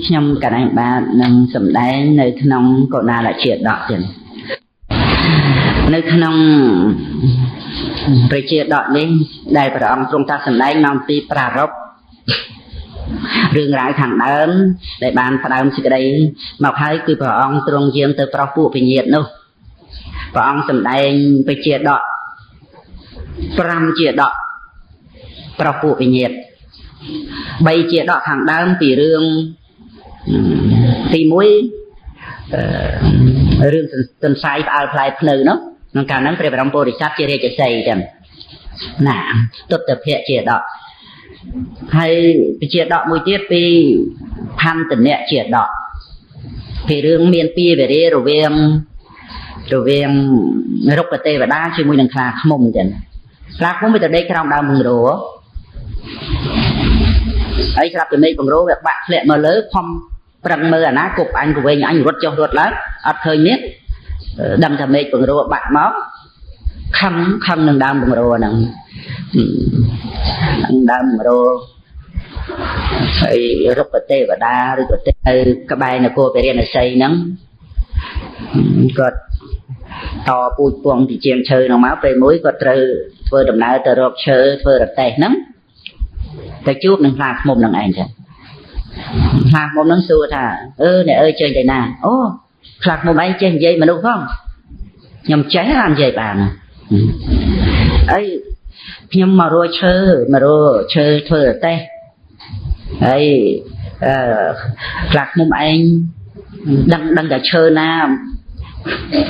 ខ្ញុំកណ្ដាលបាទនឹងសម្ដែងនៅក្នុងកោណាលជាដកទៀតនៅក្នុងប្រជាដកនេះដែលព្រះអង្គទ្រង់តាសម្ដែងមកពីប្រារព្ធរឿងរ៉ាវខាងដើមដែលបានផ្ដើមសេចក្តីមកហើយគឺព្រះអង្គទ្រង់យាងទៅប្រោសពួកវិញ្ញាណនោះព្រះអង្គសម្ដែងប្រជាដក5ជាដកប្រោសពួកវិញ្ញាណ3ជាដកខាងដើមពីរឿងទី1រឿងទន្សាយផ្អើលផ្លែភ្នៅនោះក្នុងកាលហ្នឹងព្រះបរមពុរិស័ទជារាជសីចឹងណាទុត្តភៈជាដកហើយជាដកមួយទៀតពីផន្តនៈជាដកពីរឿងមានពីវេរារវាងរុក្ខទេវតាជាមួយនឹងខ្លាឃ្មុំចឹងខ្លាឃ្មុំវាទៅដេកក្រោមដើមបង្រោហើយស្រាប់តែមេឃបង្រោវាបាក់ធ្លាក់មកលើខំប្រឹងមើលអាណាគប់អញក៏វិញអញរត់ចុះរត់ឡើងអត់ឃើញមានដឹងថាមេឃបង្រោបាក់មកខឹងនឹងដើមបង្រោហ្នឹងដើមបង្រោហើយរុក្ខទេវតាឬក៏ទៅក្បែរនគរពរិណសីហ្នឹងគាត់តពូជពងពីជាងឈើហ្នឹងមកពេលមួយគាត់ត្រូវធ្វើដំណើរទៅរកឈើធ្វើរទេះហ្នឹងទៅជួបនឹងខ្លាឃ្មុំនឹងឯងចឹងខ្លាឃ្មុំនឹងសួរថាអ្នកអើយចេញទៅណាអូខ្លាឃ្មុំឯងចេះនិយាយមនុស្សផងខ្ញុំចេះបាននិយាយបានអីខ្ញុំមករកឈើធ្វើរទេះហើយខ្លាឃ្មុំឯងដឹងតែឈើណា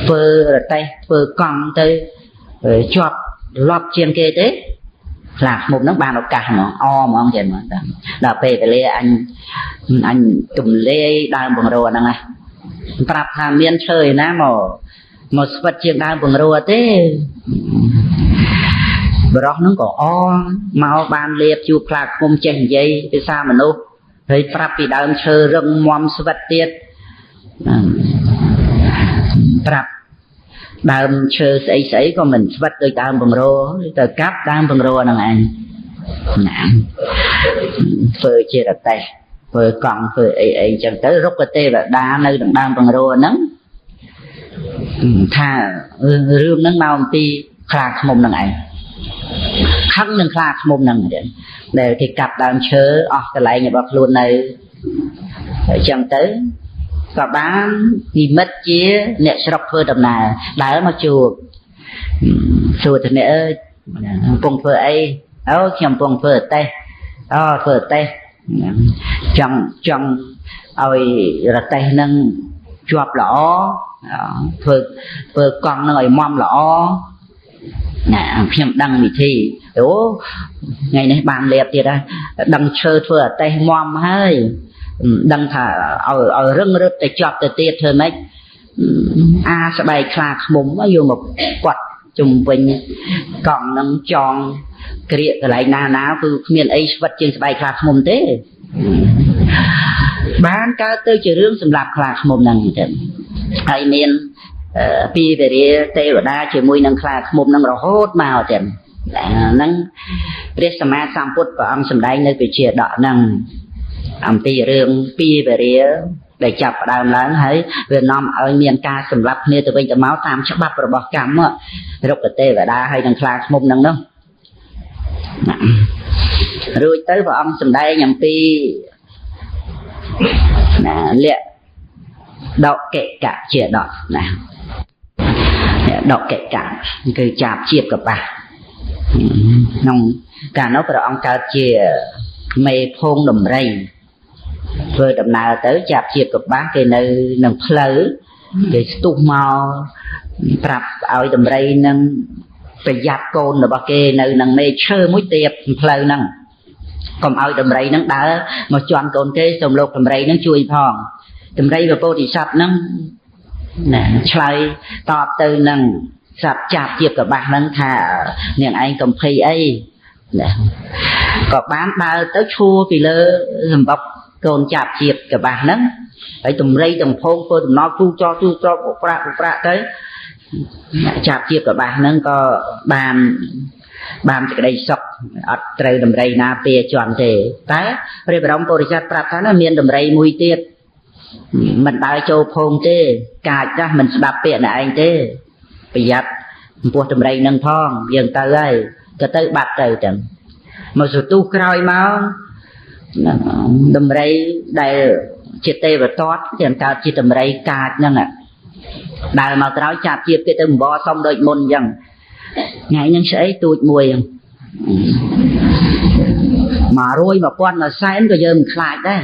ធ្វើរទេះធ្វើកង់ទៅជាប់លប់ជាងគេទេខ្លាឃ្មុំហ្នឹងបានឱកាសហ្មងហ្មងចឹងមកដល់ពេលវេលាអញទំលាយដើមបង្រោហ្នឹងណាប្រាប់ថាមានឈើឯណាមកស្វិតជាងដើមបង្រោទេបរោះហ្នឹងក៏មកបានលៀបជួបខ្លាឃ្មុំចេះនិយាយភាសាមនុស្សហើយប្រាប់ពីដើមឈើរឹងមាំស្វិតទៀតប្រាប់ដើមឈើស្អីក៏មិនស្វិតដោយដើមបង្រោទៅកាប់ដើមបង្រោហ្នឹងឯងណាធ្វើជារទេះធ្វើកង់ធ្វើអីអញ្ចឹងទៅរុក្ខទេវតានៅក្នុងដើមបង្រោហ្នឹងថារឿងហ្នឹងមកអំពីខ្លាឃ្មុំហ្នឹងឯងខឹងនឹងខ្លាឃ្មុំហ្នឹងដែលគេកាប់ដើមឈើអស់កន្លែងរបស់ខ្លួននៅអញ្ចឹងទៅក៏បាននិមិត្តជាអ្នកស្រុកធ្វើដំណើរដើរមកជួបសួរទៅអ្នកអើយកំពុងធ្វើអីខ្ញុំកំពុងធ្វើរទេះធ្វើរទេះចង់ឲ្យរទេះនឹងជាប់ល្អធ្វើកង់នឹងឲ្យមាំល្អណាខ្ញុំដឹងវិធីថ្ងៃនេះបានលៀបទៀតហើយដឹងឈើធ្វើរទេះមាំហើយដឹងថាឲ្យរឹងរឹតទៅជាប់ទៅទៀតធ្វើម៉េចស្បែកខ្លាឃ្មុំយកមកពាត់ជុំវិញកង់នឹងចងក្រៀកកន្លែងណាគឺគ្មានអីស្វិតជាងស្បែកខ្លាឃ្មុំទេបានកើតទៅជារឿងសម្រាប់ខ្លាឃ្មុំហ្នឹងទៅហើយមានពីវេរាទេវតាជាមួយនឹងខ្លាឃ្មុំហ្នឹងរហូតមកទៀតហ្នឹងព្រះសម្មាសម្ពុទ្ធព្រះអង្គសម្ដែងនៅវិជាដកហ្នឹងអំពីរឿងពីវេរាដែលចាប់ផ្ដើមឡើងហើយវានាំឲ្យមានការសម្លាប់គ្នាទៅវិញទៅមកតាមច្បាប់របស់កម្មរុក្ខទេវតាហើយនឹងខ្លាឃ្មុំហ្នឹងនោះរួចទៅព្រះអង្គសម្ដែងអំពីលក្ខដកកិកៈជាដកណាដកកិកៈគឺចាប់ជាបកបាសក្នុងកាលនោះព្រះអង្គកើតជាមេភូមិដំរីធ្វើដំណើរទៅចាប់ជាកបាសគេនៅនឹងផ្លូវគេស្ទុះមកប្រាប់ឲ្យដំរីនឹងប្រយ័ត្នកូនរបស់គេនៅនឹងមេឈើមួយទៀតផ្លូវហ្នឹងកុំឲ្យដំរីនឹងដើរមកជន់កូនគេសូមលោកដំរីនឹងជួយផងដំរីពពោធិសត្វហ្នឹងណាឆ្លើយតបទៅនឹងសត្វចាប់ជាកបាសហ្នឹងថានាងឯងកំភៃអីក៏បានដើរទៅឈួរពីលើសម្បប់កូនចាប់ជាកបាសហ្នឹងហើយដំរីទាំងភោងធ្វើដំណោទូចបុប្រាក់ទៅចាប់ជាកបាសហ្នឹងក៏បានសេចក្តីសុខ អត់ត្រូវដំរីណាពៀជន់ទេតែព្រះបរមពុរិស័ទប្រាប់ថាណាមានដំរីមួយទៀតមិនដើរចូលភូមិទេកាចណាស់មិនស្ដាប់ពាក្យអ្នកឯងទេប្រយ័ត្នចំពោះដំរីនឹងផងយើងទៅហើយក៏ទៅបាត់ទៅចឹងមកសទុះក្រោយមកដំរីដែលជាទេវទត្តទាំងកើតជាដំរីកាចហ្នឹងដើរមកក្រោយចាប់ជាគេទៅអំបរសុំដូចមុនអញ្ចឹងថ្ងៃហ្នឹងស្អីទូចមួយហ្នឹង100 1000 100,000ក៏យើងមិនខ្លាចដែរ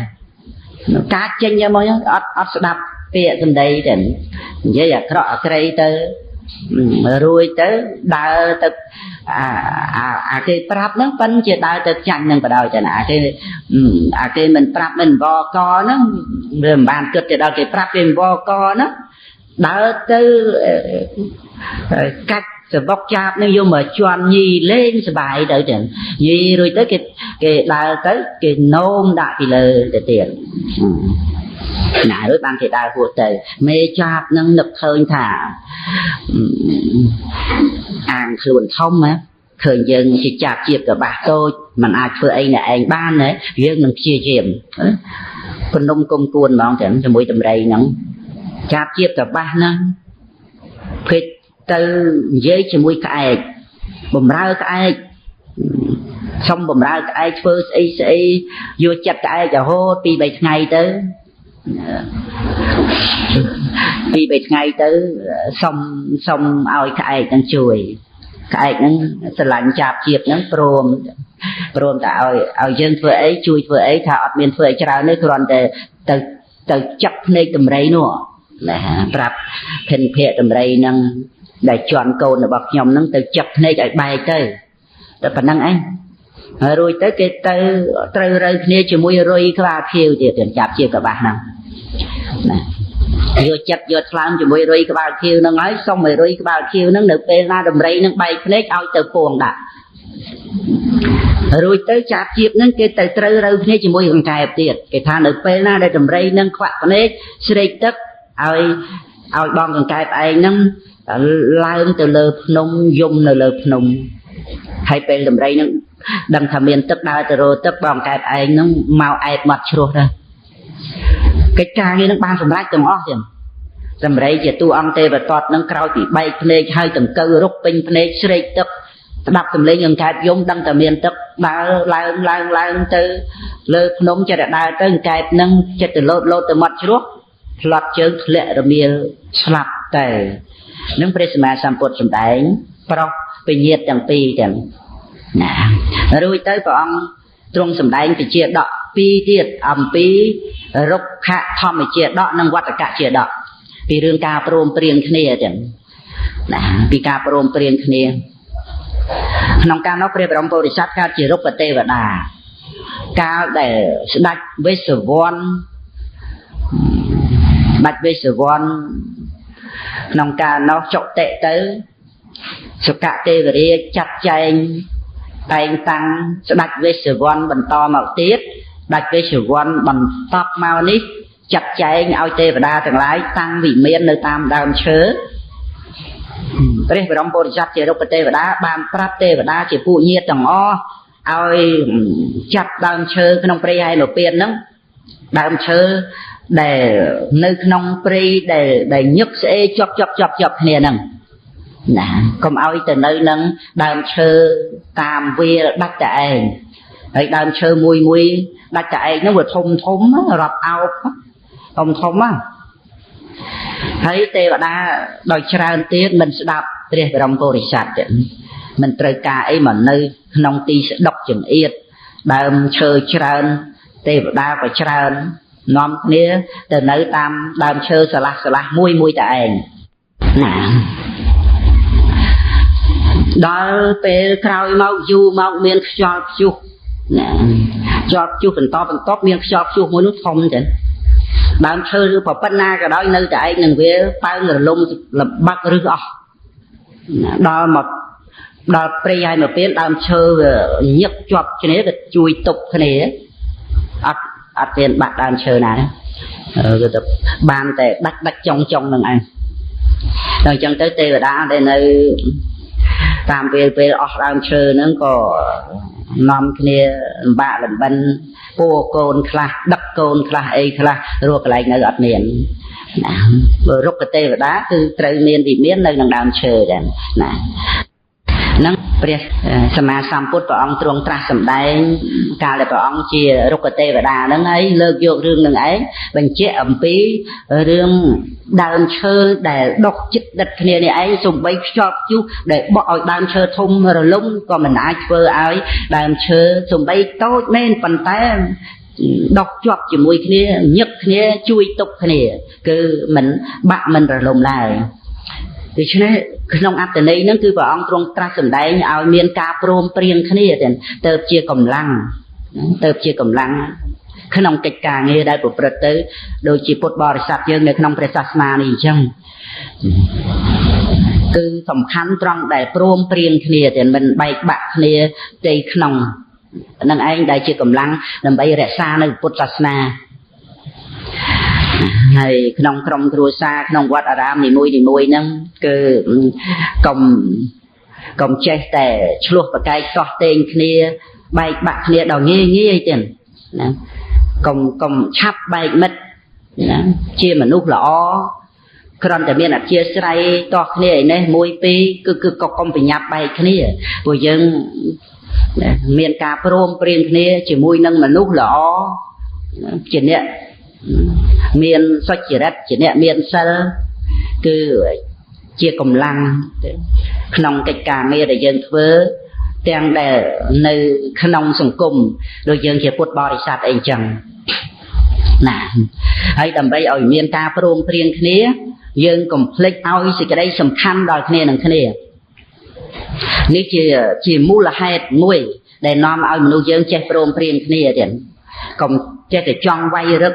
កាចចេញមកហ្នឹងអត់ស្ដាប់ពាក្យសម្ដីទេនិយាយអាក្រក់អាក្រៃទៅរួយទៅដើរទៅអាគេប្រាប់ហ្នឹងប៉ិនជាដើរទៅចាញ់នឹងបដ ாய் ទៅណាអាគេមិនប្រាប់មិនវកហ្នឹងវាមិនបានគិតទៅដល់គេប្រាប់គេវកហ្នឹងដើរទៅកាច់សបុកចាប់នឹងយកមកជន់ញីលេងសបាយទៅចឹងញីរួចទៅគេដើរទៅគេនោមដាក់ពីលើទៅទៀតណារួចបានគេដើរហួសទៅមេចាប់នឹងនឹកឃើញថាអាងខ្លួនធំណាឃើញយើងជាចាប់ជាកបាស់តូចមិនអាចធ្វើអីអ្នកឯងបានទេយើងនឹងព្យាយាមគំនុំគុំគួនហ្មងចឹងជាមួយដំរីហ្នឹងចាប់ជាកបាស់ហ្នឹងពេកទៅនិយាយជាមួយក្អែកបំរើក្អែកសុំបំរើក្អែកធ្វើស្អីយកចិត្តក្អែករហូត 2-3 ថ្ងៃទៅ 2-3 ថ្ងៃទៅសុំឲ្យក្អែកនឹងជួយក្អែកនឹងស្រឡាញ់ចាប់ជាតិនឹងព្រមតែឲ្យយើងធ្វើអីជួយធ្វើអីថាអត់មានធ្វើអីច្រើនទេគ្រាន់តែទៅចាប់ភ្នែកដំរីនោះណាប្រាប់ភិនភៈដំរីនឹងដែលជន់កូនរបស់ខ្ញុំនឹងទៅចាប់ភ្នែកឲ្យបែកទៅតែប៉ុណ្្នឹងឯងហើយរួចទៅគេទៅត្រូវរើគ្នាជាមួយរុយក្បាលខៀវទៀតចាប់ជាកបាស់ហ្នឹងណាយកចិត្តយកថ្លើមជាមួយរុយក្បាលខៀវហ្នឹងហើយសុំឲ្យរុយក្បាលខៀវហ្នឹងនៅពេលណាដំរីហ្នឹងបែកភ្នែកឲ្យទៅពងដាក់រួចទៅចាប់ជាតិហ្នឹងគេទៅត្រូវរើគ្នាជាមួយកង្កែបទៀតគេថានៅពេលណាដែលដំរីហ្នឹងខ្វាក់ភ្នែកស្រេកទឹកឲ្យបងកង្កែបឯងហ្នឹងឡើងទៅលើភ្នំយំនៅលើភ្នំហើយពេលដំរីហ្នឹងដឹងថាមានទឹកដើរទៅរកទឹកបងកែបឯងហ្នឹងមកអែបមាត់ជ្រោះទៅកិច្ចការនេះនឹងបានសម្រេចទាំងអស់ទៀតដំរីជាតួអង្គទេវទត្តនឹងក្រោយពីបែកភ្នែកហើយដង្កូវរុកពេញភ្នែកស្រេកទឹកស្ដាប់សំឡេងអង្កែបយំដឹងតែមានទឹកដើរឡើងទៅលើភ្នំចិត្តដើរទៅអង្កែបនឹងចិត្តទៅលោតទៅមាត់ជ្រោះផ្លាត់ជើងធ្លាក់រមៀលស្លាប់ទៅនឹងព្រះសម្មាសម្ពុទ្ធសម្ដែងប្រុសពញាតទាំងពីរទាំងណារួចទៅព្រះអង្គទ្រង់សម្ដែងជាដកពីរទៀតអំពីរុក្ខធម្មជាដកនិងវត្តកជាដកពីរឿងការព្រមព្រៀងគ្នាទាំងណាពីការព្រមព្រៀងគ្នាក្នុងការនោះព្រះបរមពុរិស័ទកើតជារុក្ខទេវតាកាលដែលស្ដេចវេស្សវណ្ណក្នុងការនោះចុតិទៅសុគទេវរាជចាត់ចែងតែងតាំងស្ដេចវេស្សវណ្ណបន្តមកទៀតស្ដេចវេស្សវណ្ណបន្តមកនេះចាត់ចែងឲ្យទេវតាទាំងឡាយតាំងវិមាននៅតាមដើមឈើព្រះបរមពុរិស័ទជារុក្ខទេវតាបានប្រាប់ទេវតាជាពួកញាតិទាំងអស់ឲ្យចាត់ដើមឈើក្នុងព្រៃហេមពានហ្នឹងដើមឈើដែលនៅក្នុងព្រៃដែលញឹកស្អេជាប់គ្នាហ្នឹងណាកុំឲ្យទៅនៅនឹងដើមឈើតាមវាលដាច់តែឯងហើយដើមឈើមួយដាច់តែឯងហ្នឹងវាធំរាប់អោបធំណាហើយទេវតាដោយច្រើនទៀតមិនស្ដាប់ព្រះបរមពុរិស័ទទេមិនត្រូវការអីមកនៅក្នុងទីស្ដុកចង្អៀតដើមឈើច្រើនទេវតាក៏ច្រើននាំគ្នាទៅនៅតាមដើមឈើឆ្លាស់មួយតែឯងណាដល់ពេលក្រោយមកយូរមកមានខ្យល់ព្យុះណាខ្យល់ព្យុះបន្តមានខ្យល់ព្យុះមួយនោះធំចឹងដើមឈើឬប៉ុណ្ណាក៏ដោយនៅតែឯងនឹងវាប៉ើងរលំលបាក់ឬអស់ដល់ព្រៃហើយមកពេលដើមឈើញឹកជាប់គ្នាក៏ជួយទប់គ្នាអត់មានបាក់ដើមឈើណាគឺទៅបានតែដាច់ចុងនឹងឯងដល់អញ្ចឹងទៅទេវតាដែលនៅ tam về ở đam chơi nó có nằm kia bạ làm bên po côn khla đập côn khla ấy khla rồi cái này nó gạt miền rồi rút cái tê và đá từ trời miền thì miền nơi đang đam chơi đấy nè năngព្រះសម្មាសម្ពុទ្ធព្រះអង្គទ្រង់ត្រាស់សម្ដែងកាលដែលព្រះអង្គជារុក្ខទេវតាហ្នឹងហើយលើកយករឿងហ្នឹងឯងបញ្ជាក់អំពីរឿងដើមឈើដែលដុះចិត្តដិតគ្នានេះឯងសំបីខ្ជាប់យុះដែលបក់ឲ្យដើមឈើធំរលំក៏មិនអាចធ្វើឲ្យដើមឈើសំបីតូចមែនប៉ុន្តែដុះជាប់ជាមួយគ្នាញឹកគ្នាជួយទប់គ្នាគឺមិនបាក់មិនរលំឡើយដូច្នេះក្នុងអត្តន័យហ្នឹងគឺព្រះអង្គទ្រង់ត្រាស់សម្ដែងឲ្យមានការព្រមព្រៀងគ្នាទៅជាកម្លាំងក្នុងកិច្ចការងារដែលប្រព្រឹត្តទៅដូចជាពុទ្ធបរិស័ទយើងនៅក្នុងព្រះសាសនានេះអញ្ចឹងគឺសំខាន់ត្រង់ដែលព្រមព្រៀងគ្នាតែមិនបែកបាក់គ្នាផ្ទៃក្នុងនឹងឯងដែលជាកម្លាំងដើម្បីរក្សានៅពុទ្ធសាសនាហើយក្នុងក្រុមគ្រួសារក្នុងវត្តអារាមនីមួយហ្នឹងគឺកុំចេះតែឆ្លោះប្រកែកតោះតេងគ្នាបែកបាក់គ្នាដល់ងាយទៀតណាកុំឆាប់បែកមិត្តណាជាមនុស្សល្អគ្រាន់តែមានអធិស្ឋ័យតោះគ្នាឯនេះមួយពីរគឺក៏កុំប្រញាប់បែកគ្នាព្រោះយើងមានការព្រមព្រៀងគ្នាជាមួយនឹងមនុស្សល្អជាអ្នកមានសុចរិតជាអ្នកមានសិលគឺជាកម្លាំងក្នុងកិច្ចការងារដែលយើងធ្វើទាំងដែលនៅក្នុងសង្គមដូចយើងជាពុទ្ធបរិស័ទអីចឹងណាហើយដើម្បីឲ្យមានការព្រមព្រៀងគ្នាយើងកុំភ្លេចឲ្យសេចក្តីសំខាន់ដល់គ្នានឹងគ្នានេះជាមូលហេតុមួយដែលនាំឲ្យមនុស្សយើងចេះព្រមព្រៀងគ្នាទៀតកុំចេះតែចង់វាយរឹក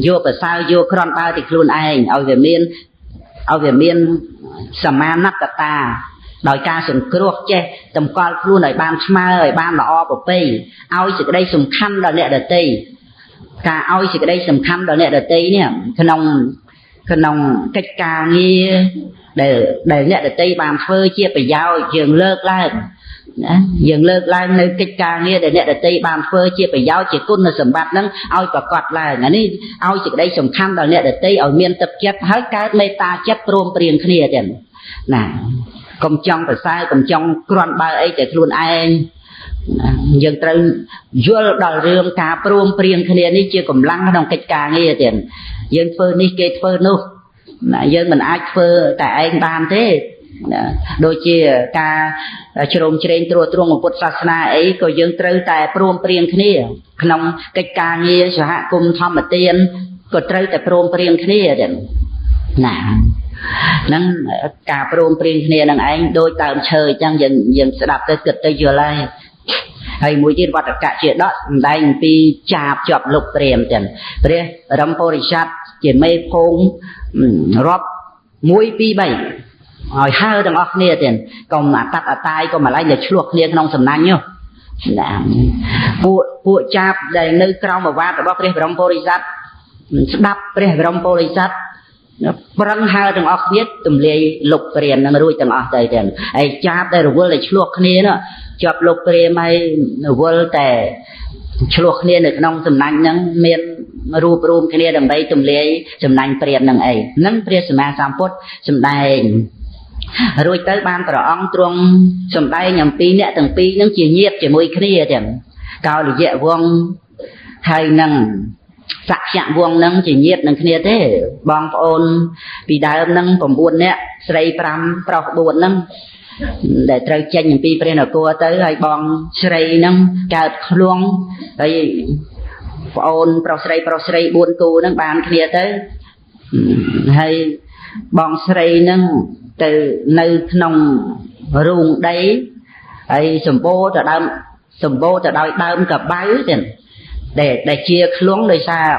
យកប្រសើរយកក្រំបើទីខ្លួនឯងឲ្យវាមានសមាណត្តតាដោយការសង្គ្រោះចេះតម្កល់ខ្លួនឲ្យបានស្មើឲ្យបានល្អប្រពៃឲ្យសេចក្តីសំខាន់ដល់អ្នកដទៃការឲ្យសេចក្តីសំខាន់ដល់អ្នកដទៃនេះក្នុងកិច្ចការងារដែលអ្នកដទៃបានធ្វើជាប្រយោជន៍យើងលើកឡើងណាយើងលើកឡើងនៅកិច្ចការងារដែលអ្នកដទៃបានធ្វើជាប្រយោជន៍ជាគុណសម្បត្តិហ្នឹងឲ្យប្រកបឡើងអានេះឲ្យសេចក្តីសំខាន់ដល់អ្នកដទៃឲ្យមានទឹកចិត្តហើយកើតមេត្តាចិត្តព្រមព្រៀងគ្នាទៀតណាកុំចង់ប្រសើរកុំចង់គ្រាន់បើអីតែខ្លួនឯងយើងត្រូវយល់ដល់រឿងការព្រមព្រៀងគ្នានេះជាកម្លាំងក្នុងកិច្ចការងារទៀតយើងធ្វើនេះគេធ្វើនោះណាយើងមិនអាចធ្វើតែឯងបានទេដូចជាការជ្រោមជ្រែងត្រួតត្រងពុទ្ធសាសនាអីក៏យើងត្រូវតែព្រមព្រៀងគ្នាក្នុងកិច្ចការងារសហគមន៍ធម្មទានក៏ត្រូវតែព្រមព្រៀងគ្នាទៀតណាហ្នឹងការព្រមព្រៀងគ្នានឹងឯងដូចដើមឈើអញ្ចឹងយើងស្ដាប់ទៅគិតទៅយល់ហើយមួយទៀតវត្តកៈជាដកសម្ដែងអំពីចាបជាប់លុបព្រាមទាំងព្រះរមពុរិស័ទជាមេភូមិរាប់1 2 3ឲ្យហើទាំងអស់គ្នាទៀតកុំអតតអតាយកុំអាឡ័យតែឆ្លោះគ្នាក្នុងសំណាញ់នោះណាពួកចាបដែលនៅក្រោមអាវាតរបស់ព្រះបរមពុរិស័ទស្ដាប់ព្រះបរមពុរិស័ទប្រឹងហើទាំងអស់គ្នាទម្លាយលុបព្រាមនឹងរួចទាំងអស់ទៅទៀតហើយចាបដែលរវល់តែឆ្លោះគ្នានោះជាប់លុបព្រាមហើយរវល់តែឆ្លោះគ្នានៅក្នុងសំណាញ់ហ្នឹងមានរូបរួមគ្នាដើម្បីទម្លាយសំណាញ់ព្រាមនឹងអីហ្នឹងព្រះសម្មាសម្ពុទ្ធសម្ដែងរួចទៅបានព្រះអង្គទ្រង់សម្ដែងអំពីអ្នកទាំងពីរហ្នឹងជាញាតិជាមួយគ្នាទាំងកោលយៈវង្សហើយនឹងសក្យវង្សហ្នឹងជាញាតិនឹងគ្នាទេបងប្អូនពីដើមហ្នឹង9នាក់ស្រី5ប្រុស4ហ្នឹងដែលត្រូវចេញអំពីព្រះនគរទៅហើយបងស្រីហ្នឹងកើតខ្លួនហើយប្អូនប្រុសស្រី4គូហ្នឹងបានគ្នាទៅហើយបងស្រីហ្នឹងទៅនៅក្នុងរូងដីហើយសម្បូរទៅដោយដើមកបៅទៀតដែលជាខ្លួនដោយសារ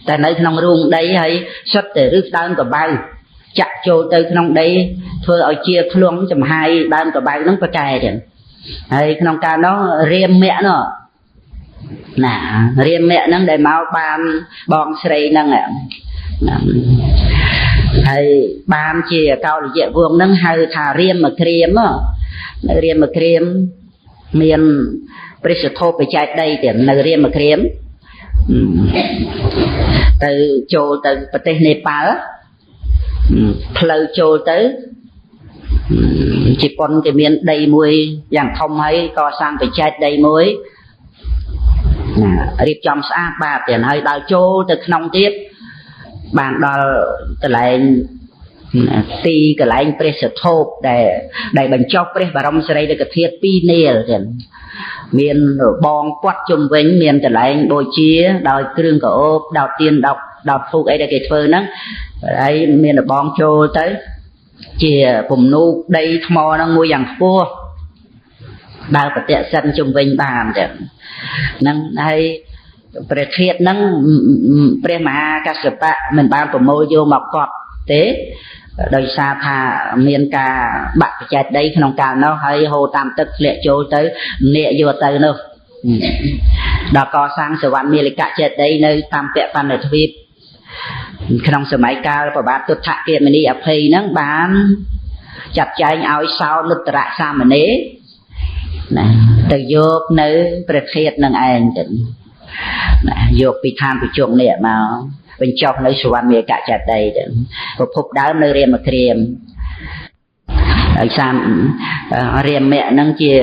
តែនៅក្នុងរូងដីហើយសុទ្ធតែឫសដើមកបៅចាក់ចូលទៅក្នុងដីធ្វើឲ្យជាខ្លួនចំហាយដើមកបៅហ្នឹងប្រកែទៀតហើយក្នុងកាលនោះរាមមគ្គនោះណារាមមគ្គហ្នឹងដែលមកបានបងស្រីហ្នឹង hay ban chia cao là dễ vuông nâng hay thà riêng mà kriêm á riêng mà kriêm miền Presotho bị chạy đây thì nơi riêng mà kriêm từ châu từประเทศ Nepal phơi châu tới chỉ còn cái miền đầy muối dạng thông hay co sang bị chạy đầy muối riêng trong xã ba tiền hơi đào châu từ nông tiếp bạn đào từ lại ti cái lại Presotho để bánh chóc Pres và rong sợi để cái thiết pi nè tiền miền bong quát chung với miền từ lại đôi chia đòi kêu cả ốp đào tiền đọc phục ấy là cái phơi nắng ấy miền là bong châu tới chia cùng nu đây mò nó ngồi dạng cua đào bật tẹt sân chung với bàn để nâng hayประเทศนั้นព្រះមហាកស្សបៈមិនបានប្រមូលយកមកកត់ទេដោយសារថាមានការបាក់បច្ចេកដីក្នុងកាលនោះហើយហូរតាមទឹកធ្លាក់ចូលទៅអ្នកយកទៅនោះដល់កសាងសវណ្ណមាလိកចេតិយនៅតាមពាក់បណ្ឌទ្វីបក្នុងសម័យកាលប្របាទទុដ្ឋគមនីអភ័យហ្នឹងបានចាត់ចែងឲ្យសោនុត្តរសាមណេរណាទៅយកនៅប្រភេទនឹងឯងទៅយកពីឋានប្រជុំនេះមកបញ្ចុះនៅសវណ្ណមាកចេតិយទៅប្រភពដើមនៅរាមគ្រាមហើយសាមរាមៈហ្នឹងជា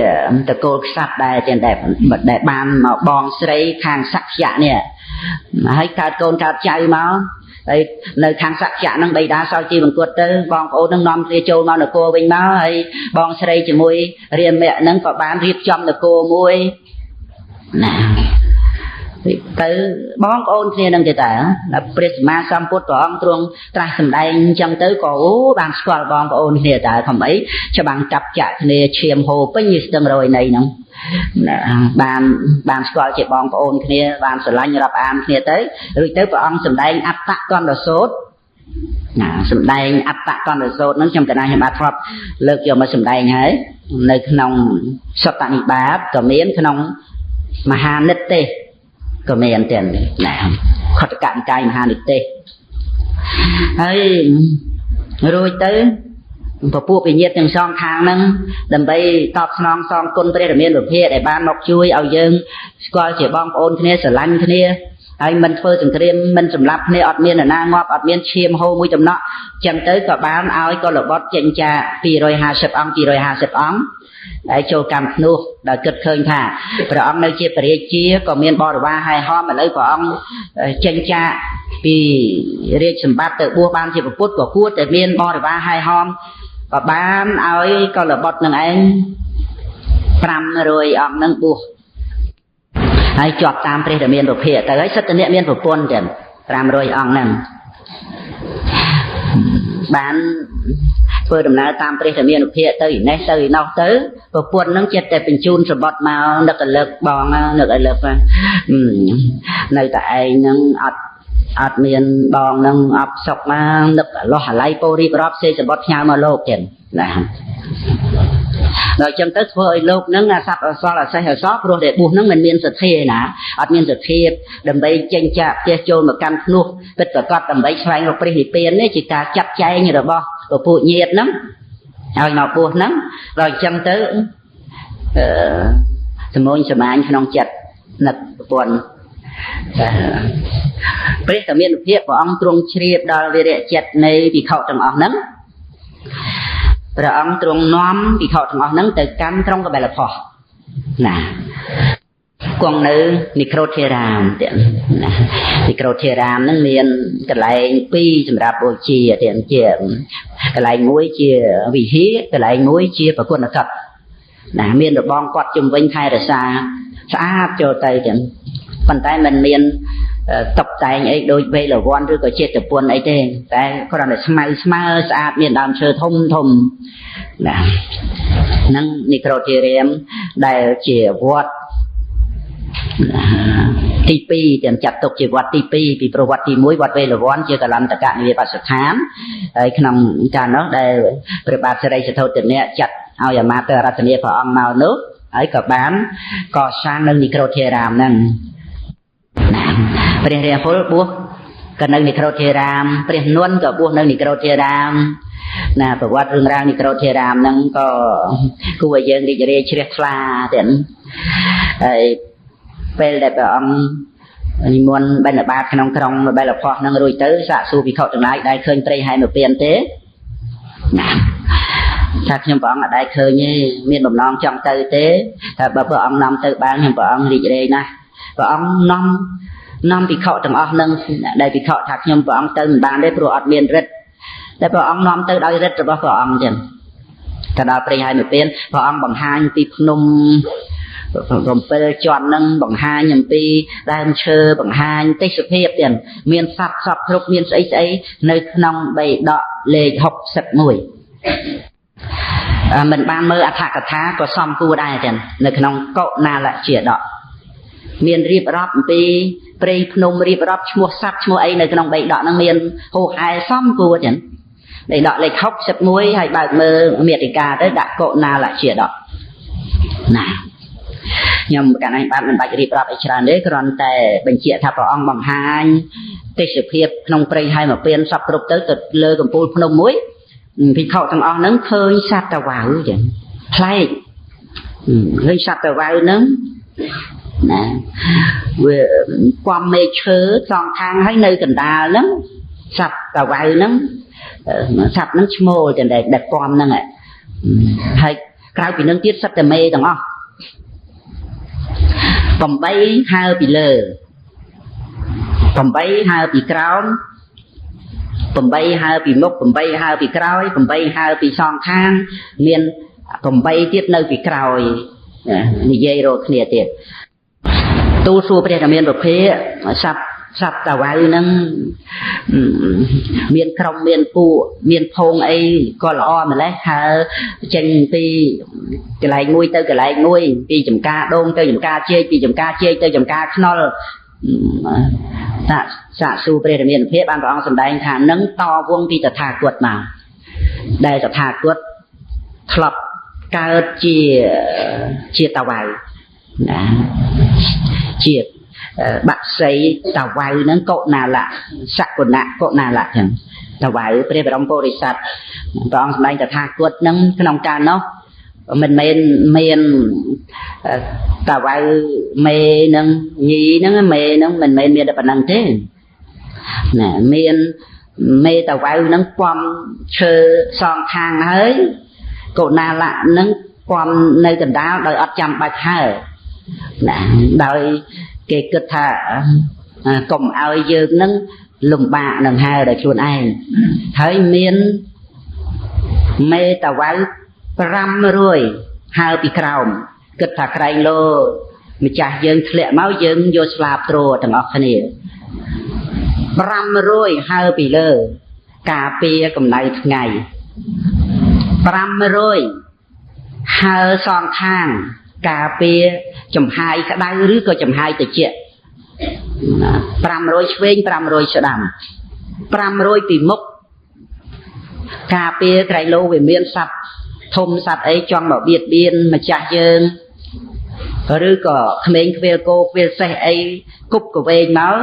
តកូលក្សត្រដែរដែលបានមកបងស្រីខាងសក្យៈនេះហើយកើតកូនកើតចៅមកហើយនៅខាងសក្យៈហ្នឹងបិតាសោយជីវង្គតទៅបងប្អូនហ្នឹងនាំគ្នាចូលមកនគរវិញមកហើយបងស្រីជាមួយរាមៈហ្នឹងក៏បានរៀបចំនគរមួយណាទៅបងប្អូនគ្នានឹងទៅតើព្រះសម្មាសម្ពុទ្ធព្រះអង្គទ្រង់ត្រាស់សម្ដែងអញ្ចឹងទៅក៏បានស្គាល់បងប្អូនគ្នាតើខំអីច្បាំងចាប់ចាក់គ្នាឈាមហូរពេញស្ទឹងរយនៃហ្នឹងបានស្គាល់ជាបងប្អូនគ្នាបានស្រឡាញ់រាប់អានគ្នាទៅរួចទៅព្រះអង្គសម្ដែងអត្តកណ្ដសូត្រណាសម្ដែងអត្តកណ្ដសូត្រហ្នឹងខ្ញុំកណាខ្ញុំបានធ្លាប់លើកយកមកសម្ដែងហើយនៅក្នុងសតនិបាតក៏មានក្នុងមហានិតទេសក៏មានទាំងណាខតកនិកាយមហានិទេសហើយរួចទៅពពួកវិញ្ញាណទាំងសងខាងហ្នឹងដើម្បីតបស្នងសងគុណព្រះរាមាភិភៈដែលបានមកជួយឲ្យយើងស្គាល់ជាបងប្អូនគ្នាស្រឡាញ់គ្នាហើយមិនធ្វើសង្គ្រាមមិនសម្លាប់គ្នាអត់មាននរណាងាប់អត់មានឈាមហូរមួយតំណក់ចឹងទៅក៏បានឲ្យកុលបុត្រចេញចា250អង្គ250អង្គហើយចូលកម្មធ្នោះដោយគិតឃើញថាព្រះអង្គនៅជាព្រះរាជាក៏មានបរិវារហើយហមឥឡូវព្រះអង្គចេញចាកពីរាជសម្បត្តិទៅបួសបានជាពុទ្ធក៏គួរតែមានបរិវារហើយហមក៏បានឲ្យកុលបុត្រនឹងឯង500អង្គនឹងបួសហើយជាប់តាមព្រះរាមាភិភៈទៅហើយសិទ្ធិអ្នកមានប្រពន្ធទាំង500អង្គហ្នឹងបានធ្វើដំណើរតាមព្រះរាមាភិភៈទៅឯនេះទៅឯនោះទៅប្រពន្ធនឹងចិត្តតែបញ្ជូនសម្បត្តិមកនឹកឲ្យលើកបងនឹកឲ្យលើកនៅតែឯងនឹងអត់មានបងនឹងអត់សុខមកនឹកលោះអាឡ័យពោរីប្រອບសេសម្បត្តិផ្ញើមកលោកទៀតណាដល់ចឹងទៅធ្វើឲ្យលោកនឹងអាសត្វអសល់អាសេះអសល់ព្រោះតែបួសនឹងមិនមានសទ្ធាណាអត់មានសទ្ធាដើម្បីចេញចាកផ្ទះចូលមកកម្មធ្នោះពិតប្រកបដើម្បីស្វែងរកព្រះនិព្វាននេះជាការចាត់ចែងរបស់ពួកញាតិហ្នឹងឲ្យមកបួសហ្នឹងដល់ចឹងទៅសមូញសមាញក្នុងចិត្តនឹកប្រពន្ធព្រះតមានភាពព្រះអង្គទ្រង់ជ្រាបដល់វិរិយចិត្តនៃភិក្ខុទាំងអស់ហ្នឹងព្រះអង្គទ្រង់នាំភិក្ខុទាំងអស់ហ្នឹងទៅកាន់ក្រុងកបិលភស្តុណាគង់នៅនិក្រូធិរាមទៀតណានិក្រូធិរាមហ្នឹងមានកន្លែង2សម្រាប់បូជាទៀតជាកន្លែងមួយជាវិហារកន្លែងមួយជាប្រគុណកដ្ឋណាមានរបងគាត់ជំវិញថែរក្សាស្អាតចូលទៅទៀតប៉ុន្តែมันមានតុបតែងអីដូចវេលវ័នឬក៏ជាតិពុនអីទេតែគ្រាន់តែស្មៅស្អាតមានដើមឈើធំណាហ្នឹងនិក្រូធិរាមដែលជាវត្តទី2ទាំងចាត់ទុកជាវត្តទី2ពីប្រវត្តិទី1វត្តវេលវ័នជាកលន្តកនិវេបស្ថានហើយក្នុងកាលនោះដែលព្រះបាទសិរីសទ្ធោទនៈចាត់ឲ្យអាមាត្យរតនាព្រះអង្គមកនោះហើយក៏បានកសាងនៅនិក្រូធិរាមហ្នឹងព្រះរាហុលបួស ក៏នៅនិក្រូធិរាមព្រះនួនក៏បួសនៅនិក្រូធិរាមណាប្រវត្តិរឿងរ៉ាវនិក្រូធិរាមហ្នឹងក៏គួរឲ្យយើងរីករាយជ្រះថ្លាទៀតហើយពេលដែលព្រះអង្គនិមន្តបិណ្ឌបាតក្នុងក្រុងបេលផោះហ្នឹងរួចទៅសាកសួរភិក្ខុទាំងឡាយដែលឃើញព្រៃហែមពៀនទេថាខ្ញុំព្រះអង្គអត់ដែលឃើញទេមានបំណងចង់ទៅទេតែបើព្រះអង្គនាំទៅបានខ្ញុំព្រះអង្គរីករាយណាស់ព្រះអង្គនាំភិក្ខុទាំងអស់នឹងដែលភិក្ខុថាខ្ញុំព្រះអង្គទៅមិនបានទេព្រោះអត់មានរិទ្ធតែព្រះអង្គនាំទៅដោយរិទ្ធរបស់ព្រះអង្គចឹងទៅដល់ព្រៃហែមពៀនព្រះអង្គបង្ហាញពីភ្នំ7ជាន់នឹងបង្ហាញអំពីដើមឈើបង្ហាញទេសភាពទៀតមានសត្វសពគ្រប់មានស្អីនៅក្នុងបេដកលេខ61មិនបានមើលអត្ថកថាក៏សំគួរដែរចឹងនៅក្នុងកុណាលជាដកមានរៀបរាប់អំពីព្រៃភ្នំរៀបរាប់ឈ្មោះសត្វឈ្មោះអីនៅក្នុងបេដកហ្នឹងមានហូហែសំគួរចឹងបេដកលេខ61ហើយបើកមើលមេតិកាទៅដាក់កុណាលជាដកណាខ្ញុំកណ្ដាលបាទមិនបាច់រៀបរាប់អីច្រើនទេគ្រាន់តែបញ្ជាក់ថាព្រះអង្គបង្ហាញទេសភាពក្នុងព្រៃហែមពៀនសពគ្រប់ទៅលើកំពូលភ្នំមួយភិក្ខុទាំងអស់ហ្នឹងឃើញសត្វតាវ៉ៅចឹងប្លែកឃើញសត្វតាវ៉ៅហ្នឹងណាវាពំមេឈើសងខាងហើយនៅកណ្ដាលហ្នឹងសត្វតាវ៉ៅហ្នឹងសត្វហ្នឹងឈ្មោលចឹងដែលពំហ្នឹងហើយក្រៅពីនឹងទៀតសត្វតែមេទាំងអស់8ហើរពីលើ8ហើរពីក្រោម8ហើរពីមុខ8ហើរពីក្រោយ8ហើរពីសងខាងមាន8ទៀតនៅពីក្រោយនិយាយរកគ្នាទៀតទូលសួរព្រះរាមាប្រភេទសត្វតាវ៉ៅហ្នឹងមានក្រុមមានពួកមានភងអីក៏ល្អម្ល៉េះហើចេញពីកន្លែងមួយទៅកន្លែងមួយពីចំការដូងទៅចំការជែកពីចំការជែកទៅចំការខ្នុលសាកសួរព្រះរាមាភិបបានព្រះអង្គសម្ដែងថានឹងតវងពីតថាគតមកដែលតថាគតធ្លាប់កើតជាតាវ៉ៅណាជាបាក់សីតាវ៉ៅហ្នឹងកុណាលៈសកុណៈកុណាលៈចឹងតាវ៉ៅព្រះបរមពុរិស័ទព្រះអង្គសម្ដែងតថាគតហ្នឹងក្នុងកាលនោះមិនមែនមានតាវ៉ៅមេនឹងញីហ្នឹងមេហ្នឹងមិនមែនមានតែប៉ុណ្្នឹងទេណាមានមេតាវ៉ៅហ្នឹងពំឈើសងខាងហើយកុណាលៈហ្នឹងពំនៅកណ្ដាលដោយអត់ចាំបាច់ហើណាដោយគេគិតថាកុំឲ្យយើងនឹងលំបាកនឹងហើដោយខ្លួនឯងហើយមានមេតាវ៉ៅ500ហើពីក្រោមគិតថាក្រែងលោម្ចាស់យើងធ្លាក់មកយើងយកស្លាបទ្រទាំងអស់គ្នា500ហើពីលើការពារកម្ដៅថ្ងៃ500ហើសងខាងការពារចំហាយក្តៅឬក៏ចំហាយត្រជាក់500ឆ្វេង500ស្ដាំ500ពីមុខការពារក្រៃលោវាមានសត្វធំសត្វអីចង់មកបៀតបៀនម្ចាស់យើងឬក៏ក្មេងខ្វៀលគោខ្វៀលសេះអីគប់កវែងមក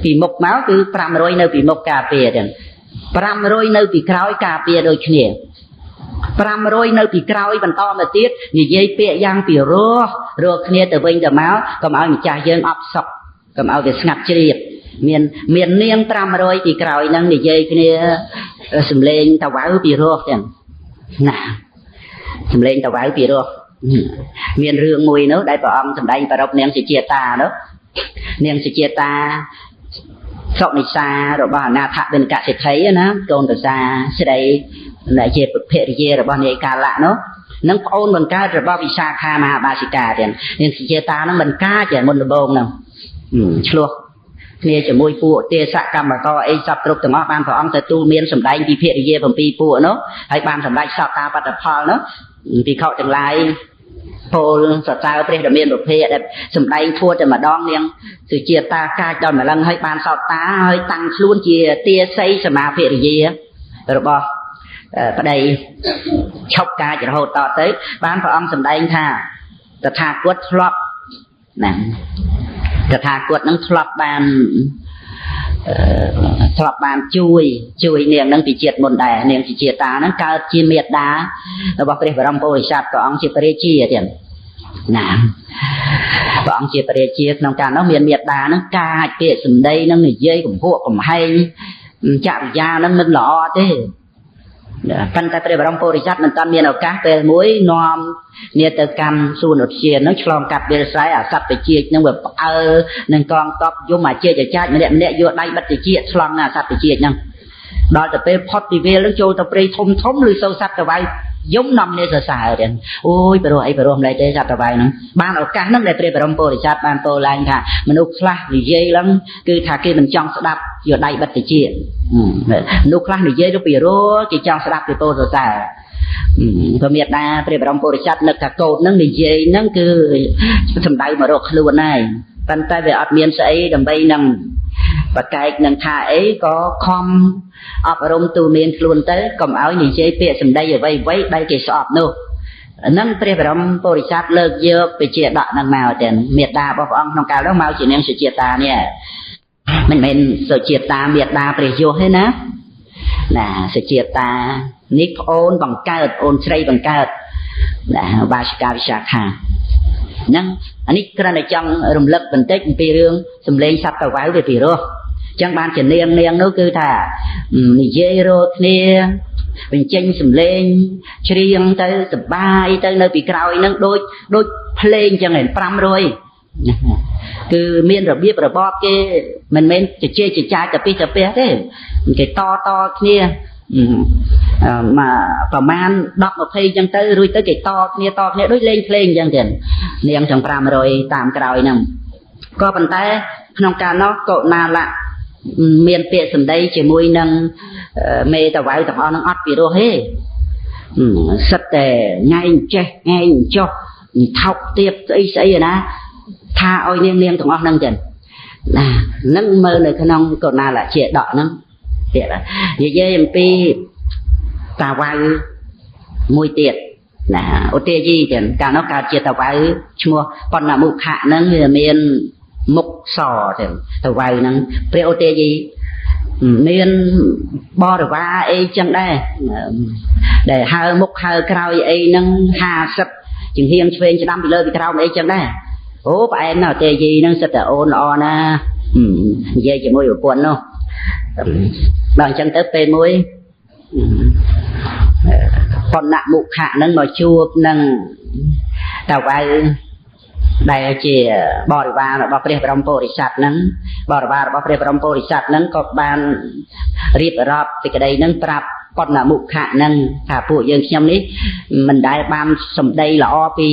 ពីមុខមកគឺ500នៅពីមុខការពារទាំង500នៅពីក្រោយការពារដូចគ្នា500នៅពីក្រោយបន្តមកទៀតនិយាយពាក្យយ៉ាងពីរស់គ្នាទៅវិញទៅមកកុំឲ្យម្ចាស់យើងអបសក់កុំឲ្យវាស្ងាត់ជ្រាបមាននាង500ពីក្រោយហ្នឹងនិយាយគ្នាសំឡេងតាវ៉ៅពីរស់ទាំងណាសំឡេងតាវ៉ៅពីរស់មានរឿងមួយនោះដែលព្រះអង្គសម្ដែងប្រពនាងសុជាតានោះនាងសុជាតាសុនិសារបស់អនាថបិនកសិទ្ធិណាកូនប្រសាស្រីដែលជាភរិយារបស់នាយកាលៈនោះនឹងប្អូនបង្កើតរបស់វិសាខាមហាបាសិកាទៀតនាងសុជាតានឹងបង្កើតជាមុនដំបូងនោះឆ្លោះគ្នាជាមួយពួកទេសកម្មករអីសពគ្រប់ទាំងអស់បានព្រះអង្គទទួលមានសម្ដែងពីភរិយា7ពួកនោះហើយបានសម្ដែងសតតាបត្តផលនោះពីខោទាំងឡាយពោលសរសើរព្រះរាមាប្រភេទដែលសម្ដែងធัวតែម្ដងនាងសុជាតាកាចដល់ម្លឹងហើយបានសតតាហើយតាំងខ្លួនជាទាសីសមាភរិយារបស់ប្តីឈប់កាចរហូតតទៅបានព្រះអង្គសម្ដែងថាតថាគតធ្លាប់ណាតថាគតនឹងធ្លាប់បាន ធ្លាប់បានជួយនាងនឹងពីជាតិមុនដែរនាងជាជាតាហ្នឹងកើតជាមេត្តារបស់ព្រះបរមពុរិស័ទព្រះអង្គជាព្រះរាជាទៀតណាព្រះអង្គជាព្រះរាជាក្នុងកាលនោះមានមេត្តាហ្នឹងកាចពាក្យសម្ដីនឹងនិយាយកំហួកកំហែងចរិយាហ្នឹងមិនល្អទេប៉ុន្តែព្រះបរមពុរិស័ទមិនតាន់មានឱកាសពេលមួយនាំនាទៅកម្មសួនឧទ្យាននោះឆ្លងកាត់វាលស្រែអាសត្វតិជាតិនឹងវាផ្អើលនឹងកងតបយមអាជាចាចម្នាក់យកដៃបិទតិជាតិឆ្លងអាសត្វតិជាតិហ្នឹងដល់ទៅពេលផុតពីវាលនឹងចូលទៅព្រៃធំឬសូវសត្វតវ៉ៃយំនាំគ្នាសរសើរទៀតអូយព្រោះអីព្រោះម្លេចទេសត្វតវ៉ៃហ្នឹងបានឱកាសហ្នឹងដែលព្រះបរមពុរិស័ទបានពោលឡើងថាមនុស្សខ្លះនិយាយឡើងគឺថាគេមិនចង់ស្ដាប់យកដៃបិទតិជាតិមនុស្សខ្លះនិយាយទៅពីរោគេចង់ស្ដាប់ពីពោលសរសើរព្រមេតាព្រះបរមពុរិស័ទនឹកថាកូនហ្នឹងនិយាយហ្នឹងគឺសំដៅមករកខ្លួនហើយប៉ុន្តែវាអត់មានស្អីដើម្បីនឹងបកែកនឹងថាអីក៏ខំអប់រំទូមានខ្លួនទៅកុំឲ្យនិយាយពាក្យសម្ដីអ្វីដែលគេស្អប់នោះហ្នឹងព្រះបរមពុរិស័ទលើកយកបជាដកហ្នឹងមកទាំងមេត្តារបស់ព្រះអង្គក្នុងកាលនោះមកជានាងសុជាតានេះមិនមែនសុជាតាមេត្តាព្រះយសទេណាសុជាតានេះប្អូនបង្កើតអូនស្រីបង្កើតបាសិកាវិសាខាហ្នឹងអានេះគ្រាន់តែចង់រំលឹកបន្តិចអំពីរឿងសម្លេងសត្វតវ៉ៅវាពីរោះអញ្ចឹងបានជានាងនោះគឺថានិយាយរកគ្នាបញ្ចេញសម្លេងច្រៀងទៅសប្បាយទៅនៅពីក្រោយហ្នឹងដូចភ្លេងអញ្ចឹងឯង500គឺមានរបៀបរបបគេមិនមែនជជែកចចាយតែពីតែទេគេតគ្នាមកប្រមាណ10 20អញ្ចឹងទៅរួចទៅគេតគ្នាដូចលេងភ្លេងអញ្ចឹងទៀតនាងទាំង500តាមក្រោយហ្នឹងក៏ប៉ុន្តែក្នុងកាលនោះកុណាលៈមានពាក្យសម្ដីជាមួយនឹងមេតវ៉ៅទាំងអស់ហ្នឹងអត់ពីរោះទេសិតតែញ៉ែងចេះញ៉ែងចុះថោកទៀបស្អីណាថាឲ្យនាងទាំងអស់ហ្នឹងចឹងហ្នឹងមើលនៅក្នុងកុណាលៈជាដកហ្នឹងទៀតនិយាយអំពីតាវ៉ៅមួយទៀតឧទាយីចឹងកាលនោះកើតជាតាវ៉ៅឈ្មោះបណ្ណមុខៈហ្នឹងវាមានមុខសចឹងតាវ៉ៅហ្នឹងព្រះឧទាយីមានបរិវារអីចឹងដែរដែលហើមុខហើក្រោយអីហ្នឹង50 ជាងហៀងឆ្វេងស្ដាំពីលើពីក្រោមអីចឹងដែរអូផ្អែមណាស់ឧទាយីហ្នឹងសិតតែអូនល្អណានិយាយជាមួយប្រពន្ធនោះដល់អញ្ចឹងទៅពេលមួយបណ្ណមុខៈហ្នឹងមកជួបនឹងតាវ៉ៅដែលជាបរិវាររបស់ព្រះបរមពុរិស័ទហ្នឹងបរិវាររបស់ព្រះបរមពុរិស័ទហ្នឹងក៏បានរៀបរាប់សេចក្តីហ្នឹងប្រាប់បណ្ណមុខៈហ្នឹងថាពួកយើងខ្ញុំនេះមិនដែលបានសម្ដីល្អពី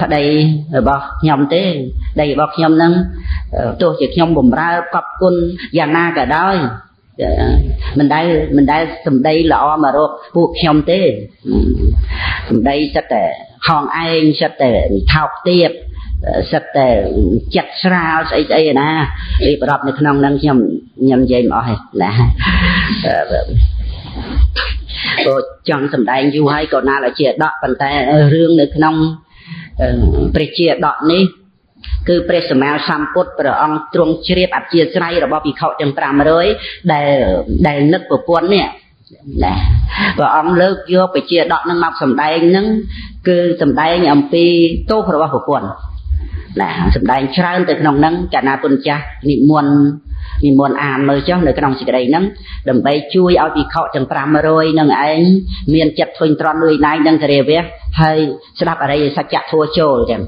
ប្តីរបស់ខ្ញុំទេប្តីរបស់ខ្ញុំហ្នឹងទោះជាខ្ញុំបំរើកប់គុណយ៉ាងណាក៏ដោយមិនដែលសម្ដីល្អមករកពួកខ្ញុំទេសម្ដីសិតតែហងឯងសិតតែថោកទាបសិតតែចិត្តស្រាលស្អីណារៀបរាប់នៅក្នុងហ្នឹងខ្ញុំនិយាយមិនអស់ទេណាក៏ចង់សម្ដែងយូរហើយក៏ណាស់ឲ្យជាដកប៉ុន្តែរឿងនៅក្នុងព្រះជាដកនេះគឺព្រះសម្មាសម្ពុទ្ធព្រះអង្គទ្រង់ជ្រាបអធ្យាស្រ័យរបស់ភិក្ខុទាំង500ដែលនឹកប្រពន្ធនេះណាព្រះអង្គលើកយកបជាដកនឹងមកសម្ដែងនឹងគឺសម្ដែងអំពីទោសរបស់ប្រពន្ធណាសម្ដែងច្រើនទៅក្នុងហ្នឹងកាលណាពុទ្ធចាស់និមន្តអានមើលចុះនៅក្នុងសេចក្តីហ្នឹងដើម្បីជួយឲ្យភិក្ខុទាំង500នឹងឯងមានចិត្តធុញទ្រាន់លួយណាយនឹងទរាវៈហើយស្ដាប់អរិយសច្ចធម៌ចូលចឹង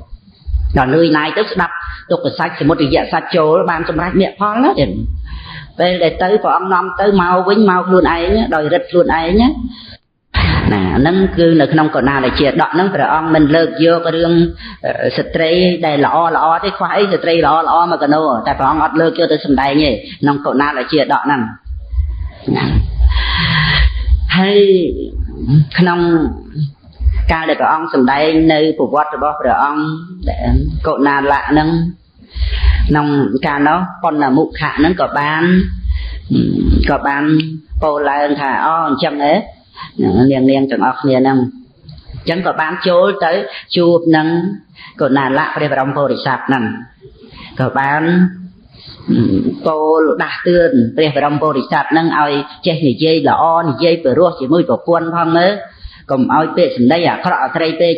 ដល់លួយណាយទៅស្ដាប់ទុក្ខសច្ចសមុទយសច្ចចូលបានសម្រេចមគ្គផលណាចឹងពេលដែលទៅព្រះអង្គនាំទៅមកវិញមកខ្លួនឯងដោយរិទ្ធខ្លួនឯងណាហ្នឹងគឺនៅក្នុងកុណាលជាដកហ្នឹងព្រះអង្គមិនលើកយករឿងស្ត្រីដែលល្អទេខ្វះអីស្ត្រីល្អមកកណោតែព្រះអង្គអត់លើកយកទៅសម្ដែងទេក្នុងកុណាលជាដកហ្នឹងហើយក្នុងកាលដែលព្រះអង្គសម្ដែងនៅប្រវត្តិរបស់ព្រះអង្គកុណាលៈហ្នឹងក្នុងកាលនោះបណ្ណមុខៈហ្នឹងក៏បានពោលឡើងថាអញ្ចឹងហ៎នាងទាំងអស់គ្នាហ្នឹងអញ្ចឹងក៏បានចូលទៅជួបនឹងកុណាលៈព្រះបរមពុរិស័ទហ្នឹងក៏បាន ពោលដាស់តឿនព្រះបរមពុរិស័ទនឹងឲ្យចេះនិយាយល្អនិយាយពីរោះជាមួយប្រពន្ធផងមើលកុំឲ្យពាក្យសម្ដីអាក្រក់អត្រីពេក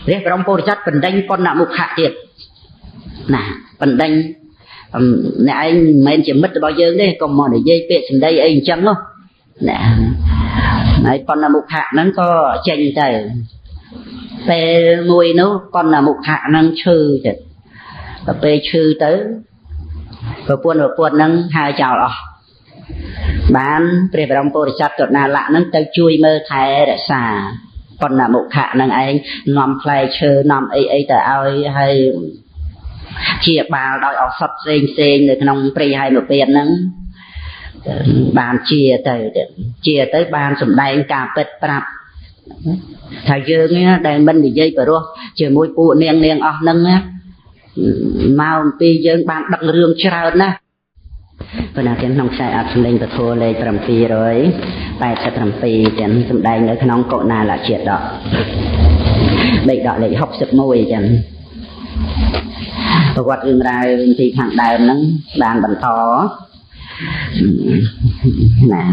ព្រះបរមពុរិស័ទបណ្ដេញប៉ុណ្ណមុខៈទៀតណាបណ្ដេញអ្នកឯងមិនមែនជាមិត្តរបស់យើងទេកុំមកនិយាយពាក្យសម្ដីអីអញ្ចឹងនោះណាហើយប៉ុណ្ណមុខៈហ្នឹងក៏ចេញទៅពេលមួយនោះប៉ុណ្ណមុខៈហ្នឹងឈឺទៅដល់ពេលឈឺទៅប្រពន្ធហ្នឹងហើចោលអស់បានព្រះបរមពុរិស័ទកុណាលៈហ្នឹងទៅជួយមើលថែរក្សាប៉ុណ្ណមុខៈហ្នឹងឯងនាំផ្លែឈើនាំអីទៅឲ្យហើយជាបាលដោយឱសថផ្សេងនៅក្នុងព្រៃហើយមកពៀនហ្នឹងបានជាទៅបានសម្ដែងការពិតប្រាប់ថាយើងដែលមិននិយាយបរោះជាមួយពួកនាងអស់ហ្នឹងមកអំពីយើងបានដឹករឿងច្រើនណាស់ប៉ុន្តែក្នុងខ្សែអត្ថលេងពធលេខ787ចឹងសម្ដែងនៅក្នុងកុណាលជាដកលេខលេខ61ចឹងប្រវត្តិរឿងរ៉ាវពីខាងដើមហ្នឹងបានបន្តណា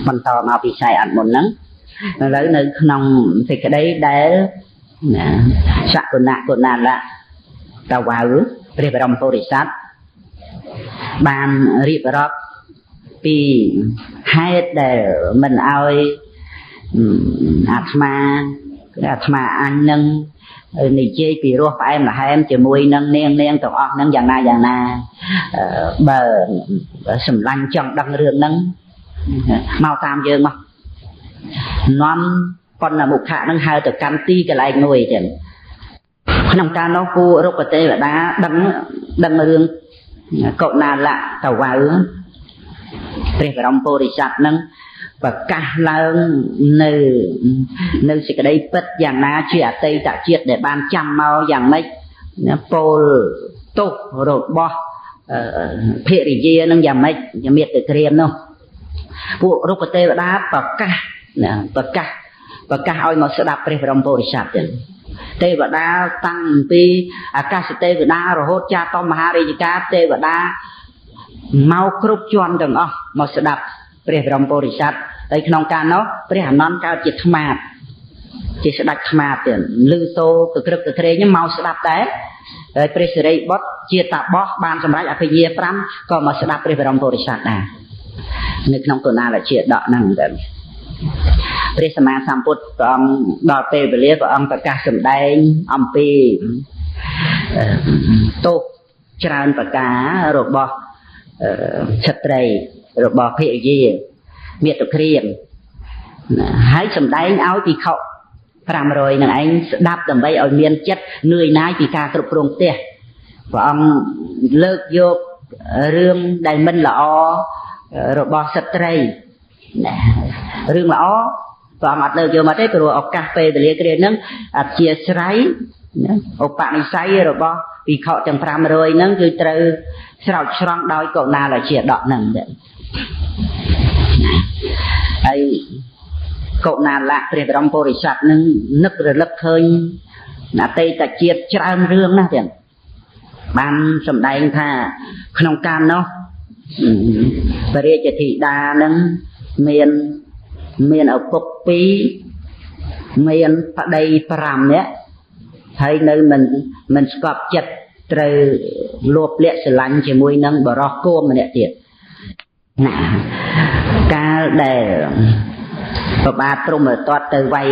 បន្តមកពីខ្សែអត្ថមុនហ្នឹងឥឡូវនៅក្នុងសេចក្តីដែលសកុណាលៈតវ៉ៅព្រះបរមពុរិស័ទបានរៀបរាប់ពីហេតុដែលមិនឲ្យអាត្មាអញនឹងនិយាយពីរសផ្អែមល្ហែមជាមួយនឹងនាងទាំងអស់ហ្នឹងយ៉ាងណាបើសម្លាញ់ចង់ដឹងរឿងហ្នឹងមកតាមយើងមកនាំប៉ុណ្ណមុខៈហ្នឹងហៅទៅកម្មទីកន្លែងមួយចឹងក្នុងការនោះពួករុក្ខទេវតាដឹងរឿងកុណាលៈតវ៉ៅព្រះបរមពុរិស័ទហ្នឹងប្រកាសឡើងនៅសេចក្តីពិតយ៉ាងណាជាអតីតជាតិដែលបានចាំមកយ៉ាងម៉េចពោលទោសរបស់ភរិយានឹងយ៉ាងម៉េចមាតុក្រាមនោះពួករុក្ខទេវតាប្រកាសឲ្យមកស្ដាប់ព្រះបរមពុរិស័ទចឹងទេវតាតាំងពីអាកាសទេវតារហូតចាតមហារាជការទេវតាមកគ្រប់ជាន់ទាំងអស់មកស្ដាប់ព្រះបរមពុរិស័ទហើយក្នុងការនោះព្រះអនន្តកើតជាថ្មាតជាស្ដេចថ្មាតទៀតលឺសូរក្រឹបក្រែងមកស្ដាប់ដែរហើយព្រះសិរីបុត្រជាតាបោះបានសម្រេចអភិញ្ញា5ក៏មកស្ដាប់ព្រះបរមពុរិស័ទដែរនៅក្នុងកុណាលជាដកហ្នឹងទៅព្រះសម្មាសម្ពុទ្ធព្រះអង្គដល់ពេលវេលាព្រះអង្គប្រកាសសម្ដែងអំពីទោសច្រើនប្រការរបស់ស្ត្រីរបស់ភរិយាមាតុក្រាមហើយសម្ដែងឲ្យភិក្ខុ500នឹងឯងស្ដាប់ដើម្បីឲ្យមានចិត្តនឿយណាយពីការគ្រប់គ្រងផ្ទះព្រះអង្គលើកយករឿងដែលមិនល្អរបស់ស្ត្រីណារឿងល្អព្រះអង្គអត់លើកយកមកទេព្រោះឱកាសពេលវេលាគ្រាហ្នឹងអធិស្ស្រ័យឧបនិស្ស័យរបស់ភិក្ខុទាំង500ហ្នឹងគឺត្រូវស្រោចស្រង់ដោយកុណាលជាដកហ្នឹងហើយកុណាលៈព្រះបរមពុរិស័ទនឹងនឹករលឹកឃើញអតីតជាតិច្រើនរឿងណាស់ចឹងបានសម្ដែងថាក្នុងកាលនោះព្រះរាជធីតានឹងមានឪពុក2មានប្តី5នាក់ហើយនៅមិនស្កប់ចិត្តត្រូវលួបលាក់ស្រឡាញ់ជាមួយនឹងបរោះគោម្នាក់ទៀតណាកាលដែលប្របាទព្រហ្មទត្តទៅវាយ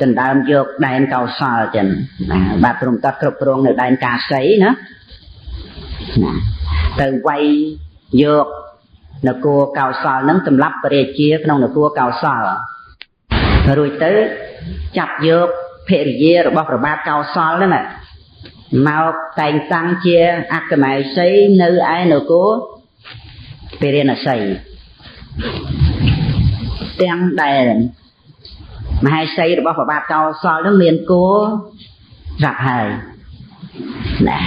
ដណ្ដើមយកដែនកោសលចឹងណាបាទព្រហ្មទត្តគ្រប់គ្រងនៅដែនកាសីណាទៅវាយយកនគរកោសលនឹងសម្រាប់ព្រះរាជាក្នុងនគរកោសលរួចទៅចាប់យកភរិយារបស់ព្រះបាទកោសលហ្នឹងមកតែងតាំងជាអគ្គមហេសីនៅឯនគរពារាណសីទាំងដែលមហេសីរបស់ព្រះបាទកោសលនឹងមានគោស្រាប់ហើយណា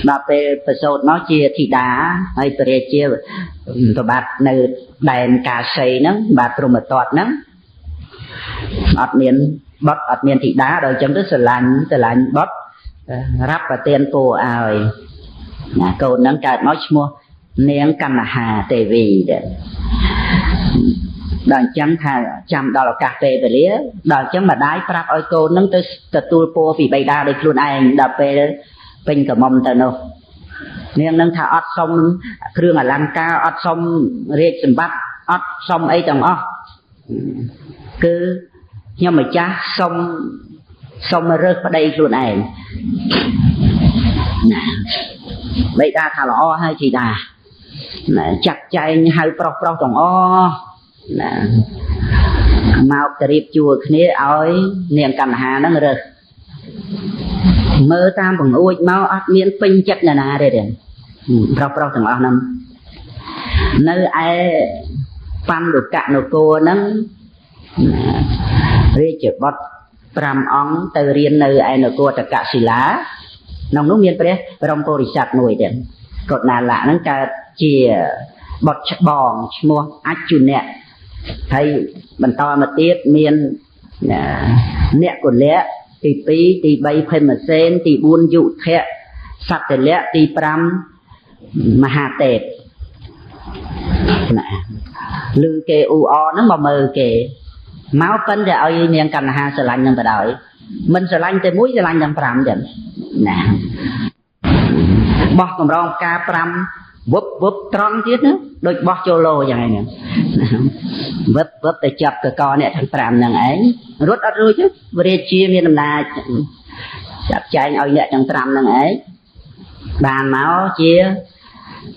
ដល់ពេលប្រសូតមកជាធីតាហើយព្រះរាជាប្របាទនៅដែនកាសីហ្នឹងបាទព្រហ្មទត្តហ្នឹងអត់មានបុត្រអត់មានធីតាដល់អញ្ចឹងទៅស្រឡាញ់បុត្ររាប់ប្រទានពរឲ្យ កូនហ្នឹងកើតមកឈ្មោះនាងកណ្ហាទេវីដល់អញ្ចឹងថាចាំដល់ឱកាសពេលវេលាដល់អញ្ចឹងម្ដាយប្រាប់ឲ្យកូនហ្នឹងទៅទទួលពរពីបិតាដោយខ្លួនឯងដល់ពេលពេញកំមុំទៅនោះនាងនឹងថាអត់សុំគ្រឿងអលង្ការអត់សុំរាជសម្បត្តិអត់សុំអីទាំងអស់គឺខ្ញុំម្ចាស់សុំរើសប្តីខ្លួនឯងណាបិតាថាល្អហើយជីតាណាចាត់ចែងហៅប្រុសទាំងអស់ណាមកទៅរៀបជួរគ្នាឲ្យនាងកណ្ហាហ្នឹងរើសមើលតាមបង្អួចមកអត់មានពេញចិត្តណាទេប្រុសទាំងអស់ហ្នឹងនៅឯបណ្ឌុកនគរហ្នឹងរាជបុត្រ5អង្គទៅរៀននៅឯនគរតកសិលាក្នុងនោះមានព្រះបរមពុរិស័ទមួយទៀតកុណាលៈហ្នឹងកើតជាបុត្រច្បងឈ្មោះអច្យុនៈហើយបន្តមកទៀតមានអ្នកកុលៈទី2ទី3ភេមសេនទី4យុធៈសត្យលៈទី5មហាទេពណាឮគេអ៊ូអហ្នឹងមកមើលគេមកប៉ិនតែឲ្យនាងកណ្ហាស្រឡាញ់នឹងបដ ாய் មិនស្រឡាញ់តែមួយស្រឡាញ់ទាំង5ចឹងណាបោះកម្រងផ្កា5វឹបត្រង់ទៀតណាដូចបោះចូលឡូយ៉ាងហ្នឹងវឹបទៅចាប់កកអ្នកទាំង5ហ្នឹងឯងរត់អត់រួចទេរាជាមានអំណាចចាត់ចែងឲ្យអ្នកទាំង5ហ្នឹងឯងបានមកជា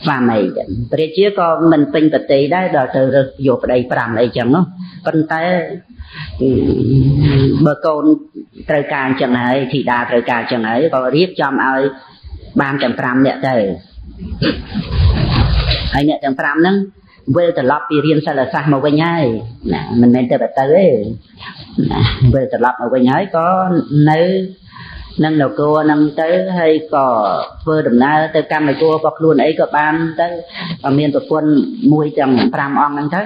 ស្វាមីចឹងព្រះជាក៏មិនពេញប្រតិដែរដល់ទៅរើសយកប្តី5អីចឹងនោះប៉ុន្តែបើកូនត្រូវការអញ្ចឹងហើយធីតាត្រូវការអញ្ចឹងហើយក៏រៀបចំឲ្យបានទាំង5នាក់ទៅហើយអ្នកទាំង5ហ្នឹងវិលត្រឡប់ពីរៀនសិលសាស្ត្រមកវិញហើយណាមិនមែនទៅទេណាវិលត្រឡប់មកវិញហើយក៏នៅនឹងនគរហ្នឹងទៅហើយក៏ធ្វើដំណើរទៅកម្មនគររបស់ខ្លួនអីក៏បានទៅមានប្រពន្ធមួយទាំង5អង្គហ្នឹងទៅ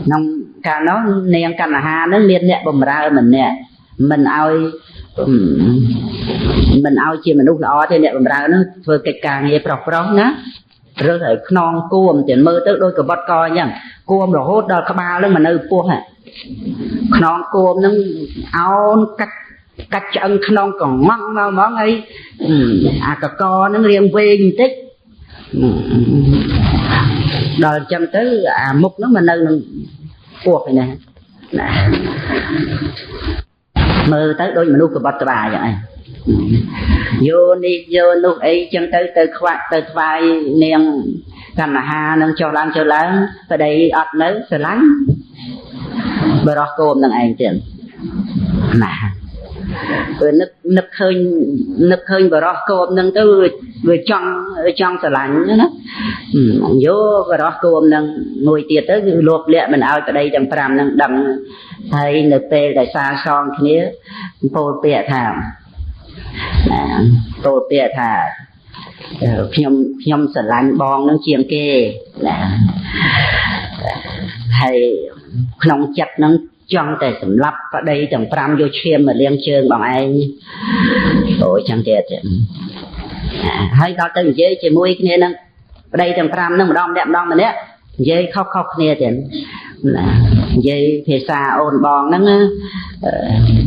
ក្នុងកាលនោះនាងកណ្ហាហ្នឹងមានអ្នកបម្រើម្នាក់មិនឲ្យជាមនុស្សល្អទេអ្នកបម្រើហ្នឹងធ្វើកិច្ចការងារប្រុសណារើសឲ្យខ្នងគួមទៀតមើលទៅដូចកបត់កអញ្ចឹងគួមរហូតដល់ក្បាលហ្នឹងមកនៅពោះខ្នងគួមហ្នឹងអោនកាច់ឆ្អឹងខ្នងកងម៉ងមកហ្មងហើយអាកកហ្នឹងរៀងវែងបន្តិចដល់អញ្ចឹងទៅអាមុខហ្នឹងមកនៅនឹងពោះឯណាមើលទៅដូចមនុស្សកបត់ក្បាលយ៉ាងហ្នឹងយោនេះយោនោះអីចឹងទៅខ្វាក់ទៅថ្វាយនាងកណ្ហានឹងចុះឡើងប្តីអត់នៅស្រឡាញ់បរោះគោមនឹងឯងទៀតណាពេលនឹកឃើញបរោះគោមនឹងទៅវាចង់ស្រឡាញ់ណាយោបរោះគោមនឹងមួយទៀតទៅគឺលោភលាក់មិនឲ្យប្តីទាំង5នឹងដឹងហើយនៅពេលដែលសារសងគ្នាពោលពាក្យថាខ្ញុំស្រឡាញ់បងនឹងជាងគេណាហើយក្នុងចិត្តនឹងចង់តែសម្លាប់ប្តីទាំង5យកឈាមមកលាងជើងបងឯងអូយចឹងទៀតហើយដល់ទៅនិយាយជាមួយគ្នានឹងប្តីទាំង5នឹងម្ដងម្នាក់និយាយខុសគ្នាទៀតណានិយាយភាសាអូនបងហ្នឹង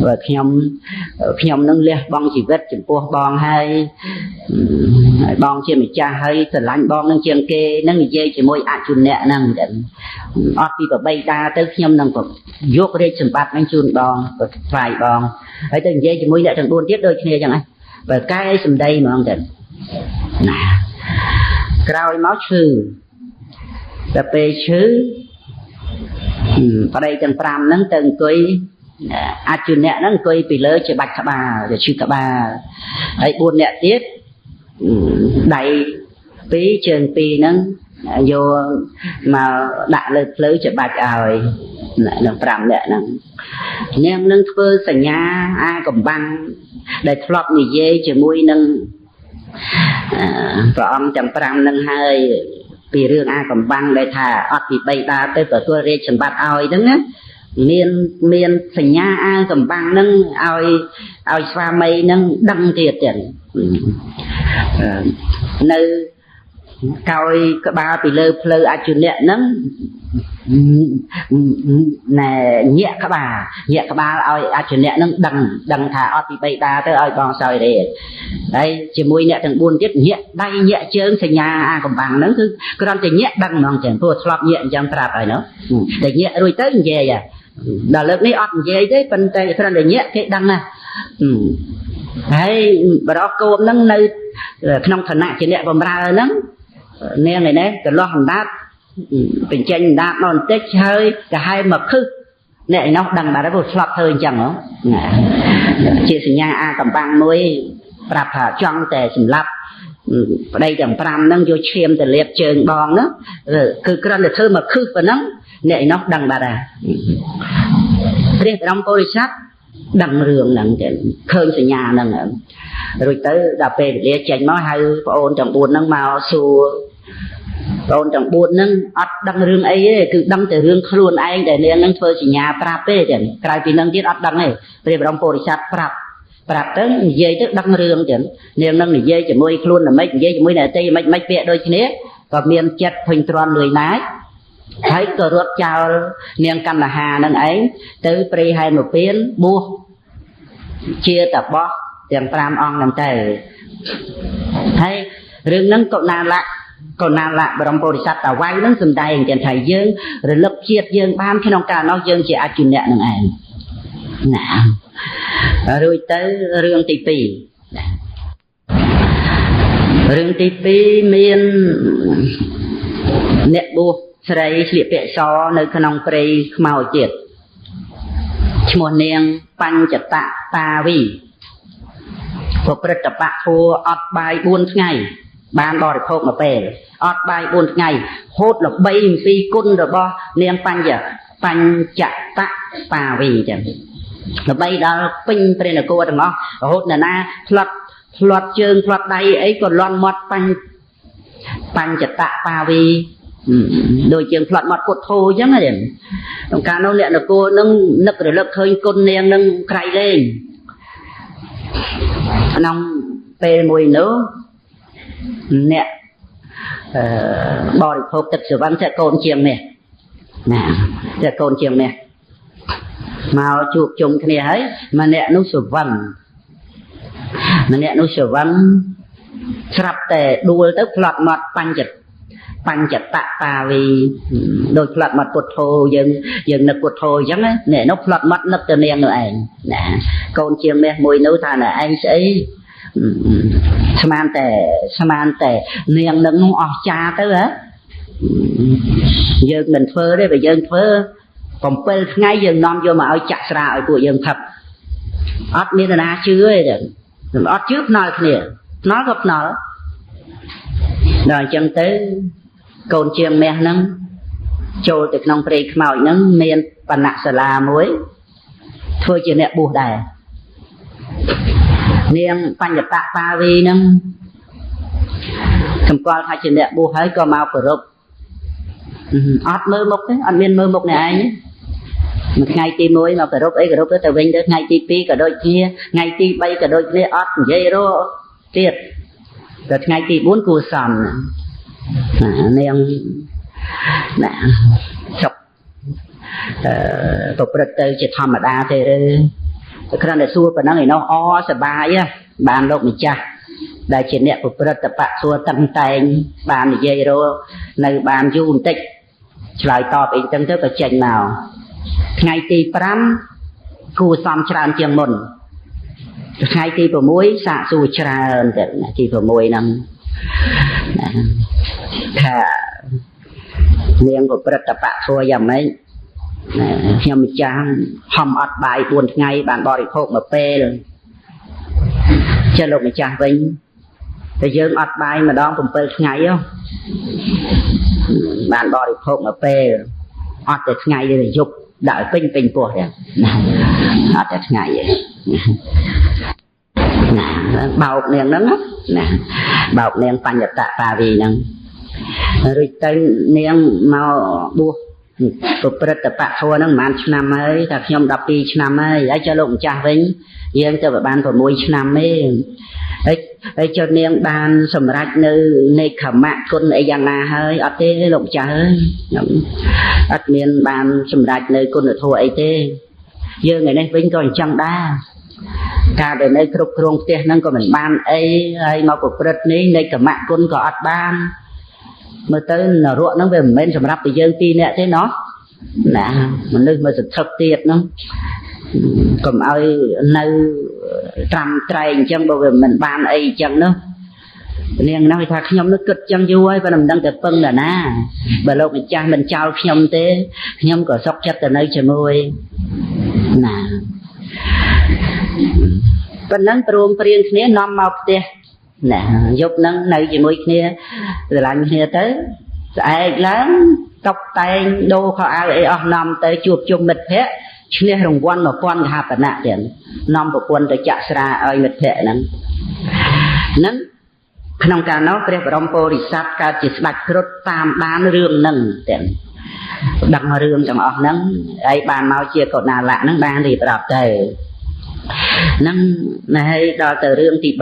បើខ្ញុំនឹងលះបង់ជីវិតចំពោះបងហើយបងជាម្ចាស់ហើយស្រឡាញ់បងនឹងជាងគេនឹងនិយាយជាមួយអជុនៈហ្នឹងអត់ពីប្របីតាទៅខ្ញុំនឹងយករាជសម្បត្តិនឹងជូនបងទៅថ្វាយបងហើយទៅនិយាយជាមួយអ្នកទាំង4ទៀតដូចគ្នាចឹងហ្នឹងបើកែសម្ដីហ្មងទៅណាក្រោយមកឈឺតែពេលឈឺប្តីទាំង5ហ្នឹងទៅអង្គុយអជុនៈហ្នឹងអង្គុយពីលើជាបាច់ក្បាលវាឈឺក្បាលហើយ4នាក់ទៀតដៃ2ជើង2ហ្នឹងយកមកដាក់លើភ្លៅជាបាច់ឲ្យនឹង5នាក់ហ្នឹងនាងនឹងធ្វើសញ្ញាអាកំបាំងដែលធ្លាប់និយាយជាមួយនឹងព្រះអង្គទាំង5ហ្នឹងហើយពីរឿងអាកំបាំងដែលថាអត់ពី3ដាទៅទទួលរាជសម្បត្តិឲ្យហ្នឹងណា មានសញ្ញាអាកំបាំងហ្នឹងឲ្យស្វាមីហ្នឹងដឹងទៀតចឹងនៅកោយក្បាលពីលើផ្លូវអជុនៈហ្នឹងណែញាក់ក្បាលឲ្យអជុនៈហ្នឹងដឹងថាអត់ពីបៃតាទៅឲ្យបងសោយរេហើយជាមួយអ្នកទាំង4ទៀតញាក់ដៃញាក់ជើងសញ្ញាអាកំបាំងហ្នឹងគឺគ្រាន់តែញាក់ដឹងហ្មងចឹងព្រោះធ្លាប់ញាក់អញ្ចឹងប្រាប់ហើយណោះតែញាក់រួចទៅនិយាយដល់លើកនេះអត់និយាយទេប៉ុន្តែគ្រាន់តែញាក់គេដឹងណាហើយបរោះកូនហ្នឹងនៅក្នុងឋានៈជាអ្នកបម្រើហ្នឹងនាងឯនេះកន្លោះអណ្ដាតបញ្ចេញអណ្ដាតមកបន្តិចហើយកាហែមកខឹសអ្នកឯនោះដឹងបាត់ហើយព្រោះឆ្លប់ធ្វើអញ្ចឹងហ៎ជាសញ្ញាអាកំបាំងមួយប្រាប់ថាចង់តែសម្លាប់ប្តីទាំង5ហ្នឹងយកឈាមទៅលាបជើងបងហ្នឹងគឺគ្រាន់តែធ្វើមកខឹសប៉ុណ្ណឹងអ្នកឯនោះដឹងបាត់ហើយព្រះបរមពុរិស័ទដឹងរឿងហ្នឹងទៅឃើញសញ្ញាហ្នឹងរួចទៅដល់ពេលវេលាចេញមកហៅប្អូនទាំង4ហ្នឹងមកសួរប្អូនទាំង4ហ្នឹងអត់ដឹងរឿងអីទេគឺដឹងតែរឿងខ្លួនឯងដែលនាងហ្នឹងធ្វើសញ្ញាប្រាប់ទេចឹងក្រៅពីហ្នឹងទៀតអត់ដឹងទេព្រះបរមពុរិស័ទប្រាប់ទៅនិយាយទៅដឹងរឿងចឹងនាងហ្នឹងនិយាយជាមួយខ្លួនតែមិននិយាយជាមួយអ្នកតីមិនពាក្យដូចគ្នាក៏មានចិត្តភ័យទ្រាំលឿនណាយហើយក៏រត់ចោលនាងកណ្ដាហាហ្នឹងឯងទៅព្រៃហែនមកពៀនបួសជាតបោះទាំង5អង្គហ្នឹងទៅហើយរឿងហ្នឹងកុណាលៈបរមពុរិស័ទតាវ៉ៃហ្នឹងសំដែងទាំងថាយើងរលឹកជាតិយើងបានក្នុងកាលនោះយើងជាអជនៈហ្នឹងឯងណារួចទៅរឿងទី2មានអ្នកបួសស្រីស្លៀកពាក់សនៅក្នុងព្រៃខ្មោចទៀតឈ្មោះនាងបញ្ចតតាវីប្រព្រឹត្តបៈធัวអត់បាយ4ថ្ងៃបានបរិភោគមួយពេលអត់បាយ4ថ្ងៃហូតល្បីអំពីគុណរបស់នាងបញ្ចតតាវីចឹងល្បីដល់ពេញព្រះនគរទាំងអស់រហូតដល់ណាផ្លាត់ជើងផ្លាត់ដៃអីក៏លន់មាត់បញ្ចតតាវីដូចជាផ្លាត់មាត់ពុទ្ធោអញ្ចឹងហ៎ក្នុងការនោះអ្នកនគរនឹងនឹករលឹកឃើញគុណនាងនឹងក្រៃលែងក្នុងពេលមួយនោះអ្នកបរិភោគទឹកសវណ្ណតែកូនជាងនេះណាតែកូនជាងនេះមកជួបជុំគ្នាហើយម្នាក់នោះសវណ្ណស្រាប់តែដួលទៅផ្លាត់មាត់បញ្ចតតាវីដោយផ្លាត់មាត់ពុទ្ធោយើងនឹកពុទ្ធោអញ្ចឹងណាអ្នកនោះផ្លាត់មាត់នឹកទៅនាងនោះឯងណាកូនជាងមាសមួយនោះថាណែឯងស្អីស្មានតែនាងនឹងអស់ចាទៅហ៎យើងមិនធ្វើទេបើយើងធ្វើ7ថ្ងៃយើងនាំយកមកឲ្យចាក់ស្រាឲ្យពួកយើងផឹកអត់មានណាជឿទេអត់ជឿភ្នាល់គ្នាភ្នាល់ក៏ភ្នាល់ដល់អញ្ចឹងទៅកូនជាងមាសហ្នឹងចូលទៅក្នុងព្រៃខ្មោចហ្នឹងមានបណ្ណៈសាលាមួយធ្វើជាអ្នកបួសដែរនាងបញ្ចតតាវីហ្នឹងសម្គាល់ថាជាអ្នកបួសហើយក៏មកប្រពអត់មើលមុខទេអត់មានមើលមុខអ្នកឯងមួយថ្ងៃទី1មកប្រពអីប្រពទៅវិញទៅថ្ងៃទី2ក៏ដូចគ្នាថ្ងៃទី3ក៏ដូចគ្នាអត់និយាយរកទៀតដល់ថ្ងៃទី4គួរសមនាងណាសុខប្រព្រឹត្តទៅជាធម្មតាទេឬគ្រាន់តែសួរប៉ុណ្ណឹងឯនោះអសប្បាយបានលោកម្ចាស់ដែលជាអ្នកប្រព្រឹត្តបៈសួរតឹងតែងបាននិយាយរកនៅបានយូរបន្តិចឆ្លើយតបអីចឹងទៅក៏ចេញមកថ្ងៃទី5គួរសមច្រើនជាងមុនថ្ងៃទី6សាកសួរច្រើនទៅទី6ហ្នឹងថានាងប្រព្រឹត្តបៈសួរយ៉ាងម៉េចខ្ញុំម្ចាស់ហំអត់បាយ4ថ្ងៃបានបរិភោគមួយពេលចេះលោកម្ចាស់វិញតែយើងអត់បាយម្ដង7ថ្ងៃបានបរិភោគមួយពេលអត់តែថ្ងៃទេយប់ដាក់ពេញពោះទេអត់តែថ្ងៃទេណាបោកនាងហ្នឹងណាបោកនាងបញ្ចតតាវីហ្នឹងរួចទៅនាងមកបួស ប្រព្រឹត្តបៈធัวហ្នឹងប្រហែលឆ្នាំហើយថាខ្ញុំ12ឆ្នាំហើយចុះលោកម្ចាស់វិញយើងទៅបាន6ឆ្នាំទេហើយចុះនាងបានសម្រេចនៅនៃខមៈគុណអីយ៉ាងណាហើយអត់ទេលោកម្ចាស់អើយខ្ញុំអត់មានបានសម្រេចនៅគុណធម៌អីទេយើងឯនេះវិញក៏អញ្ចឹងដែរការដែលនៅគ្រប់គ្រងផ្ទះហ្នឹងក៏មិនបានអីហើយមកប្រព្រឹត្តនេះនៃគមគុណក៏អត់បានមើលទៅនរកហ្នឹងវាមិនមែនសម្រាប់តែយើងពីរនាក់ទេណោះណាមនុស្សមកសន្ធឹកទៀតហ្នឹងកុំឲ្យនៅត្រាំត្រែងអញ្ចឹងបើវាមិនបានអីអញ្ចឹងនោះនាងនោះថាខ្ញុំនឹកគិតចឹងយូរហើយប៉ុន្តែមិនដឹងទៅពឹងដល់ណាបើលោកម្ចាស់មិនចោលខ្ញុំទេខ្ញុំក៏សុខចិត្តទៅនៅជាមួយណាប៉ុណ្ណឹងព្រមព្រៀងគ្នានាំមកផ្ទះណាយប់ហ្នឹងនៅជាមួយគ្នាស្រឡាញ់គ្នាទៅស្អែកឡើងតុបតែងដូរខោអាវអីអស់នាំទៅជួបជុំមិត្តភ័ក្តិឈ្នះរង្វាន់1000កហបណៈទៀតនាំប្រពន្ធទៅចាក់ស្រាឲ្យមិត្តភ័ក្តិហ្នឹងក្នុងកាលនោះព្រះបរមពុរិស័ទកើតជាស្ដេចគ្រុឌតាមដានរឿងហ្នឹងទៀតដឹងរឿងទាំងអស់ហ្នឹងហើយបានមកជាកុណាលៈហ្នឹងបានរៀបរាប់ទៅហ្នឹងហើយដល់ទៅរឿងទី3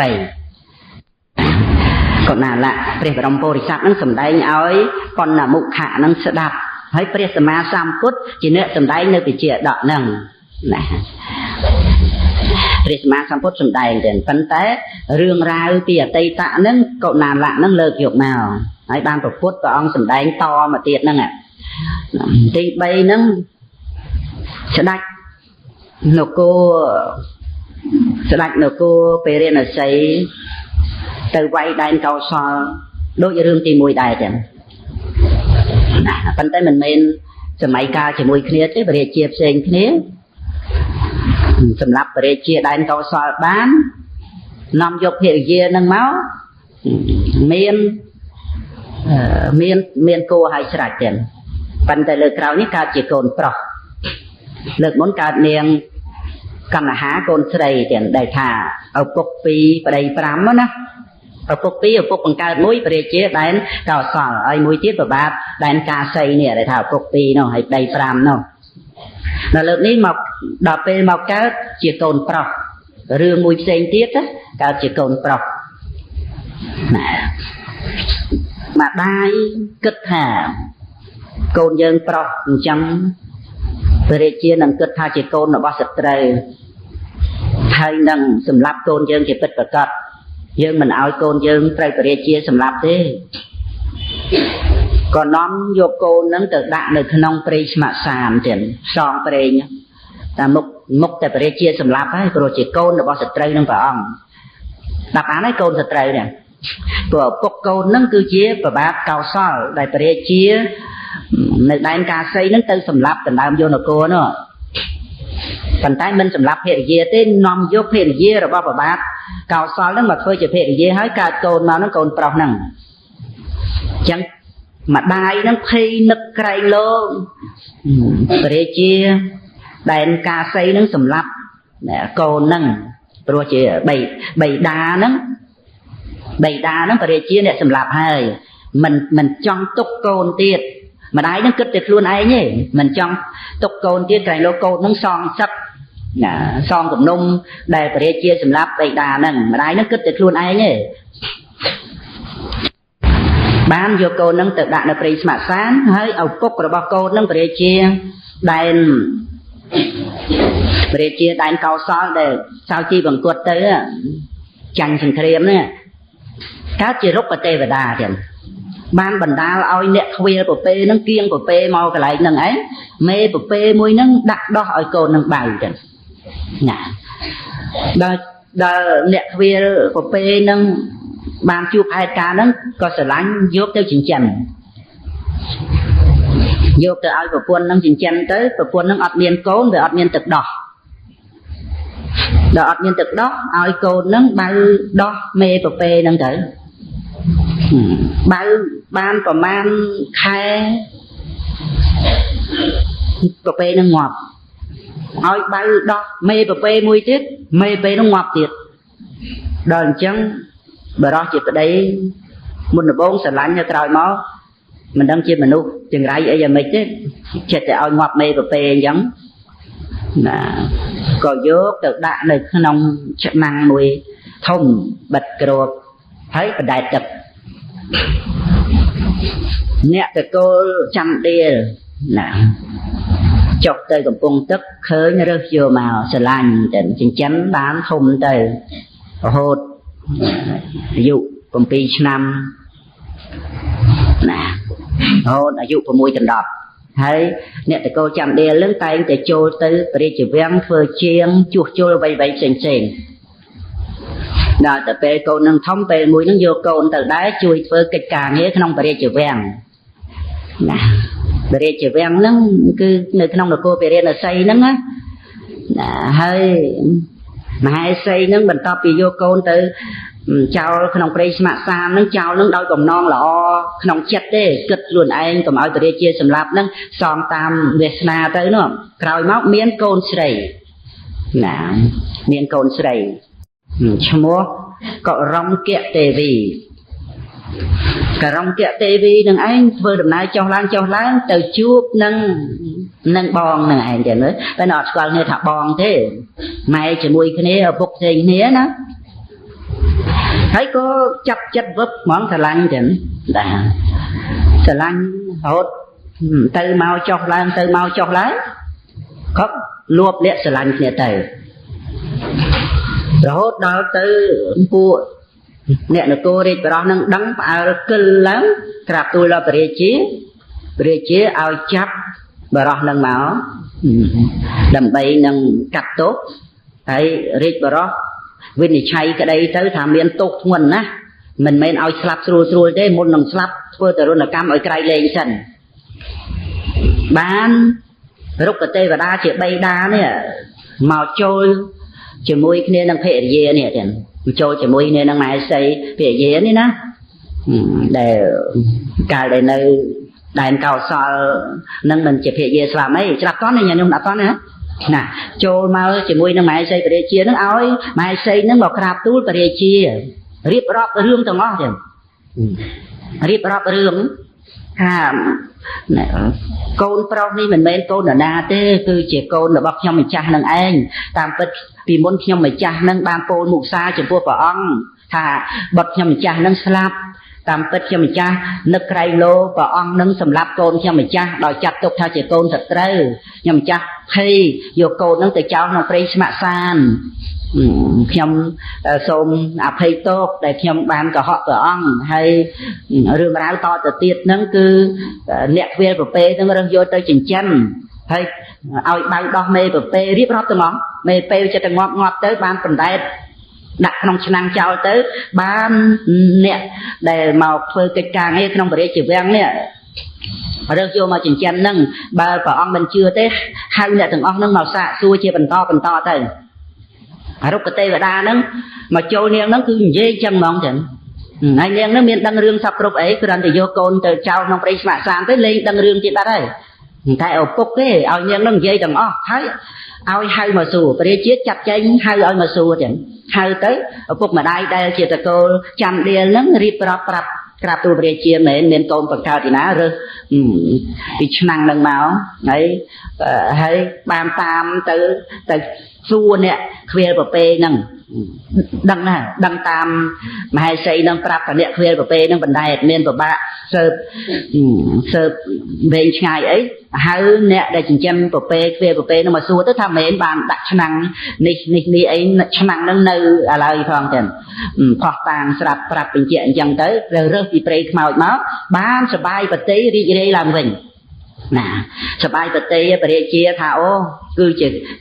កុណាលៈព្រះបរមពុរិស័ទហ្នឹងសម្ដែងឲ្យបណ្ណមុខៈហ្នឹងស្ដាប់ហើយព្រះសម្មាសម្ពុទ្ធជាអ្នកសម្ដែងនៅវិជាដកហ្នឹងណាព្រះសម្មាសម្ពុទ្ធសម្ដែងទៅប៉ុន្តែរឿងរ៉ាវពីអតីតហ្នឹងកុណាលៈហ្នឹងលើកយកមកហើយបានព្រះពុទ្ធព្រះអង្គសម្ដែងតមកទៀតហ្នឹងទី3ហ្នឹងស្ដេចនគរពេរិណសីទៅវាយដែនកោសលដូចរឿងទី1ដែរចឹងប៉ុន្តែមិនមែនសម័យកាលជាមួយគ្នាទេបរិជាផ្សេងគ្នាសម្រាប់បរិជាដែនកោសលបាននាំយកភរិយានឹងមកមានគោឲ្យស្រេចទៀតប៉ុន្តែលើក្រោយនេះកើតជាកូនប្រុសលើកមុនកើតនាងកណ្ណហាកូនស្រីទៀតដែលថាឪពុក2ប្តី5ណាឪពុក2ឪពុកបង្កើត1បរិជាដែនកោសលហើយមួយទៀតប្របាទដែនកាសីនេះដែលថាឪពុក2នោះហើយប្តី5នោះដល់លើកនេះមកដល់ពេលមកកើតជាកូនប្រុសរឿងមួយផ្សេងទៀតកើតជាកូនប្រុសណាម្ដាយគិតថាកូនយើងប្រុសអញ្ចឹងព្រះរាជានឹងគិតថាជាកូនរបស់សត្រូវហើយនឹងសម្លាប់កូនយើងជាពិតប្រាកដយើងមិនឲ្យកូនយើងត្រូវព្រះរាជាសម្លាប់ទេក៏នាំយកកូននឹងទៅដាក់នៅក្នុងព្រៃស្មសានទៀតសងព្រេងតែមុខតែព្រះរាជាសម្លាប់ហើយព្រោះជាកូនរបស់សត្រូវនឹងព្រះអង្គដាក់បានហើយកូនសត្រូវនេះព្រោះឪពុកកូននឹងគឺជាប្របាទកោសលដែលព្រះរាជានៅដែនកាសីនឹងទៅសម្លាប់ដណ្ដើមយកនគរនោះប៉ុន្តែមិនសម្លាប់ភរិយាទេនាំយកភរិយារបស់ប្របាទកោសលនឹងមកធ្វើជាភរិយាហើយកើតកូនមកនឹងកូនប្រុសហ្នឹងអញ្ចឹងម្ដាយនឹងភ័យនឹកក្រែងលោព្រះរាជាដែនកាសីនឹងសម្លាប់កូនហ្នឹងព្រោះជាបៃតាហ្នឹងព្រះរាជាអ្នកសម្លាប់ហើយមិនចង់ទុកកូនទៀតម្ដាយនឹងគិតតែខ្លួនឯងទេមិនចង់ទុកកូនទៀតក្រែងលោកកូននឹងសងសឹកសងគំនុំដែលព្រះរាជាសម្លាប់បៃតាហ្នឹងម្ដាយនឹងគិតតែខ្លួនឯងទេបានយកកូននឹងទៅដាក់នៅព្រៃស្មសានហើយឪពុករបស់កូននឹងព្រះរាជាដែនកោសលដែលចៅជីបង្គត់ទៅចាញ់សង្គ្រាមនេះកើតជារុក្ខទេវតាទៀតបានបណ្ដាលឲ្យអ្នកខ្វៀលពពេនឹងគៀងពពេមកកន្លែងហ្នឹងឯងមេពពេមួយហ្នឹងដាក់ដោះឲ្យកូននឹងបៅទៅណាដល់អ្នកខ្វៀលពពេនឹងបានជួបហេតុការណ៍ហ្នឹងក៏ស្រឡាញ់យកទៅចិញ្ចឹមយកទៅឲ្យប្រពន្ធនឹងចិញ្ចឹមទៅប្រពន្ធនឹងអត់មានកូនវាអត់មានទឹកដោះដល់អត់មានទឹកដោះឲ្យកូននឹងបៅដោះមេពពេនឹងទៅបើបានប្រមាណខែប្រពេនឹងងាប់ឲ្យបើដោះមេប្រពេមួយទៀតមេប្រពេនឹងងាប់ទៀតដល់អញ្ចឹងបរោះជាប្តីមុនដំបូងស្រឡាញ់ទៅក្រោយមក mình đang chia mình nu chừng rái ấy giờ mấy chứ chết để ao ngoặt mê và pê giống là có dốt được đạn được nông chất năng nuôi thông bật cột thấy và đại tập nè từ cô chăm đi nè chọc tới cầm bông tức khơi nó rớt vô màu sờ lành đến chính chắn bán không tới hột dụ công ty năm nè hột dụ của mùi tầm đọt thấy nè từ cô chăm đi lớn tay để trôi tới để chỉ vén phơi chiên chuột trôi bay bay chèn chèn đó từ pe cô nâng thông pe mùi nâng vô cô từ đá chui phơi cái càng hết không phải chỉ vén nè để chỉ vén nó cứ nơi không được cô về là xây nó á hơi mà hai xây nó mình to bị vô cô từ chào không phải mà xa nó chào nó đôi còn non là không chết đấy cực luôn anh còn ở đây chia sầm lạp nó sòng tam Việt Nam tới nữa rồi máu miếng côn sậy nè miếng côn sậy mua có rong kẹt tề vì cả rong kẹt tề vì đừng anh vừa đầm nay cho láng từ chuột nâng bòn này anh vậy nữa cái nọ còn nghe thả bòn thế mày chỉ mùi cái này ở bục thình nía nó thấy có chập chất vấp món thà lanh chẳng thà lanh hốt từ mau cho láng có luộc lẹ thà lanh kia từ rồi hốt đó từ cô nè là cô đi đó nâng đắng vào kinh lắm cặp tôi là bề chế ao chắp và đó nâng máu đầm bay nâng cặp tốt thấy rít vào đó vì này chay cái đây tới thảm miền tốt nguồn á mình mới ao slap rồi đấy một nòng slap vừa từ là cam ở cây lên sân bán lúc cái tê và đa chỉ bay đa nè màu trôi chỉ môi nên đang phê dê nè tiền trôi chỉ môi nên đang mãi xây phê dê nè ná để cả để nơi đàn cao so nâng mình chỉ phê dê làm mấy slap con này nhà nhung đã con nữa nè trôi mau chỉ môi đang mãi xây để chia nó áo mãi xây nó bọc rạp túi để chia riệp rọp rương tao ngó tiền riệp rọp rương ha côn pro ni mình men côn ở na thế cứ chỉ côn là bọc nhau mình cha nâng anh tam bật vì muốn nhau mình cha nâng ban côn mục sa chỉ vua bảo ông thà bật nhau mình cha nâng slap tam bật nhau mình cha nâng cây lô bảo ông nâng sầm lap côn nhau mình cha đòi chặt tục tha chỉ côn thật trâu nhau mình cha khi vô côn nâng từ cháu nó prey smart san nhom xôm áp hay tốt để nhom ban cả họ của ông hay rương ráo to từ tiệt nâng cứ nẹt về của pe nó đang vô tới chỉnh chân hay ao bao đo mê của pe riết rót từ món mê pe cho từ ngọt tới ban phần đại đặt trong năng trao tới ban nẹt để màu phơi cái càng ấy trong bể chỉ vang nè rồi vô mà chỉnh chân nâng ba của ông mình chưa tới hai nẹt từng ông nâng màu xạ xua chia phần to tới lúc cái tê và đa nó mà châu niên nó cứ dễ chân mong chẳng anh niên nó miền đăng rương sắp rụp ấy cứ thì vô côn từ trao nông bê mà sang tới lên đăng rương chị ta đây tại ở cục cái ao niên nó dây đằng thấy ao hai mà xù bê chiết chặt chanh hai ao mà xù chẳng hai tới ở cục mà đây chị ta cô chăm đi nó rip rap cặp tu bê chia miền côn bậc cao thì ná rồi thì năng nâng máu ấy hay bam tam từ xua nè khuya vào pe nâng đăng tam mà hai xây nâng prap cả nè khuya vào pe nâng vấn đề nên vào ba sơ về ngày ấy hai nè để chỉnh chân vào pe khuya vào pe nó mà xua tới tham mến bàn đặt năng ni ấy năng nâng nơi à lời phong tiền phật tàng sập prap bình chuyện chẳng tới rồi rớt đi pre màu máu bán sờ bay và tí đi đây làm mình nèสบายปฏิปริเชียท่าโอ้คือ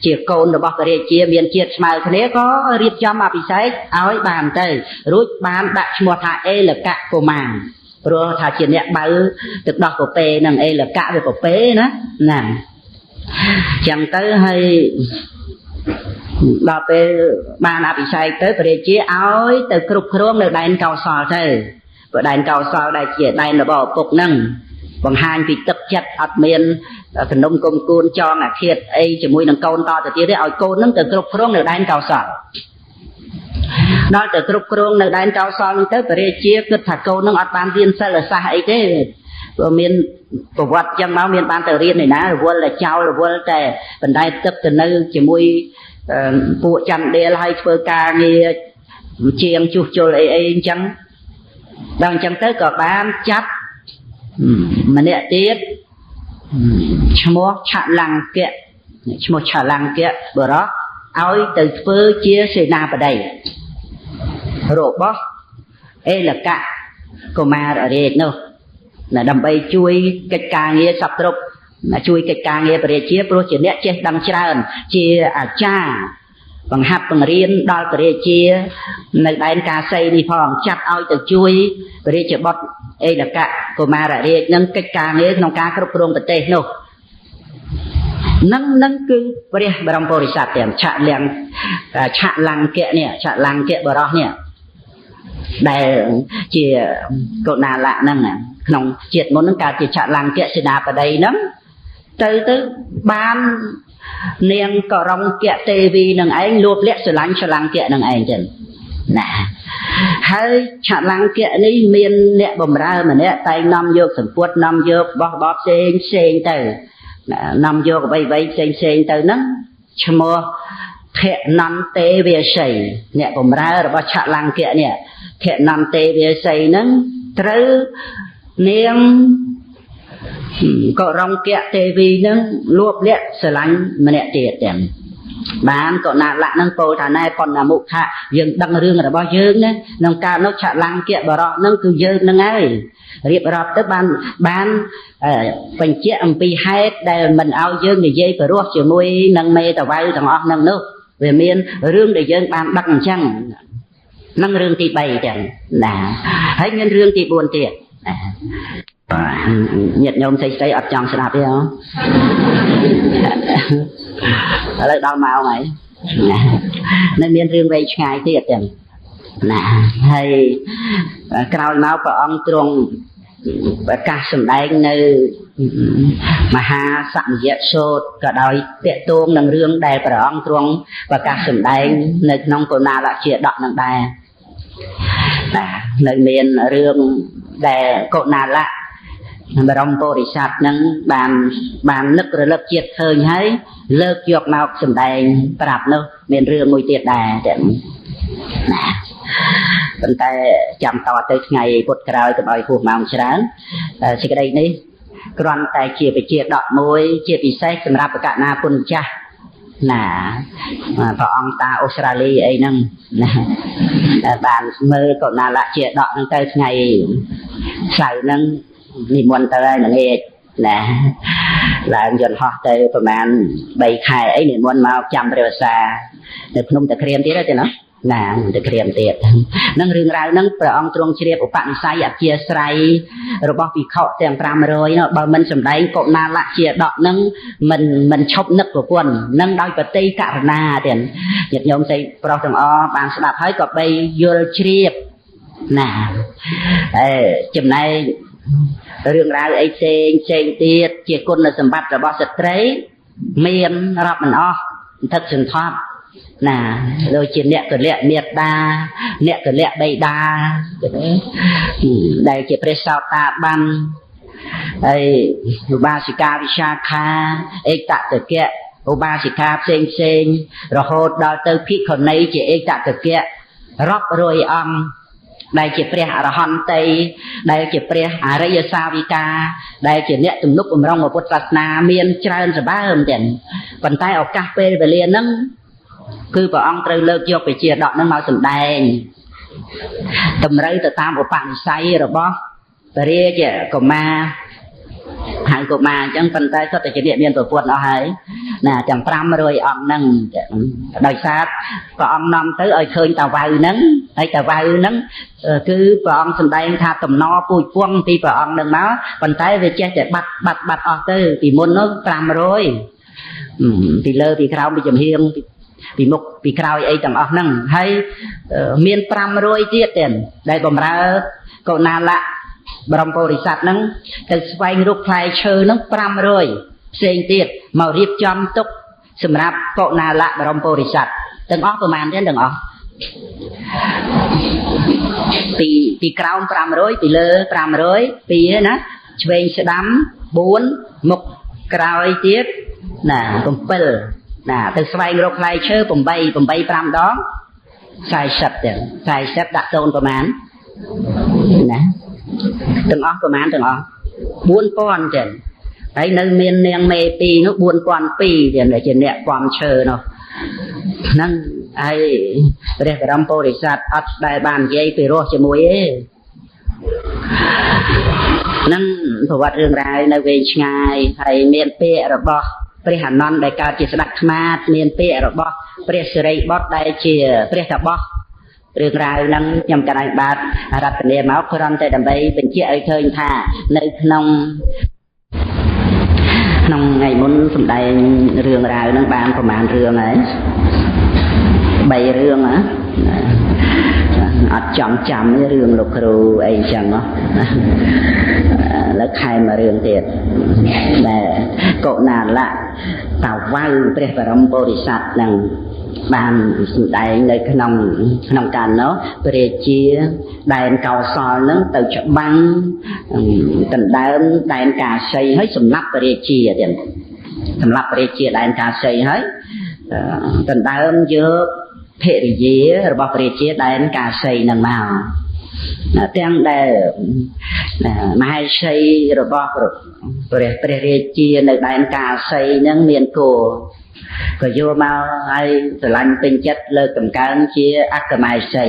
จีโกนระบบปริเชียเมียนเชียสมัยคนนี้ก็เรียบจำอภิเษกเอาไว้บานเตยรู้บานดัชมัวท่าเอลกะโกมังเพราะท่าเชียนเนี่ยใบตึกดอกโกเปนั่งเอลกะไปโกเปนะนั่นจังเตยให้เราไปบานอภิเษกเตยปริเชียเอาไว้ตึกกรุบกรวงเลยได้เก่าซอเตยได้เก่าซอได้เชียได้ระบบปกนั่งบางฮันปีตึกจัดอัดเมียนขนมกลมกูนจองอาเทียดไอจมูกนังโกนต่อแต่ที่ได้เอาโกนนั่งแต่กรุบกรวงในด้านเก่าสอดแต่กรุบกรวงในด้านเก่าสอดนั่งแต่ปริเชียก็ถักโกนนั่งอัดบานเรียนเสลสาไอเด้ មានប្រវត្តិចឹងមកមានបានទៅរៀនឯណារវល់តែចោលរវល់តែបណ្ដែតទឹកទៅនៅជាមួយពួកចន្ទដៀលហើយធ្វើការងារជាងជួសជុលអីអញ្ចឹងដល់អញ្ចឹងទៅក៏បានចាប់ម្នាក់ទៀតឈ្មោះឆលង្គៈឈ្មោះឆលង្គៈបរោះឲ្យទៅធ្វើជាសេនាបតីរបស់អេលកៈកុមាររាជនោះដើម្បីជួយកិច្ចការងារសពគ្រប់ជួយកិច្ចការងារប្រជាជាព្រោះជាអ្នកចេះដឹងច្រើនជាអាចារ្យបង្ហាត់បង្រៀនដល់ប្រជាជានៅដែនកាសីនេះផងចាត់ឲ្យទៅជួយប្រជាបុត្រអេលកៈកុមាររាជនឹងកិច្ចការងារក្នុងការគ្រប់គ្រងប្រទេសនោះនឹងគឺព្រះបរមពុរិស័ទទាំងឆលង្គៈនេះឆលង្គៈបរោះនេះដែលជាកុណាលៈហ្នឹងក្នុងជាតិមុនហ្នឹងកើតជាឆលង្គៈសេនាបតីហ្នឹងទៅបាននាងករង្គៈទេវីនឹងឯងលួបលាក់ស្រឡាញ់ឆលង្គៈនឹងឯងចឹងណាហើយឆលង្គៈនេះមានអ្នកបម្រើម្នាក់តែងនាំយកសម្ពុតនាំយកបោះបោផ្សេងទៅនាំយកអ្វីផ្សេងទៅហ្នឹងឈ្មោះភនន្ទេវាសីអ្នកបម្រើរបស់ឆលង្គៈនេះភនន្ទេវាសីហ្នឹងត្រូវនាងករង្គៈទេវីហ្នឹងលួបលាក់ស្រឡាញ់ម្នាក់ទៀតទាំងបានកុណាលៈហ្នឹងពោលថាណែប៉ុណ្ណាមុខៈយើងដឹងរឿងរបស់យើងណាក្នុងការនោះឆលង្គៈបរោះហ្នឹងគឺយើងហ្នឹងហើយរៀបរាប់ទៅបានបញ្ជាក់អំពីហេតុដែលមិនឲ្យយើងនិយាយព្រោះជាមួយនឹងមេតវៅទាំងអស់ហ្នឹងនោះវាមានរឿងដែលយើងបានដឹកអញ្ចឹងនឹងរឿងទី3ចឹងណាហើយមានរឿងទី4ទៀតញាតិញោមស្អីអត់ចង់ស្ដាប់ទេហ៎ឥឡូវដល់ម៉ោងហើយនៅមានរឿងវែងឆ្ងាយទៀតចឹងណាហើយក្រោយមកព្រះអង្គទ្រង់ប្រកាសសម្ដែងនៅមហាសមយសូត្រក៏ដោយតាក់ទងនឹងរឿងដែលព្រះអង្គទ្រង់ប្រកាសសម្ដែងនៅក្នុងកុណាលជាដកនឹងដែរនៅមានរឿងដែលកុណាលៈបរមពុរិស័ទនឹងបាននឹករលឹកជាតិឃើញហើយលើកយកមកសម្ដែងប្រាប់នោះមានរឿងមួយទៀតដែរទាំងណាប៉ុន្តែចាំតទៅថ្ងៃពុទ្ធក្រោយទៅឲ្យហួសម៉ោងច្រើនសេចក្តីនេះគ្រាន់តែជាវិជាដកមួយជាពិសេសសម្រាប់បកណាពុញ្ចាស់ណាព្រះអង្គតាអូស្ត្រាលីអីហ្នឹងណាបានមើលកុណាលៈជាដកហ្នឹងទៅថ្ងៃស្អែកហ្នឹងនិមន្តទៅហើយល្ងាចណាឡើងយន្តហោះទៅប្រហែល3ខែអីនិមន្តមកចាំព្រះវស្សានៅភ្នំតាក្រៀមទៀតទេណាណាតាក្រៀមទៀតនឹងរឿងរ៉ាវហ្នឹងព្រះអង្គទ្រង់ជ្រាបឧបនិស្ស័យអធិស្រ័យរបស់ភិក្ខុទាំង500នោះបើមិនសម្ដែងកុណាលៈជាដកហ្នឹងមិនឈប់នឹកប្រពន្ធនឹងដោយបតីករណាទៀតញាតិញោមស្អីប្រុសទាំងអស់បានស្ដាប់ហើយក៏បីយល់ជ្រាបណាចំណែករឿងរ៉ាវអីផ្សេងទៀតជាគុណសម្បត្តិរបស់ស្ត្រីមានរាប់មិនអស់សន្ធឹកសន្ធាប់ណាដូចជាអ្នកកលៈមេត្តាអ្នកកលៈបិតាដែលជាព្រះសោតាបានហើយឧបាសិកាវិសាខាឯកតកៈឧបាសិកាផ្សេងរហូតដល់ទៅភិក្ខុនីជាឯកតកៈរាប់រយអង្គដែលជាព្រះអរហន្តីដែលជាព្រះអរិយសាវិកាដែលជាអ្នកទំនុកបំរុងពុទ្ធសាសនាមានច្រើនសម្បើមទាំងប៉ុន្តែឱកាសពេលវេលាហ្នឹងគឺព្រះអង្គត្រូវលើកយកវិជាដកហ្នឹងមកសម្ដែងតម្រូវទៅតាមឧបនិស្ស័យរបស់ព្រះរាជកុមារហើយកុមារអញ្ចឹងប៉ុន្តែសុទ្ធតែជាអ្នកមានប្រពន្ធអស់ហើយណាទាំង500អង្គហ្នឹងដោយសារព្រះអង្គនាំទៅឲ្យឃើញតាវៅហ្នឹងហើយតាវៅហ្នឹងគឺព្រះអង្គសម្ដែងថាតំណពូជពងពីព្រះអង្គហ្នឹងមកប៉ុន្តែវាចេះតែបាត់អស់ទៅពីមុននោះ500ពីលើពីក្រោមពីចំហៀងពីមុខពីក្រោយអីទាំងអស់ហ្នឹងហើយមាន500ទៀតទៀតដែលបម្រើកុណាលៈបរមពុរិស័ទហ្នឹងទៅស្វែងរកផ្លែឈើហ្នឹង500ផ្សេងទៀតមករៀបចំទុកសម្រាប់កុណាលៈបរមពុរិស័ទទាំងអស់ប្រមាណទៀតទាំងអស់ពីក្រោម500ពីលើ500ពីណា ឆ្វេងស្ដាំ4មុខក្រោយទៀតណា7ណាទៅស្វែងរកផ្លែឈើ8 5ដង40ទៀត40ដាក់សូន្យប្រមាណណាទាំងអស់ប្រមាណទាំងអស់4000ទៀតហើយនៅមាននាងមេ2នោះ4002ទៀតដែលជាអ្នកគាំឈើនោះហ្នឹងហើយព្រះបរមពុរិស័ទអត់ដែលបាននិយាយពីរស់ជាមួយទេហ្នឹងប្រវត្តិរឿងរ៉ាវនៅវែងឆ្ងាយហើយមានពាក្យរបស់ព្រះអានន្ទដែលកើតជាស្ដេចខ្មាតមានពាក្យរបស់ព្រះសិរីបុត្រដែលជាព្រះតាបសរឿងរ៉ាវហ្នឹងខ្ញុំកណ្ដាលបាទរតនាមកគ្រាន់តែដើម្បីបញ្ជាក់ឲ្យឃើញថានៅក្នុងថ្ងៃមុនសម្ដែងរឿងរ៉ាវហ្នឹងបានប្រហែលរឿងហើយ3រឿងណាអត់ចាំរឿងលោកគ្រូអីចឹងណាแล้วខែមករឿងទៀតដែលកុណាលៈតាវៅព្រះបរមពុរិស័ទនឹងបានសម្ដែងនៅក្នុងកាលនោះព្រះរាជាដែនកោសលនឹងទៅច្បាំងដណ្ដើមដែនកាសីហើយសម្លាប់ព្រះរាជាទៀតសម្លាប់ព្រះរាជាដែនកាសីហើយដណ្ដើមយកភរិយារបស់ព្រះរាជាដែនកាសីនឹងមកទាំងដែលមហេសីរបស់ព្រះរាជានៅដែនកាសីនឹងមានគោក៏យកមកឲ្យស្រឡាញ់ពេញចិត្តលើកតម្កើងជាអក្កមហេសី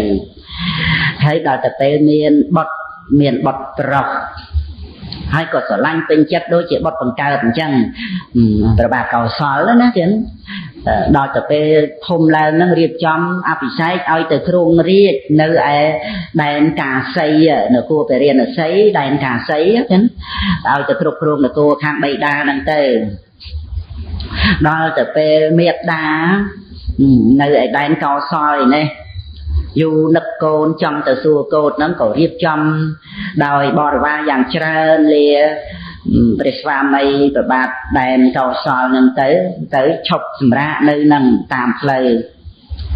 ហើយដល់ទៅពេលមានបុត្រប្រុសហើយក៏ស្រឡាញ់ពេញចិត្តដូចជាបុត្របង្កើតអញ្ចឹងប្របាទកោសលណាចឹងដល់ទៅពេលធំឡើងនឹងរៀបចំអភិសេកឲ្យទៅគ្រងរាជ្យនៅឯដែនកាសីនគរពរាណសីដែនកាសីចឹងឲ្យទៅគ្រប់គ្រងនគរខាងបៃតាហ្នឹងទៅដល់ទៅពេលមេត្តានៅឯដែនកោសលនេះយូរនឹកកូនចង់ទៅសួរកូនហ្នឹងក៏រៀបចំដោយបរិវារយ៉ាងច្រើនលាព្រះស្វាមីប្របាទដែនកោសលហ្នឹងទៅឈប់សម្រាកនៅនឹងតាមផ្លូវ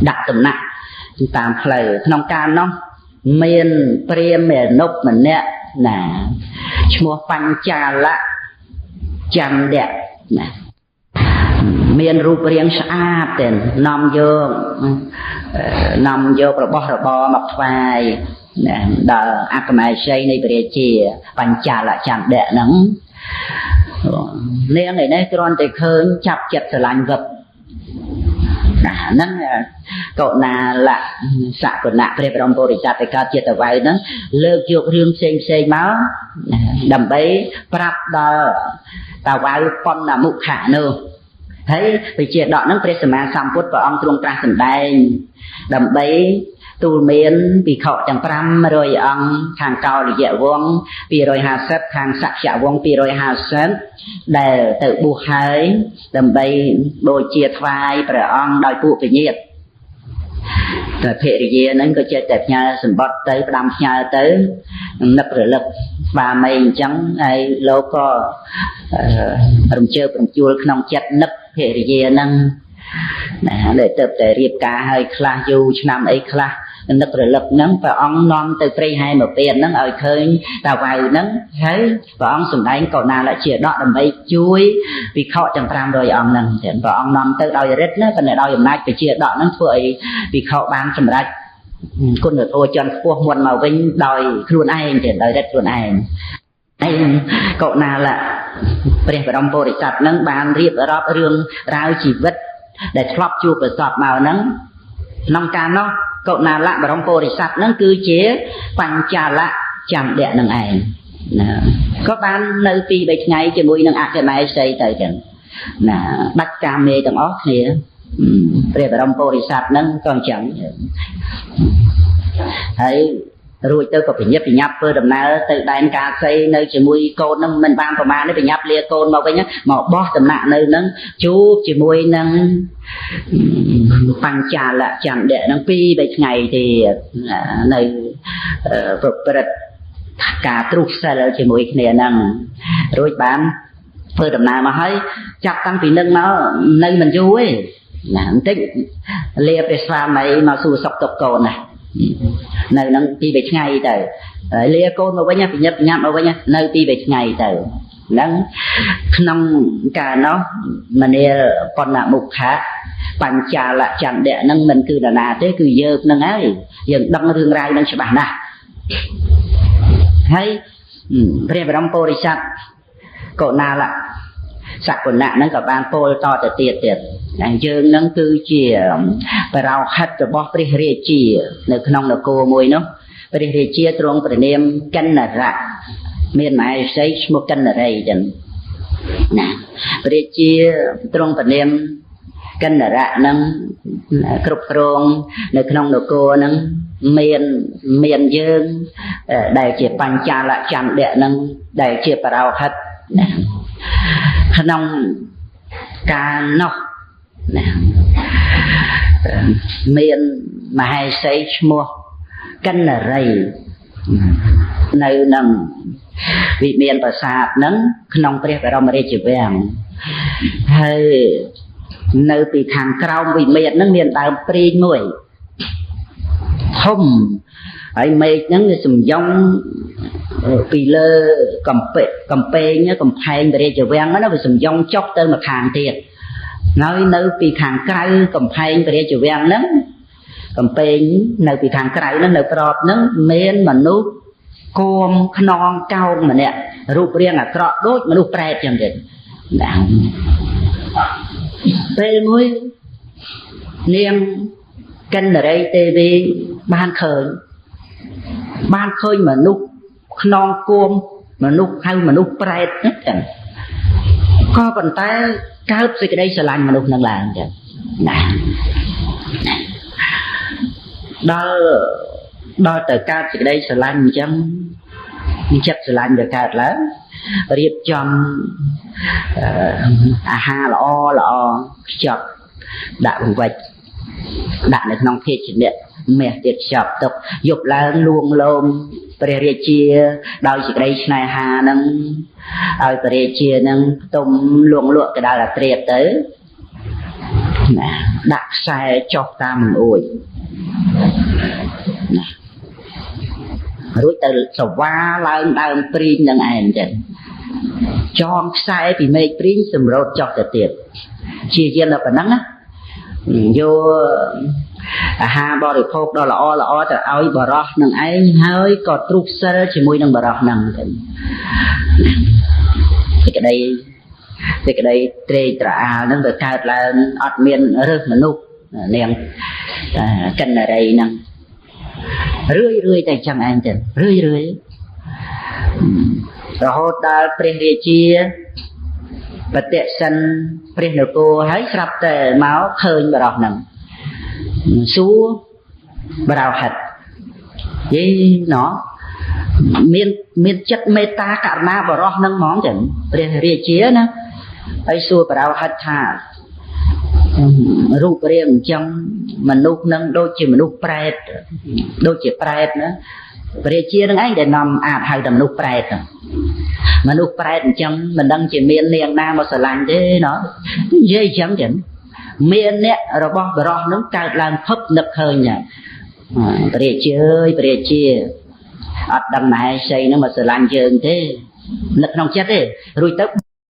ដាក់ដំណាក់តាមផ្លូវក្នុងកាលនោះមានព្រាហ្មណ៍នុម្នាក់ណាឈ្មោះបញ្ចាលៈចន្ទៈណាមានរូបរាងស្អាតទេនាំយករបស់របរមកថ្វាយដល់អក្កមហេសីនៃព្រះរាជាបញ្ចាលៈចន្ទៈហ្នឹងនាងឯនេះគ្រាន់តែឃើញចាប់ចិត្តស្រឡាញ់វឹកហ្នឹងកុណាលៈសកណៈព្រះបរមពុរិស័ទដែលកើតជាតវៅហ្នឹងលើកយករឿងផ្សេងមកដើម្បីប្រាប់ដល់តវៅបណ្ណមុខៈនោះហើយវិជាដកហ្នឹងព្រះសម្មាសម្ពុទ្ធព្រះអង្គទ្រង់ត្រាស់សម្ដែងដើម្បីទូលមានភិក្ខុទាំង500អង្គខាងកោលយៈវង្ស250ខាងសក្យវង្ស250ដែលទៅបួសហើយដើម្បីបូជាថ្វាយព្រះអង្គដោយពួកពញាតិតែភរិយាហ្នឹងក៏ចេះតែផ្ញើសម្បត្តិទៅផ្ដាំផ្ញើទៅនឹករលឹកស្វាមីអញ្ចឹងហើយលោកក៏រំជើបរំជួលក្នុងចិត្តនឹកភរិយាហ្នឹងណាដែលទៅតែរៀបការឲ្យខ្លះយូរឆ្នាំអីខ្លះនឹករលឹកហ្នឹងព្រះអង្គនាំទៅព្រៃហែមកពេលហ្នឹងឲ្យឃើញតាវៅហ្នឹងហើយព្រះអង្គសម្ដែងកោណាលជាដកដើម្បីជួយភិក្ខុទាំង500អង្គហ្នឹងតែព្រះអង្គនាំទៅដោយរិទ្ធណាប៉ុន្តែដោយអំណាចពជាដកហ្នឹងធ្វើឲ្យភិក្ខុបានសម្រេចគុណធម៌ចន្ទខ្ពស់មុនមកវិញដោយខ្លួនឯងទេដោយរិទ្ធខ្លួនឯងហើយកោណាលព្រះបរមពុរិស័ទហ្នឹងបានរៀបរាប់រឿងរ៉ាវជីវិតដែលធ្លាប់ជួបប្រសពមកហ្នឹងក្នុងកាលនោះកុណាលៈបរមពុរិស័ទហ្នឹងគឺជាបញ្ចាលៈចន្ទៈនឹងឯងណាក៏បាននៅ2-3ថ្ងៃជាមួយនឹងអគ្គមហេសីទៅចឹងណាដាច់កាមេទាំងអស់គ្នាព្រះបរមពុរិស័ទហ្នឹងក៏អញ្ចឹងហើយរួចទៅក៏ប្រញាប់ធ្វើដំណើរទៅដែនកាសីនៅជាមួយកូនហ្នឹងមិនបានប្រមាណទេប្រញាប់លាកូនមកវិញមកបោះដំណាក់នៅហ្នឹងជួបជាមួយនឹងបញ្ចាលៈចន្ទៈហ្នឹង2-3ថ្ងៃទៀតនៅប្រព្រឹត្តការទ្រុះសិលជាមួយគ្នាហ្នឹងរួចបានធ្វើដំណើរមកហើយចាប់តាំងពីនឹងមកនៅមិនយូរទេណាបន្តិចលាព្រះស្វាមីមកសួរសុខទុក្ខកូនណានៅនឹង2-3ថ្ងៃទៅ lia côn mà với nhau nhập nhập mà với nhau nơi pi về ngày từ nắng năm cả nó mà nè còn là mục khác bằng trà lại chẳng để nâng mình cứ là thế cứ giờ nâng ấy dần đăng thương rai nâng sẽ bản nào hay về trong Porisat cậu nào là sạc của nạn nó cả ban pol to từ tiệt tiệt nàng dương nâng cứ chỉ và rau hạt từ bó pri rìa chỉ nơi không là cô mùi nó pri rìa chia trong pri niệm canh là rạ miền mai xây một canh là đây dần nè pri chia trong pri niệm canh là rạ nâng cục rong nơi không là cô nâng miền dương đại chỉ pan cha lại chẳng để nâng đại chỉ và rau hạt nông ca nóc miền mà hay xây mua canh là rầy nơi nằm vị miền và sạp nắng nông bê và rong chữ vàng hay nơi bị thằng cao vì miền nắng miền tàu pri nuôi không ấy mấy những người sùng giống vì lơ cầm pe nhớ cầm phèn để chở vang nó bị sùng giống chóc tới mà hàng thiệt nói nơi bị hàng cay cầm phèn để chở vang nắng cầm pe nơi bị hàng cay nó nơi cọp nắng men mà nút côm non cao mà nè rụp riêng là cọp đốt mà nút pre chẳng được đảng pe mũi niềm canh ở đây tv ban khơi mà nút non côm mà nút hay mà nút prét hết chẳng có bàn tay cao thì cái đây sẽ lành mà nút năng làm chẳng đó từ cao thì cái đây sẽ lành chẳng chất sẽ lành được cao lắm riêng trong ha là o chọc đạo vạch đạo này non thiệt chuyện điện mẹ tiệt chọc tục dục là luông lôm bề chia đôi chỉ đây này hà nâng ở bề chia nâng tôm luông luộc cái đó là triệt tới đặt sai chọc ta mình ủi rồi từ sầu va lên đào prin nâng ảnh chứ cho sai thì mấy prin sầm rốt chọc từ tiệt chia chia là phần nắng á vô hà bò được phô đó là o từ ơi bò rót nâng ấy hơi còn trục sơ chỉ mùi nâng bò rót nâng thì cái đây trê trả nâng được cao là ọt miên rớt mà nụ nèng cân ở đây nâng rươi tại chẳng anh chẳng rươi rồi hốt đá prên địa chia và tệ sân prên được cô hãy sắp tệ máu khơi bò rót nâng xua bà đào hạt với nó miên chất meta cả na bà rót nâng món chẳng rìa chía nữa ấy xua bà đào hạt thả rụp riêng trong mà nút nâng đôi chỉ mà nút prét đôi chỉ prét nữa rìa chía nâng ấy để nằm hai đầm nút prét mà nút prét trong mình đang chỉ miên liền na mà sợ lành thế nó dây chẳng chẳng miền nè rồi bỏ bờ nó cao lan phấp nấp hơi nhỉ, bể chia, ở đằng này xây nó mà sờ lan dường thế, nấp nông chết thế, rồi tới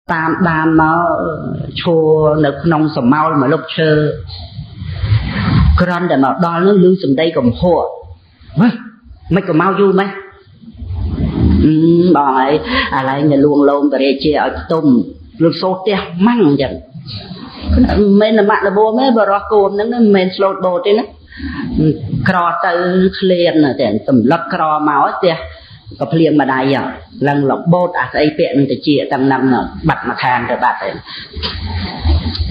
tam đàn nó chua nấp nông sầm mau mà lục sơ, con để mà đo nó lưu sầm đây cầm hộ, mấy cầm mau du mấy, bảo ấy, lại nhà luồng lông bể chia ở tôm, lục số te măng chẳng. Mình là bạn là bố mấy bà rõ cồn nó mình slot bột đấy nó cỏ từ liền là để tầm lật cỏ máu ấy có liền mà đây à lần lọc bột à ấy biện thì chia tầm năm nó bật mặt hàng rồi bật đấy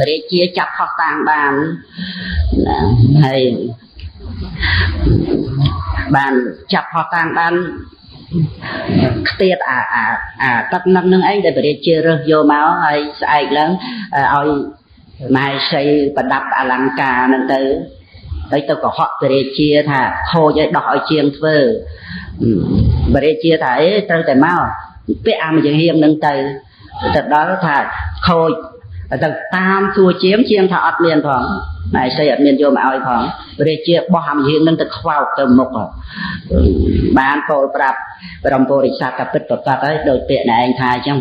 để chia chặt hoặc tàng bàn hay bàn chặt hoặc tàng bàn tiết tất năm nước ấy để chia rồi vô máu hay sai lớn ôi mai xây và đập lăng cà nên tới tôi có họ về chia thà khô với đỏ chiên phơ về chia thấy tới tại mau biết ăn mà hiêm nâng từ từ đó thà khô ទៅតាមសួរជាងថាអត់មានផងតែស្អីអត់មានយកមកឲ្យផងព្រះជាបោះអាមហៀងនឹងទៅខ្វោកទៅមុខបានពោលប្រាប់បរមពុរិស័ទថាពិតប្រកបហើយដោយពាក្យណែឯងថាអញ្ចឹង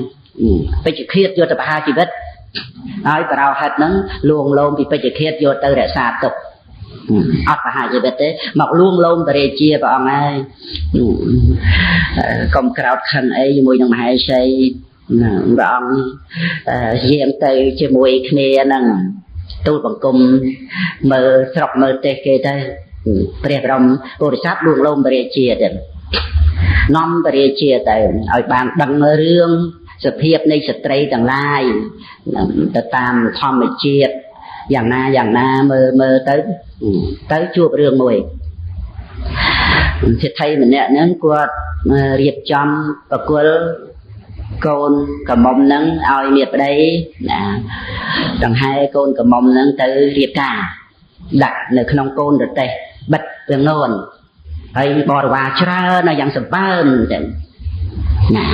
ពេជ្ជឃាតយកទៅបហាជីវិតហើយបរោហិតហ្នឹងលួងលោមពីពេជ្ជឃាតយកទៅរក្សាទុកអត់បហាជីវិតទេមកលួងលោមបរិជាព្រះអង្គហើយកុំក្រោតខិនអីជាមួយនឹងមហេសីព្រះអង្គយាងទៅជាមួយគ្នាហ្នឹងទូលបង្គំមើលស្រុកមើលទេសគេទៅព្រះបរមពុរិស័ទលួងលោមបរិជាទៅនាំបរិជាទៅឲ្យបានដឹងរឿងសភាពនៃស្ត្រីទាំងឡាយទៅតាមធម្មជាតិយ៉ាងណាមើលទៅជួបរឿងមួយសិទ្ធិម្នាក់ហ្នឹងគាត់រៀបចំប្រគល់កូនកំមុំហ្នឹងឲ្យមាប្តីណាដង្ហែកូនកំមុំហ្នឹងទៅរៀបការដាក់នៅក្នុងកូនរទេះបិទទាំងនួនហើយបរិវារច្រើនយ៉ាងសម្បើមទៅណា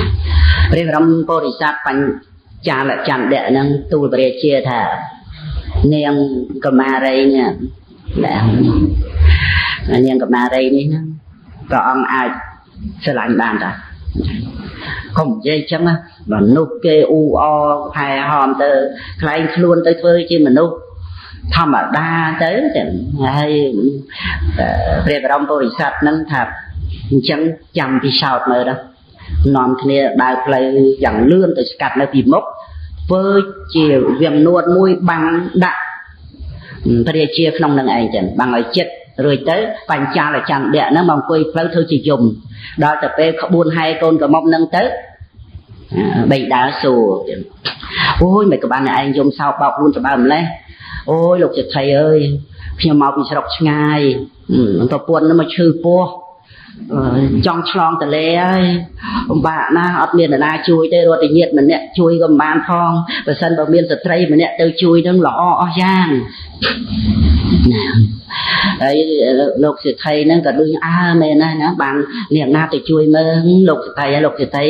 ព្រះបរមពុរិស័ទបញ្ចាលចន្ទៈហ្នឹងទូលព្រះជាថានាងកមារីនេះនាងកមារីនេះណាព្រះអង្គអាចស្រឡាញ់បានតាកុំនិយាយចឹងណាមនុស្សគេអ៊ូអហែហមទៅខ្លែងខ្លួនទៅធ្វើជាមនុស្សធម្មតាទៅហើយព្រះបរមពុរិស័ទហ្នឹងថាអញ្ចឹងចាំពិសោធន៍មើលទៅនាំគ្នាដើរផ្លូវយ៉ាងលឿនទៅស្កាត់នៅពីមុខធ្វើជាវាំនួតមួយបាំងដាក់ព្រះជាក្នុងនឹងឯងចឹងបាំងឲ្យចិត្តរួចទៅបញ្ចាលចន្ទៈហ្នឹងមកអង្គុយផ្លូវធ្វើជាយំដល់ទៅពេលក្បួនហែកូនកំមុំហ្នឹងទៅបីដើរសួរអូយមិនក៏បានឯងយំសោកបោកខ្លួនសម្បើម្លេះអូយលោកសេដ្ឋីអើយខ្ញុំមកពីស្រុកឆ្ងាយប្រពន្ធនឹងមកឈឺពោះចង់ឆ្លងទលេហើយពិបាកណាស់អត់មាននរណាជួយទេរត់តែញាតិម្នាក់ជួយក៏មិនបានផងបើសិនបើមានស្ត្រីម្នាក់ទៅជួយនឹងល្អអស់យ៉ាងណាហើយលោកសេដ្ឋីហ្នឹងក៏ដូចមែនណាបានអ្នកណាទៅជួយមើលលោកសេដ្ឋីហើយលោកសេដ្ឋី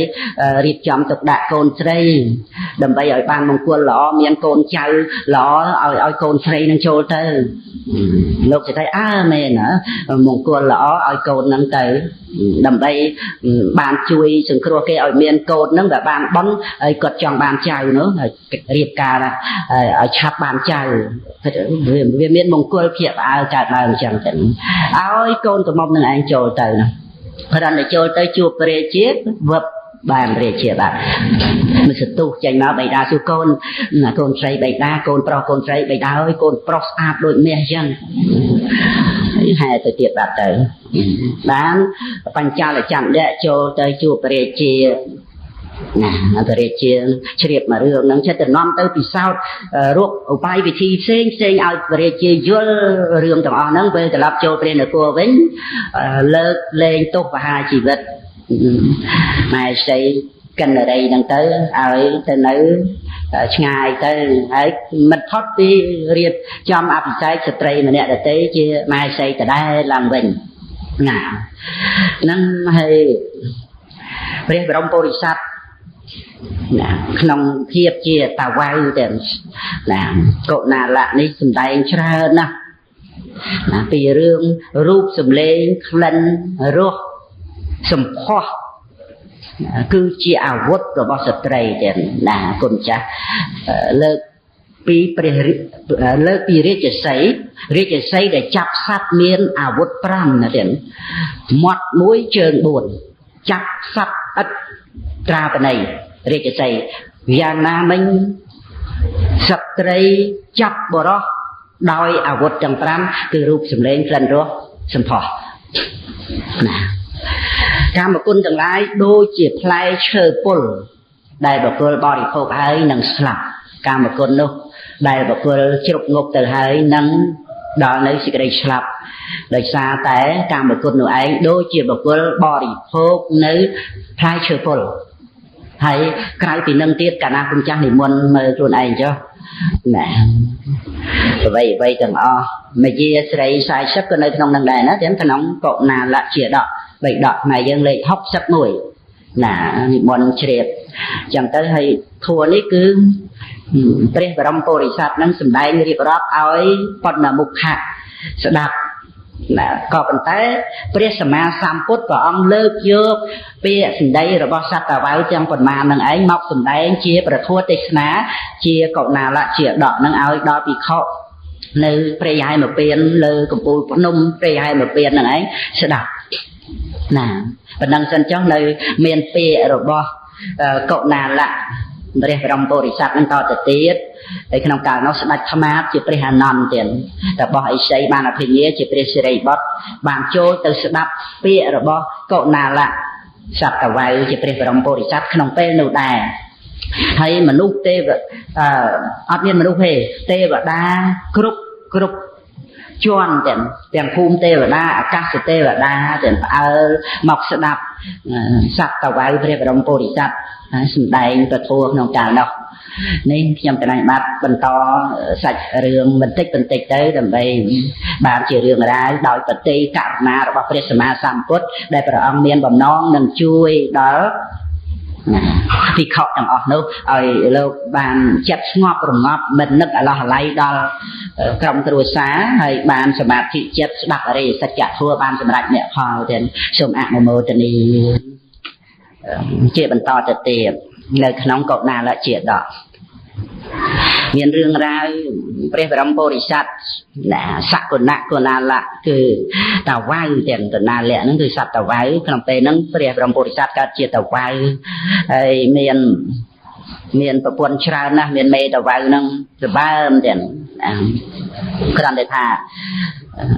រៀបចំទុកដាក់កូនស្រីដើម្បីឲ្យបានមង្គលល្អមានកូនចៅល្អឲ្យកូនស្រីនឹងចូលទៅលោកសេដ្ឋីមែនណាមង្គលល្អឲ្យកូនហ្នឹងទៅដើម្បីបានជួយសង្គ្រោះគេឲ្យមានកូនហ្នឹងវាបានបន់ហើយគាត់ចង់បានចៅនោះរៀបការឲ្យឆាប់បានចៅវាមានមង្គលភាពកើតឡើងអញ្ចឹងទៅឲ្យកូនកំមុំនឹងឯងចូលទៅណាព្រោះតែចូលទៅជួបព្រះជាវឹបបានព្រះជាបាទមិនសន្ទុះចេញមកបៃតាសួរកូនស្រីបៃតាកូនប្រុសកូនស្រីបៃតាហើយកូនប្រុសស្អាតដូចមាសអញ្ចឹងហែទៅទៀតបាទទៅបានបញ្ចាលចន្ទៈចូលទៅជួបព្រះជាណាព្រះជាជ្រាបមករឿងហ្នឹងចិត្តទៅនាំទៅពិសោធន៍រកឧបាយវិធីផ្សេងឲ្យព្រះជាយល់រឿងទាំងអស់ហ្នឹងពេលត្រឡប់ចូលព្រះនគរវិញលើកលែងទោសបហាជីវិតម៉ែស្រីកិនរីហ្នឹងទៅឲ្យទៅនៅឆ្ងាយទៅហើយមិនផុតពីរៀបចំអភិសេកស្ត្រីម្នាក់ដទៃជាម៉ែស្រីដដែលឡើងវិញណាហ្នឹងហើយព្រះបរមពុរិស័ទណាក្នុងភាពជាតាវៅទៅណាកុណាលៈនេះសំដែងច្រើនណាស់ណាពីរឿងរូបសម្លេងក្លិនរសសម្ផស្សគឺជាអាវុធរបស់ស្ត្រីទៀតណាគុណចាស់លើកពីរាជសីដែលចាប់សត្វមានអាវុធ5ណាទៀតមាត់1ជើង4ចាប់សត្វឥតត្រាបណីរាជសីយ៉ាងណាមិញស្ត្រីចាប់បរោះដោយអាវុធទាំង5គឺរូបសម្លេងក្លិនរសសម្ផស្សណាកាមគុណទាំងឡាយដូចជាផ្លែឈើពុលដែលបុគ្គលបរិភោគហើយនឹងស្លាប់កាមគុណនោះដែលបុគ្គលជ្រុកងប់ទៅហើយនឹងដល់នៅសេចក្តីស្លាប់ដោយសារតែកាមគុណនោះឯងដូចជាបុគ្គលបរិភោគនៅផ្លែឈើពុលហើយក្រៅពីនឹងទៀតកាលណាគុណចាស់និមន្តមើលខ្លួនឯងចុះណាអ្វីទាំងអស់មយាស្រី40ក៏នៅក្នុងនឹងដែរណាទាំងក្នុងកុណាលៈជាដក3ដកខ្មែរយើងលេខ61ណានិមន្តជ្រាប chẳng tới hay thua ní cứព្រះបរមពុរិស័ទនឹងសម្ដែងរៀបរាប់ឲ្យបណ្ណមុខៈស្ដាប់ណាក៏ប៉ុន្តែព្រះសម្មាសម្ពុទ្ធព្រះអង្គលើកយកពាក្យសម្ដីរបស់សត្វតាវៅទាំងប៉ុន្មាននឹងឯងមកសម្ដែងជាប្រធัวទេសនាជាកុណាលៈជាដកនឹងឲ្យដល់ភិក្ខុនៅព្រៃហែមពៀនលើកំពូលភ្នំព្រៃហែមពៀននឹងឯងស្ដាប់ណាប៉ុណ្ណឹងសិនចុះនៅមានពាក្យរបស់កុណាលៈព្រះបរមពុរិស័ទនឹងតទៅទៀតហើយក្នុងកាលនោះស្ដេចថ្មាតជាព្រះអានន្ទទៀតតែបោះឥសីបានអភិញ្ញាជាព្រះសិរីបុត្របានចូលទៅស្ដាប់ពាក្យរបស់កុណាលៈសត្វវៅជាព្រះបរមពុរិស័ទក្នុងពេលនោះដែរហើយមនុស្សទេវអត់មានមនុស្សទេវតាគ្រប់ជាន់ទាំងភូមិទេវតាអាកាសទេវតាទាំងផ្អើលមកស្ដាប់សត្វតាវៅព្រះបរមពុរិស័ទសម្ដែងពធក្នុងកាលនោះនេះខ្ញុំកណ្ដាលបាត់បន្តសាច់រឿងបន្តិចទៅដើម្បីបានជារឿងរ៉ាវដោយបតិករុណារបស់ព្រះសម្មាសម្ពុទ្ធដែលព្រះអង្គមានបំណងនឹងជួយដល់ភិក្ខុទាំងអស់នោះឲ្យលោកបានចិត្តស្ងប់រងាប់មិននឹកអាឡោះអាល័យដល់ក្រុមគ្រួសារហើយបានសមាធិចិត្តស្ដាប់អរិយសច្ចធម៌បានសម្រេចមគ្គផលទៀតសូមអនុមោទនាជាបន្តទៅទៀតនៅក្នុងកុណាលៈជាដកមានរឿងរ៉ាវព្រះបរមពុរិស័ទសកុណៈកុណាលៈគឺតាវៅទាំងកុណាលៈហ្នឹងគឺសត្វតាវៅក្នុងពេលហ្នឹងព្រះបរមពុរិស័ទកើតជាតាវៅហើយមានប្រពន្ធច្រើនណាស់មានមេតាវៅហ្នឹងសម្បើមទាំងគ្រាន់តែថា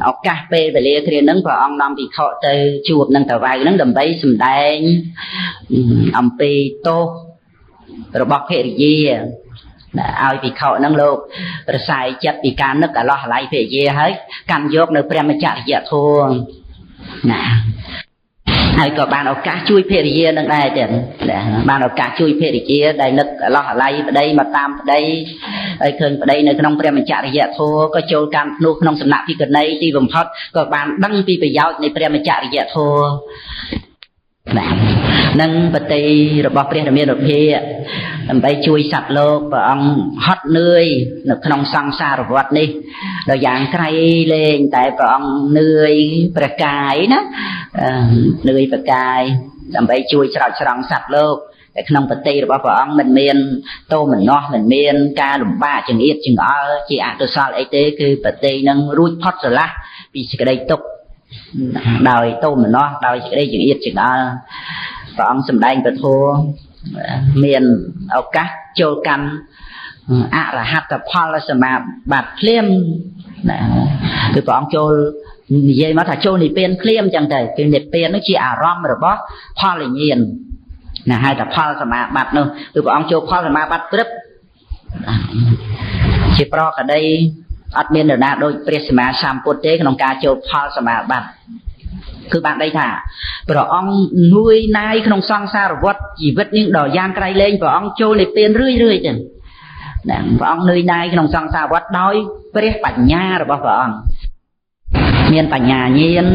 ឱកាសពេលវេលាគ្រាហ្នឹងព្រះអង្គនាំភិក្ខុទៅជួបនឹងតាវៅហ្នឹងដើម្បីសម្ដែងអំពីទោសរបស់ភរិយាឲ្យភិក្ខុហ្នឹងលោកប្រស័យចិត្តពីការនឹកអាឡោះអាល័យភរិយាហើយកាន់យកនៅព្រះមច្ចរិយធម៌ណាហើយក៏បានឱកាសជួយភរិយានឹងដែរទៀតបានឱកាសជួយភរិយាដែលនឹកអាឡោះអាល័យប្តីមកតាមប្តីហើយឃើញប្តីនៅក្នុងព្រះមច្ចរិយធម៌ក៏ចូលកាន់ភ្នោះក្នុងសំណាក់ភិក្ខុនីទីបំផុតក៏បានដឹងពីប្រយោជន៍នៃព្រះមច្ចរិយធម៌នឹងបតីរបស់ព្រះរាមាភិដើម្បីជួយសត្វលោកព្រះអង្គហត់នឿយនៅក្នុងសង្សារវដ្តនេះដល់យ៉ាងក្រៃលែងតែព្រះអង្គនឿយព្រះកាយណានឿយព្រះកាយដើម្បីជួយស្រោចស្រង់សត្វលោកតែក្នុងបតីរបស់ព្រះអង្គមិនមានទោមនស្សមិនមានការលំបាកចង្អៀតចង្អល់ជាអកុសលអីទេគឺបតីនឹងរួចផុតស្រឡះពីសេចក្តីទុក្ខដោយទោមនស្សដោយសេចក្តីចង្អៀតចង្អល់ព្រះអង្គសម្ដែងពធមានឱកាសចូលកាន់អរហត្តផលសមាបត្តិភ្លាមណាគឺព្រះអង្គចូលនិយាយមកថាចូលនិព្វានភ្លាមចឹងទៅគឺនិព្វាននោះជាអារម្មណ៍របស់ផលញ្ញាណណាហៅថាផលសមាបត្តិនោះគឺព្រះអង្គចូលផលសមាបត្តិព្រឹបជាប្រកដីអត់មាននរណាដូចព្រះសម្មាសម្ពុទ្ធទេក្នុងការចូលផលសមាបត្តិគឺបានដីថាព្រះអង្គនឿយណាយក្នុងសង្សារវដ្តជីវិតនេះដល់យ៉ាងក្រៃលែងព្រះអង្គចូលនិព្វានរឿយចឹងណាព្រះអង្គនឿយណាយក្នុងសង្សារវដ្តដោយព្រះបញ្ញារបស់ព្រះអង្គមានបញ្ញាញាណ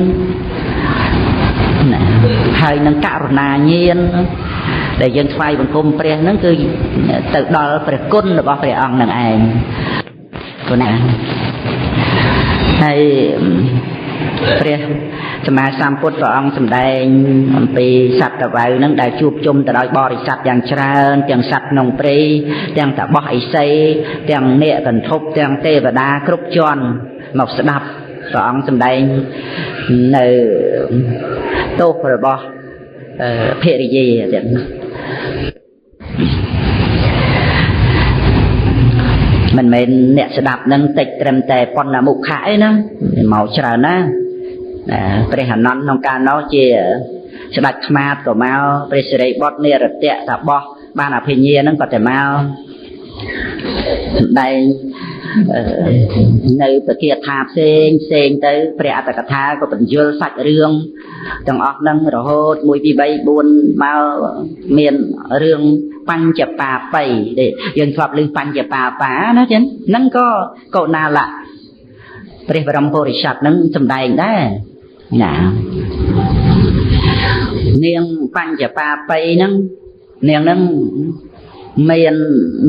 ណាហើយនឹងករុណាញាណដែលយើងថ្វាយបង្គំព្រះហ្នឹងគឺទៅដល់ព្រះគុណរបស់ព្រះអង្គនឹងឯងព្រោះណាហើយព្រះសម្មាសម្ពុទ្ធព្រះអង្គសម្ដែងអំពីសត្វតាវៅនឹងដែលជួបជុំទៅដោយបរិស័ទយ៉ាងច្រើនទាំងសត្វក្នុងព្រៃទាំងតាបោះឥសីទាំងនាគកន្ធប់ទាំងទេវតាគ្រប់ជាន់មកស្ដាប់ព្រះអង្គសម្ដែងនៅទោសរបស់ភរិយាទៀតមិនមែនអ្នកស្ដាប់នឹងតិចត្រឹមតែបណ្ណមុខៈអីណាមកច្រើនណាព្រះអានន្ទក្នុងកាលនោះជាស្ដេចខ្មាតក៏មកព្រះសិរីបុត្រនិរតៈតាបោះបានអភិញ្ញានឹងក៏តែមកសម្ដែងនៅពគាថាផ្សេងទៅព្រះអត្តកថាក៏បញ្យល់សាច់រឿងទាំងអស់ហ្នឹងរហូត1 2 3 4មកមានរឿងបញ្ចបាបៃយើងធ្លាប់ឮបញ្ចបាបាណាចឹងហ្នឹងក៏កុណាលៈព្រះបរមពុរិស័ទហ្នឹងសម្ដែងដែរណានាងបញ្ចបាបៃហ្នឹង នាងនឹង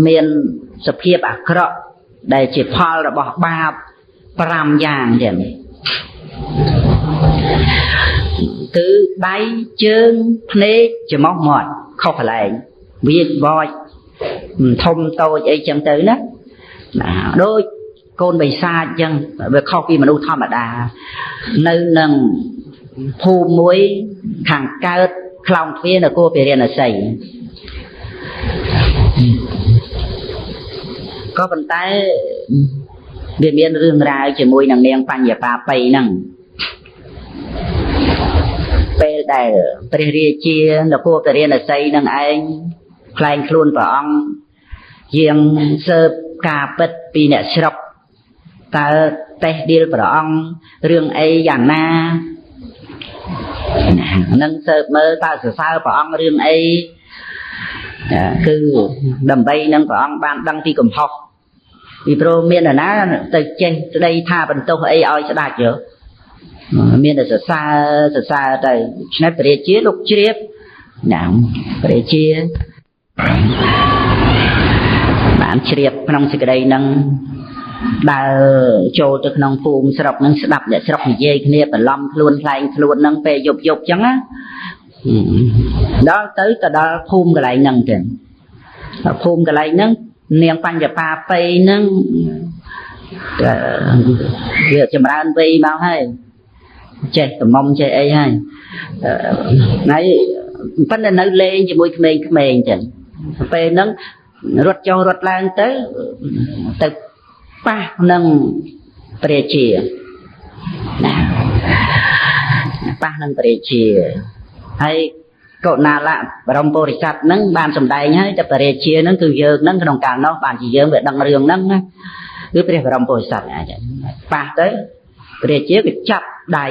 មានសភាពអាក្រក់ដែលជាផលរបស់បាប5យ៉ាងទៀតគឺដៃជើងភ្នែកច្រមុះមាត់ខុសកន្លែងវាបោចធំតូចអីចឹងទៅណាដូចកូនបិសាចចឹងវាខុសពីមនុស្សធម្មតានៅនឹងភូមិមួយខាងកើតខ្លោងទ្វារនគរពារាណសីក៏ប៉ុន្តែវាមានរឿងរ៉ាវជាមួយនឹងនាងបញ្ញបាបៃហ្នឹងពេលដែលព្រះរាជានគរពារាណសីនឹងឯងខ្លែងខ្លួនព្រះអង្គយាងស៊ើបការពិតពីអ្នកស្រុកតើតេះដៀលព្រះអង្គរឿងអីយ៉ាងណានឹងស៊ើបមើលតើសរសើរព្រះអង្គរឿងអីគឺដើម្បីនឹងព្រះអង្គបានដឹងពីកំហុសពីព្រោះមាននរណាទៅចេះស្ដីថាបន្ទោសអីឲ្យស្ដេចយោមានតែសរសើរទៅឆ្នៃព្រះរាជាលោកជ្រាបណាព្រះរាជាបានជ្រាបក្នុងសេចក្តីនឹងដើរចូលទៅក្នុងភូមិស្រុកនឹងស្ដាប់អ្នកស្រុកនិយាយគ្នាបន្លំខ្លួនខ្លែងខ្លួននឹងពេលយប់ចឹងណាដល់ទៅក៏ដល់ភូមិកន្លែងហ្នឹងទៅភូមិកន្លែងហ្នឹងនាងបញ្ញបាបៃហ្នឹងវាចម្រើនវ័យមកហើយចេះកំមុំចេះអីហើយហើយប៉ុន្តែនៅលេងជាមួយក្មេងៗចឹងពេលហ្នឹងរត់ចុះរត់ឡើងទៅប៉ះនឹងព្រះជាណាប៉ះនឹងព្រះជាហើយកុណាលៈបរមពុរិស័ទហ្នឹងបានសម្ដែងហើយតែព្រះរាជាហ្នឹងគឺយើងហ្នឹងក្នុងកាលនោះបានជាយើងវាដឹងរឿងហ្នឹងណាគឺព្រះបរមពុរិស័ទអាចប៉ះទៅព្រះរាជាក៏ចាប់ដៃ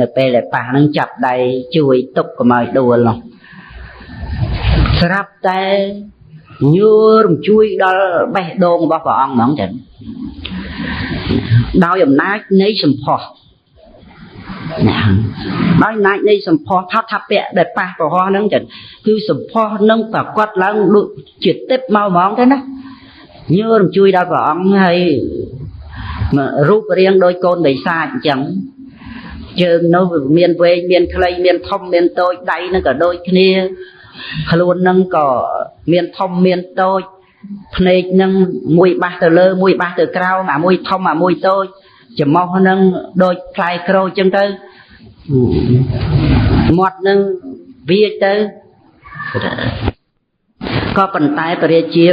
នៅពេលដែលប៉ះហ្នឹងចាប់ដៃជួយទុកកុំឲ្យដួលនោះស្រាប់តែញួររំជួយដល់បេះដូងរបស់ព្រះអង្គហ្មងចឹងដោយអំណាចនៃសម្ផស្សណាដោយអំណាចនៃសម្ផស្សថាថាពៈដែលប៉ះប្រហោះហ្នឹងចឹងគឺសម្ផស្សនឹងប្រកបឡើងដូចជាទឹកមកហ្មងទៅណាញួររំជួយដល់ព្រះអង្គហើយរូបរាងដោយកូនបិសាចអញ្ចឹងជើងនោះមានវែងមានខ្លីមានធំមានតូចដៃនឹងក៏ដូចគ្នាខ្លួននឹងក៏មានធំមានតូចភ្នែកនឹងមួយបាសទៅលើមួយបាសទៅក្រោមអាមួយធំអាមួយតូចច្រមុះនឹងដូចផ្លែក្រូចចឹងទៅមាត់នឹងវាទៅក៏ប៉ុន្តែព្រះរាជា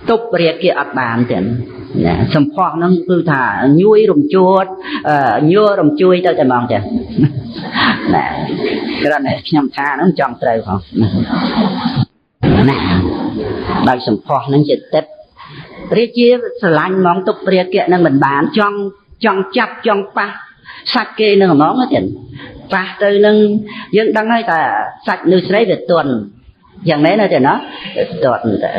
ទប់រាគាអត់បានទេណាសម្ផស្សហ្នឹងគឺថាញួយរំជួតញួររំជួយទៅតែហ្មងចាណាគ្រាន់តែខ្ញុំថាហ្នឹងចង់ត្រូវផងណាដោយសម្ផស្សហ្នឹងជាទឹកព្រះរាជាស្រឡាញ់ហ្មងទប់រាគាហ្នឹងមិនបានចង់ចាប់ចង់ប៉ះសាច់គេនឹងហ្មងទេប៉ះទៅនឹងយើងដឹងហើយថាសាច់នៅស្រីវាទន់យ៉ាងនេះណាទេណាទន់តែ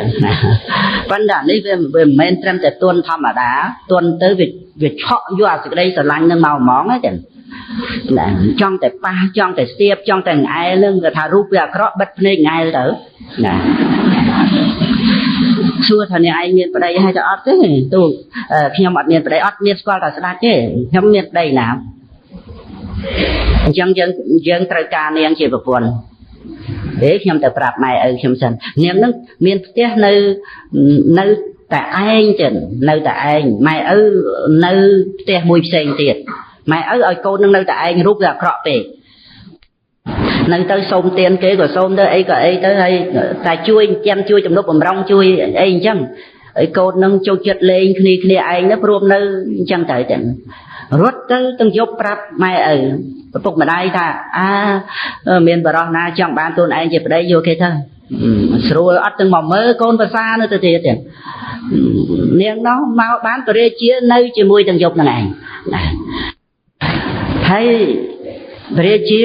ប៉ុន្តែនេះវាមិនមែនត្រឹមតែទន់ធម្មតាទន់ទៅវាឆក់យកអាសេចក្តីស្រឡាញ់នឹងមកហ្មងទេណាចង់តែប៉ះចង់តែស្ទាបចង់តែង្អែលនឹងគេថារូបវាអាក្រក់បិទភ្នែកង្អែលទៅណាសួរថាអ្នកឯងមានប្តីហើយទៅអត់ទេទូខ្ញុំអត់មានប្តីអត់មានស្គាល់តែស្ដេចទេខ្ញុំមានប្តីណាអញ្ចឹងយើងត្រូវការនាងជាប្រពន្ធទេខ្ញុំទៅប្រាប់ម៉ែឪខ្ញុំសិននាងនឹងមានផ្ទះនៅតែឯងចឹងនៅតែឯងម៉ែឪនៅផ្ទះមួយផ្សេងទៀតម៉ែឪឲ្យកូននឹងនៅតែឯងរូបវាអាក្រក់ពេកនៅទៅសូមទានគេក៏សូមទៅអីក៏អីទៅហើយតែជួយចាំជួយទំនុកបំរុងជួយអីអញ្ចឹងហើយកូននឹងចូលចិត្តលេងគ្នាឯងទៅព្រមនៅអញ្ចឹងទៅចឹងរត់ទៅទាំងយប់ប្រាប់ម៉ែឪឪពុកម្ដាយថាមានបរិសណាចង់បានខ្លួនឯងជាប្តីយកគេទៅស្រួលអត់ទាំងមកមើលកូនភាសានៅទៅទៀតទេនាងនោះមកបានព្រះរាជានៅជាមួយទាំងយប់នឹងឯងហើយព្រះរាជា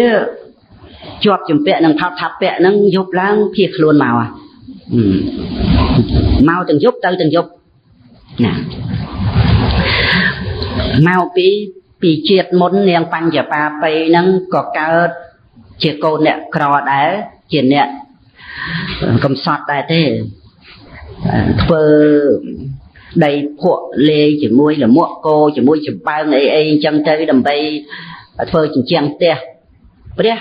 ជាប់ជំពាក់នឹងថោតថាពៈនឹងយប់ឡើងភៀសខ្លួនមកមកទាំងយប់ទៅទាំងយប់ណាមកពីជាតិមុននាងបញ្ញបាបៃហ្នឹងក៏កើតជាកូនអ្នកក្រដែរ ជាអ្នកកំសត់ដែរទេធ្វើដីភក់លេជាមួយលមួកគោជាមួយចំបើងអីអញ្ចឹងទៅដើម្បីធ្វើជញ្ជាំងផ្ទះព្រះ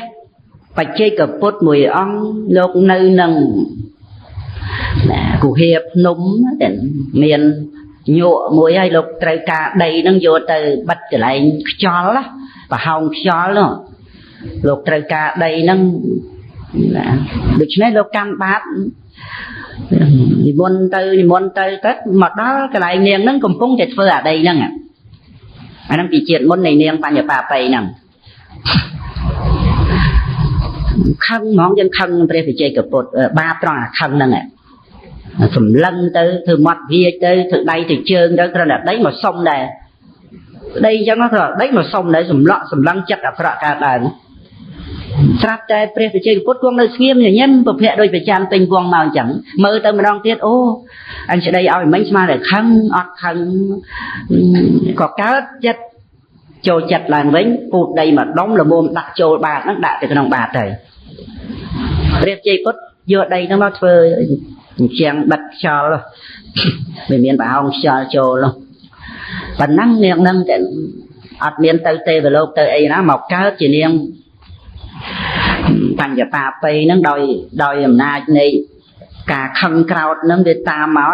បច្ចេកពុទ្ធមួយអង្គលោកនៅនឹងគុហាភ្នំតែមានញក់មួយហើយលោកត្រូវការដីហ្នឹងយកទៅបិទកន្លែងខ្យល់ប្រហោងខ្យល់នោះលោកត្រូវការដីហ្នឹងដូច្នេះលោកកម្មបាតនិមន្តទៅទឹកមកដល់កន្លែងនាងហ្នឹងកំពុងតែធ្វើអាដីហ្នឹងអាហ្នឹងពីជាតិមុននៃនាងបញ្ញបាបៃហ្នឹងខឹងហ្មងយើងខឹងព្រះវិជ័យកពុទ្ធបាបត្រង់អាខឹងហ្នឹងសម្លឹងទៅធ្វើមាត់វាទៅធ្វើដៃទៅជើងទៅគ្រាន់តែដីមកសុំដែរដីអញ្ចឹងគ្រាន់តែដីមកសុំដែរសម្លឹងចិត្តអាក្រក់កើតឡើងស្រាប់តែព្រះវិជ័យពុទ្ធគង់នៅស្ងៀមញញឹមប្រភពដោយប្រចាំពេញវងមកអញ្ចឹងមើលទៅម្ដងទៀតអូអញស្ដីឲ្យមិញស្មានតែខឹងអត់ខឹងក៏កើតចិត្តចូលចិត្តឡើងវិញពូតដីមកដុំល្មមដាក់ចូលបាតហ្នឹងដាក់ទៅក្នុងបាតទៅព្រះវិជ័យពុទ្ធយកដីហ្នឹងមកធ្វើជាងបិទខ្យល់វាមានប្រហោងខ្យល់ចូលប៉ុណ្ណឹងនាងហ្នឹងតែអត់មានទៅទេវលោកទៅអីណាមកកើតជានាងបញ្ញបាបៃហ្នឹងដោយអំណាចនៃការខឹងក្រោតហ្នឹងវាតាមមក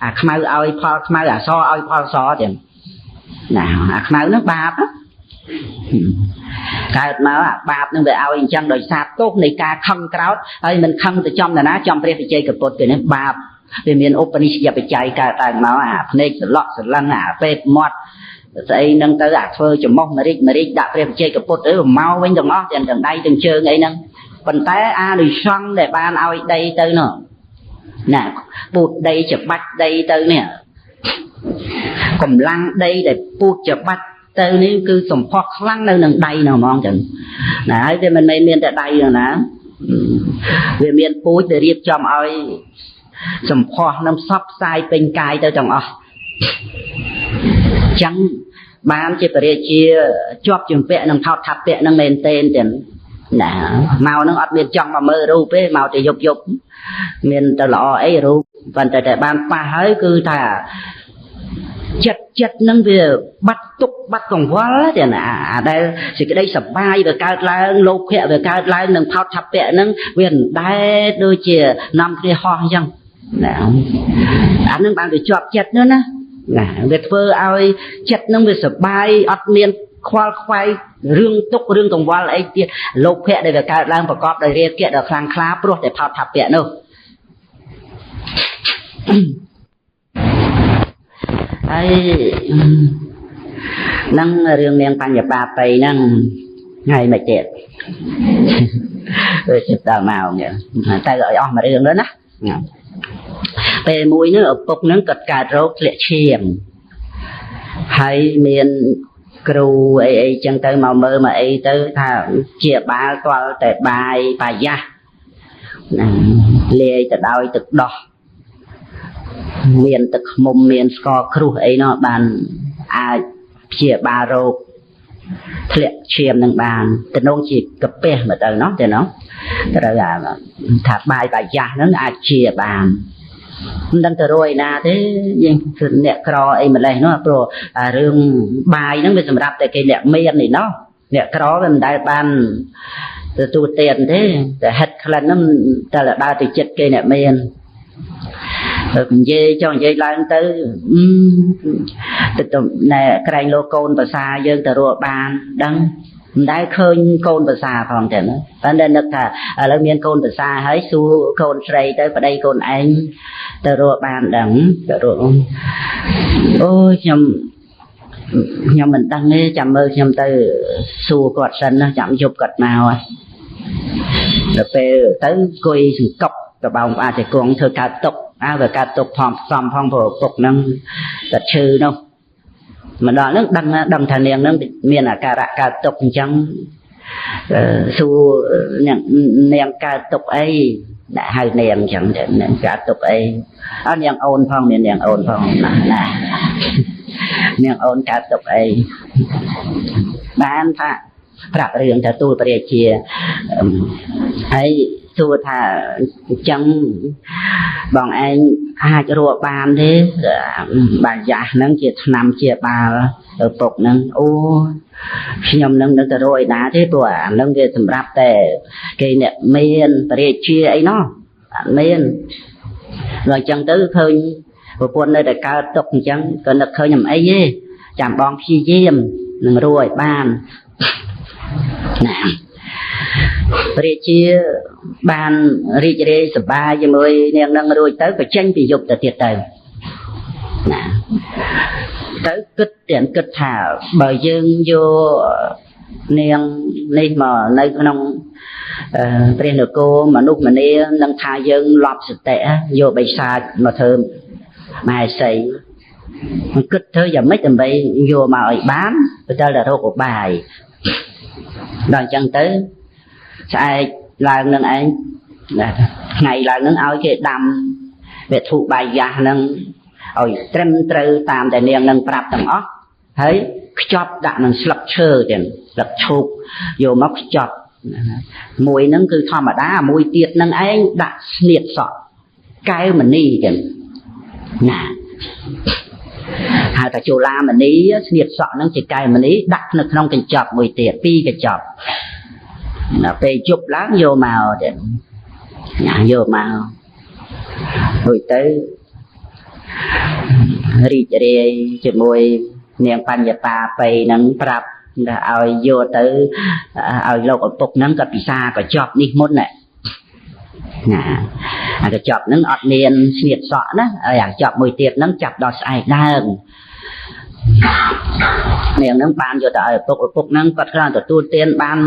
អាខ្មៅឲ្យផលខ្មៅអាសឲ្យផលសទៀតណាអាខ្មៅហ្នឹងបាបកើតមកអាបាបហ្នឹងវាឲ្យអញ្ចឹងដោយសារទោសនៃការខឹងក្រោតហើយមិនខឹងទៅចំតាណាចំព្រះវិជ័យកពុទ្ធទេនេះបាបវាមានឧបនិស្សយបច្ច័យកើតឡើងមកអាភ្នែកសន្លក់សន្លឹងអាពេកមាត់ស្អីហ្នឹងទៅអាធ្វើចំមុះមរិចដាក់ព្រះវិជ័យកពុទ្ធទៅមកវិញទាំងអស់ទាំងដៃទាំងជើងអីហ្នឹងប៉ុន្តែអានិសង្ឃដែលបានឲ្យដីទៅនោះណាពូតដីច្បាច់ដីទៅនេះកម្លាំងដីដែលពូតច្បាច់ទៅនេះគឺសម្ផស្សខ្លាំងនៅនឹងដៃនោះហ្មងចឹងណាហើយវាមិនមែនមានតែដៃទេណាវាមានពូជដែលរៀបចំឲ្យសម្ផស្សនឹងផ្សព្វផ្សាយពេញកាយទៅទាំងអស់ចឹងបានជាបរិជាជាប់ជំពាក់នឹងថោតថាពៈនឹងមែនទេចឹងណាមកនឹងអត់មានចង់មកមើលរូបទេមកតែយប់មានទៅល្អអីរូបប៉ុន្តែតែបានប៉ះហើយគឺថាចិត្តនឹងវាបាត់ទុកបាត់កង្វល់ទេណាអាដែលសេចក្តីសប្បាយវាកើតឡើងលោភៈវាកើតឡើងនឹងថោតថាពៈនឹងវាមិនដែលដូចជានាំគ្នាហោះអញ្ចឹងណាអានឹងបានវាជាប់ចិត្តនោះណាវាធ្វើឲ្យចិត្តនឹងវាសប្បាយអត់មានខ្វល់ខ្វាយរឿងទុករឿងកង្វល់អីទៀតលោភៈដែលវាកើតឡើងប្រកបដោយរាគៈដ៏ខ្លាំងក្លាព្រោះតែថោតថាពៈនោះហើយនឹងរឿងនាងបញ្ញបាបៃហ្នឹងថ្ងៃមកទៀតចិត្តដល់មកទៅឲ្យអស់មួយរឿងទៅណាពេលមួយនោះឪពុកហ្នឹងគាត់កើតរោគធ្លាក់ឈាមហើយមានគ្រូអីចឹងទៅមកមើលមកអីទៅថាជាបាលទាល់តែបាយបាយាសលាយទៅដោយទឹកដោះមានទឹកឃ្មុំមានស្ករគ្រុះអីនោះបានអាចព្យាបាលរោគធ្លាក់ឈាមនឹងបានតំណងជាកាពះមកទៅនោះទេនោះត្រូវថាបាយបាយាសហ្នឹងអាចជាបានមិនដឹងទៅរួយណាទេយើងអ្នកក្រអីម្លេះនោះព្រោះរឿងបាយហ្នឹងវាសម្រាប់តែគេអ្នកមាននេះនោះអ្នកក្រវាមិនដែលបានទទួលទានទេតែហិតក្លិនហ្នឹងតែដើរទៅចិត្តគេអ្នកមាននិយាយចង់និយាយឡើងទៅណែក្រែងលោកកូនភាសាយើងទៅរកបានដឹងមិនដែលឃើញកូនភាសាផងទេណាតែនឹកថាឥឡូវមានកូនភាសាហើយសួរកូនស្រីទៅប្តីកូនឯងទៅរកបានដឹងទៅរកអូខ្ញុំមិនដឹងទេចាំមើលខ្ញុំទៅសួរគាត់សិនណាចាំយប់គាត់មកដល់ពេលទៅអង្គុយសង្កប់តបោងអាចគង់ធ្វើកើតទុកវាកើតទុកផងផ្សំផងព្រោះពុកហ្នឹងគាត់ឈឺនោះមកដល់ហ្នឹងដឹងថានាងហ្នឹងមានអាការៈកើតទុកអញ្ចឹងសួរនាងកើតទុកអីដាក់ហៅនាងអញ្ចឹងនាងកើតទុកអីនាងអូនផងមាននាងអូនផងណានាងអូនកើតទុកអីបានថាប្រាប់រឿងទៅទូលព្រះរាជាហើយ សួរថាចឹងបងឯងអាចរកបានទេបាយ៉ាស់ហ្នឹងជាឆ្នាំជាបាលឪពុកហ្នឹងអូខ្ញុំនឹងទៅរកឯណាទេព្រោះអាហ្នឹងវាសម្រាប់តែគេអ្នកមានបរិជាអីណោះអត់មានដល់អញ្ចឹងទៅឃើញប្រពន្ធនៅតែកើតទុកអញ្ចឹងក៏នឹកឃើញមិនអីទេចាំបងព្យាយាមនឹងរកឲ្យបានណាព្រះជាបានរីករាយសប្បាយជាមួយនាងនឹងរួចទៅក៏ចេញពីយប់ទៅទៀតទៅណាទៅគិតទាំងគិតថាបើយើងយកនាងនេះមកនៅក្នុងព្រះនគរមនុស្សម្នានឹងថាយើងលប់សតិយកបិសាចមកធ្វើម៉ែសីมันគិតធ្វើយ៉ាងម៉េចដើម្បីយកមកឲ្យបានទៅតែរកឧបាយដល់អញ្ចឹងទៅស្អែកឡើងនឹងឯងថ្ងៃឡើងនឹងឲ្យគេដាំវត្ថុបាយយ៉ាស់នឹងឲ្យត្រឹមត្រូវតាមតែនាងនឹងប្រាប់ទាំងអស់ហើយខ្ចប់ដាក់នឹងស្លឹកឈើទៀតស្លឹកឈូកយកមកខ្ចប់មួយហ្នឹងគឺធម្មតាមួយទៀតហ្នឹងឯងដាក់ស្នៀតសក់កែវមณีទៀតណាហៅថាជូឡាមณีស្នៀតសក់ហ្នឹងជាកែវមณีដាក់នៅក្នុងកញ្ចប់មួយទៀតពីរកញ្ចប់ដល់ពេលជប់ឡើងយកមកទៀតណាយកមករួចទៅរីករាយជាមួយនាងបញ្ញបាបៃហ្នឹងប្រាប់ឲ្យយកទៅឲ្យលោកឪពុកហ្នឹងក៏ពិសាកញ្ចប់នេះមុនណាអាកញ្ចប់ហ្នឹងអត់មានស្នៀតសក់ណាហើយអាកញ្ចប់មួយទៀតហ្នឹងចាប់ដល់ស្អែកឡើងនាងហ្នឹងបានយកទៅឲ្យឪពុកហ្នឹងគាត់គ្រាន់ទទួលទានបាន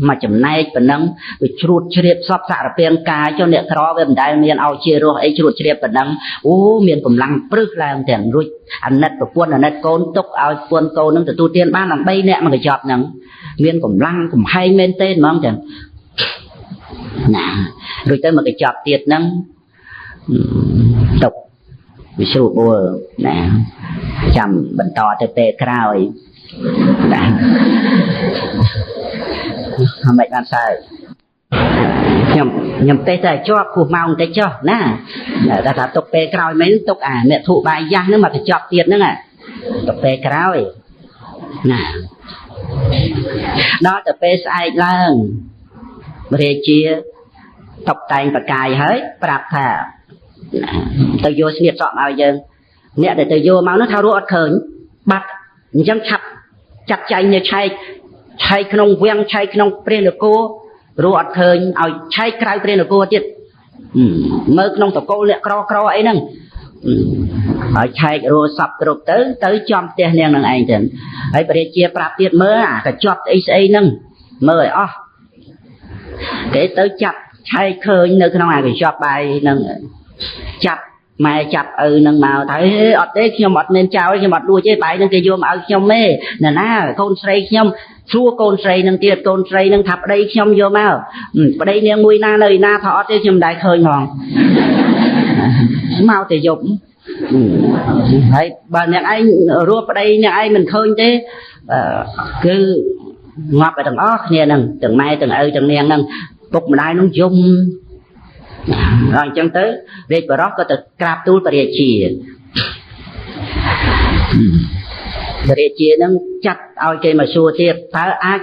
មួយចំណែកប៉ុណ្ណឹងវាជ្រួតជ្រាបសពសារពាង្គកាយចុះអ្នកក្រវាមិនដែលមានឲ្យជារស់អីជ្រួតជ្រាបប៉ុណ្ណឹងអូមានកម្លាំងព្រឹសឡើងទាំងរួចអាណិតប្រពន្ធអាណិតកូនទុកឲ្យប្រពន្ធកូនហ្នឹងទទួលទានបានដល់3នាក់មកកញ្ចប់ហ្នឹងមានកម្លាំងកំហែងមែនទេហ្មងទាំងណារួចទៅមកកញ្ចប់ទៀតហ្នឹងទុកវាស្រួលបួលណាចាំបន្តទៅពេលក្រោយណាមិនបានសើចខ្ញុំទេតែជាប់គោះម៉ោងតិចចុះណាតែថាទុកពេលក្រោយមែនទុកអាអ្នកធុបាយយ៉ាស់ហ្នឹងមកកញ្ចប់ទៀតហ្នឹងទុកពេលក្រោយណាដល់ទៅពេលស្អែកឡើងរាជាតុបតែងបកាយហើយប្រាប់ថាទៅយកស្នៀតសក់មកឲ្យយើងអ្នកដែលទៅយកមកនោះថារស់អត់ឃើញបាត់អញ្ចឹងឆាប់ចាត់ចែងនៅឆែកក្នុងវាំងឆែកក្នុងព្រះនគររស់អត់ឃើញឲ្យឆែកក្រៅព្រះនគរទៀតមើលក្នុងតកូលអ្នកក្រអីហ្នឹងហើយឆែករស់សពគ្រប់ទៅចំផ្ទះនាងនឹងឯងទៅហើយព្រះរាជាប្រាប់ទៀតមើលអាកញ្ចប់ស្អីហ្នឹងមើលឲ្យអស់គេទៅចាប់ឆែកឃើញនៅក្នុងអាកញ្ចប់បាយហ្នឹងចាប់ម៉ែចាប់ឪនឹងមកថាអត់ទេខ្ញុំអត់មានចោលខ្ញុំអត់លួចទេបាយនឹងគេយកមកឲ្យខ្ញុំទេណាកូនស្រីខ្ញុំសួរកូនស្រីនឹងទៀតកូនស្រីនឹងថាប្តីខ្ញុំយកមកប្តីនាងមួយណានៅឯណាថាអត់ទេខ្ញុំមិនដែលឃើញហ្មងមកតែយប់ហើយបើអ្នកឯងរស់ប្តីអ្នកឯងមិនឃើញទេគឺងាប់ទៅទាំងអស់គ្នាហ្នឹងទាំងម៉ែទាំងឪទាំងនាងហ្នឹងពុកម្ដាយនឹងយំហើយអញ្ចឹងទៅរាជបរោះក៏ទៅក្រាបទូលព្រះរាជានឹងចាត់ឲ្យគេមកសួរទៀតតើអាច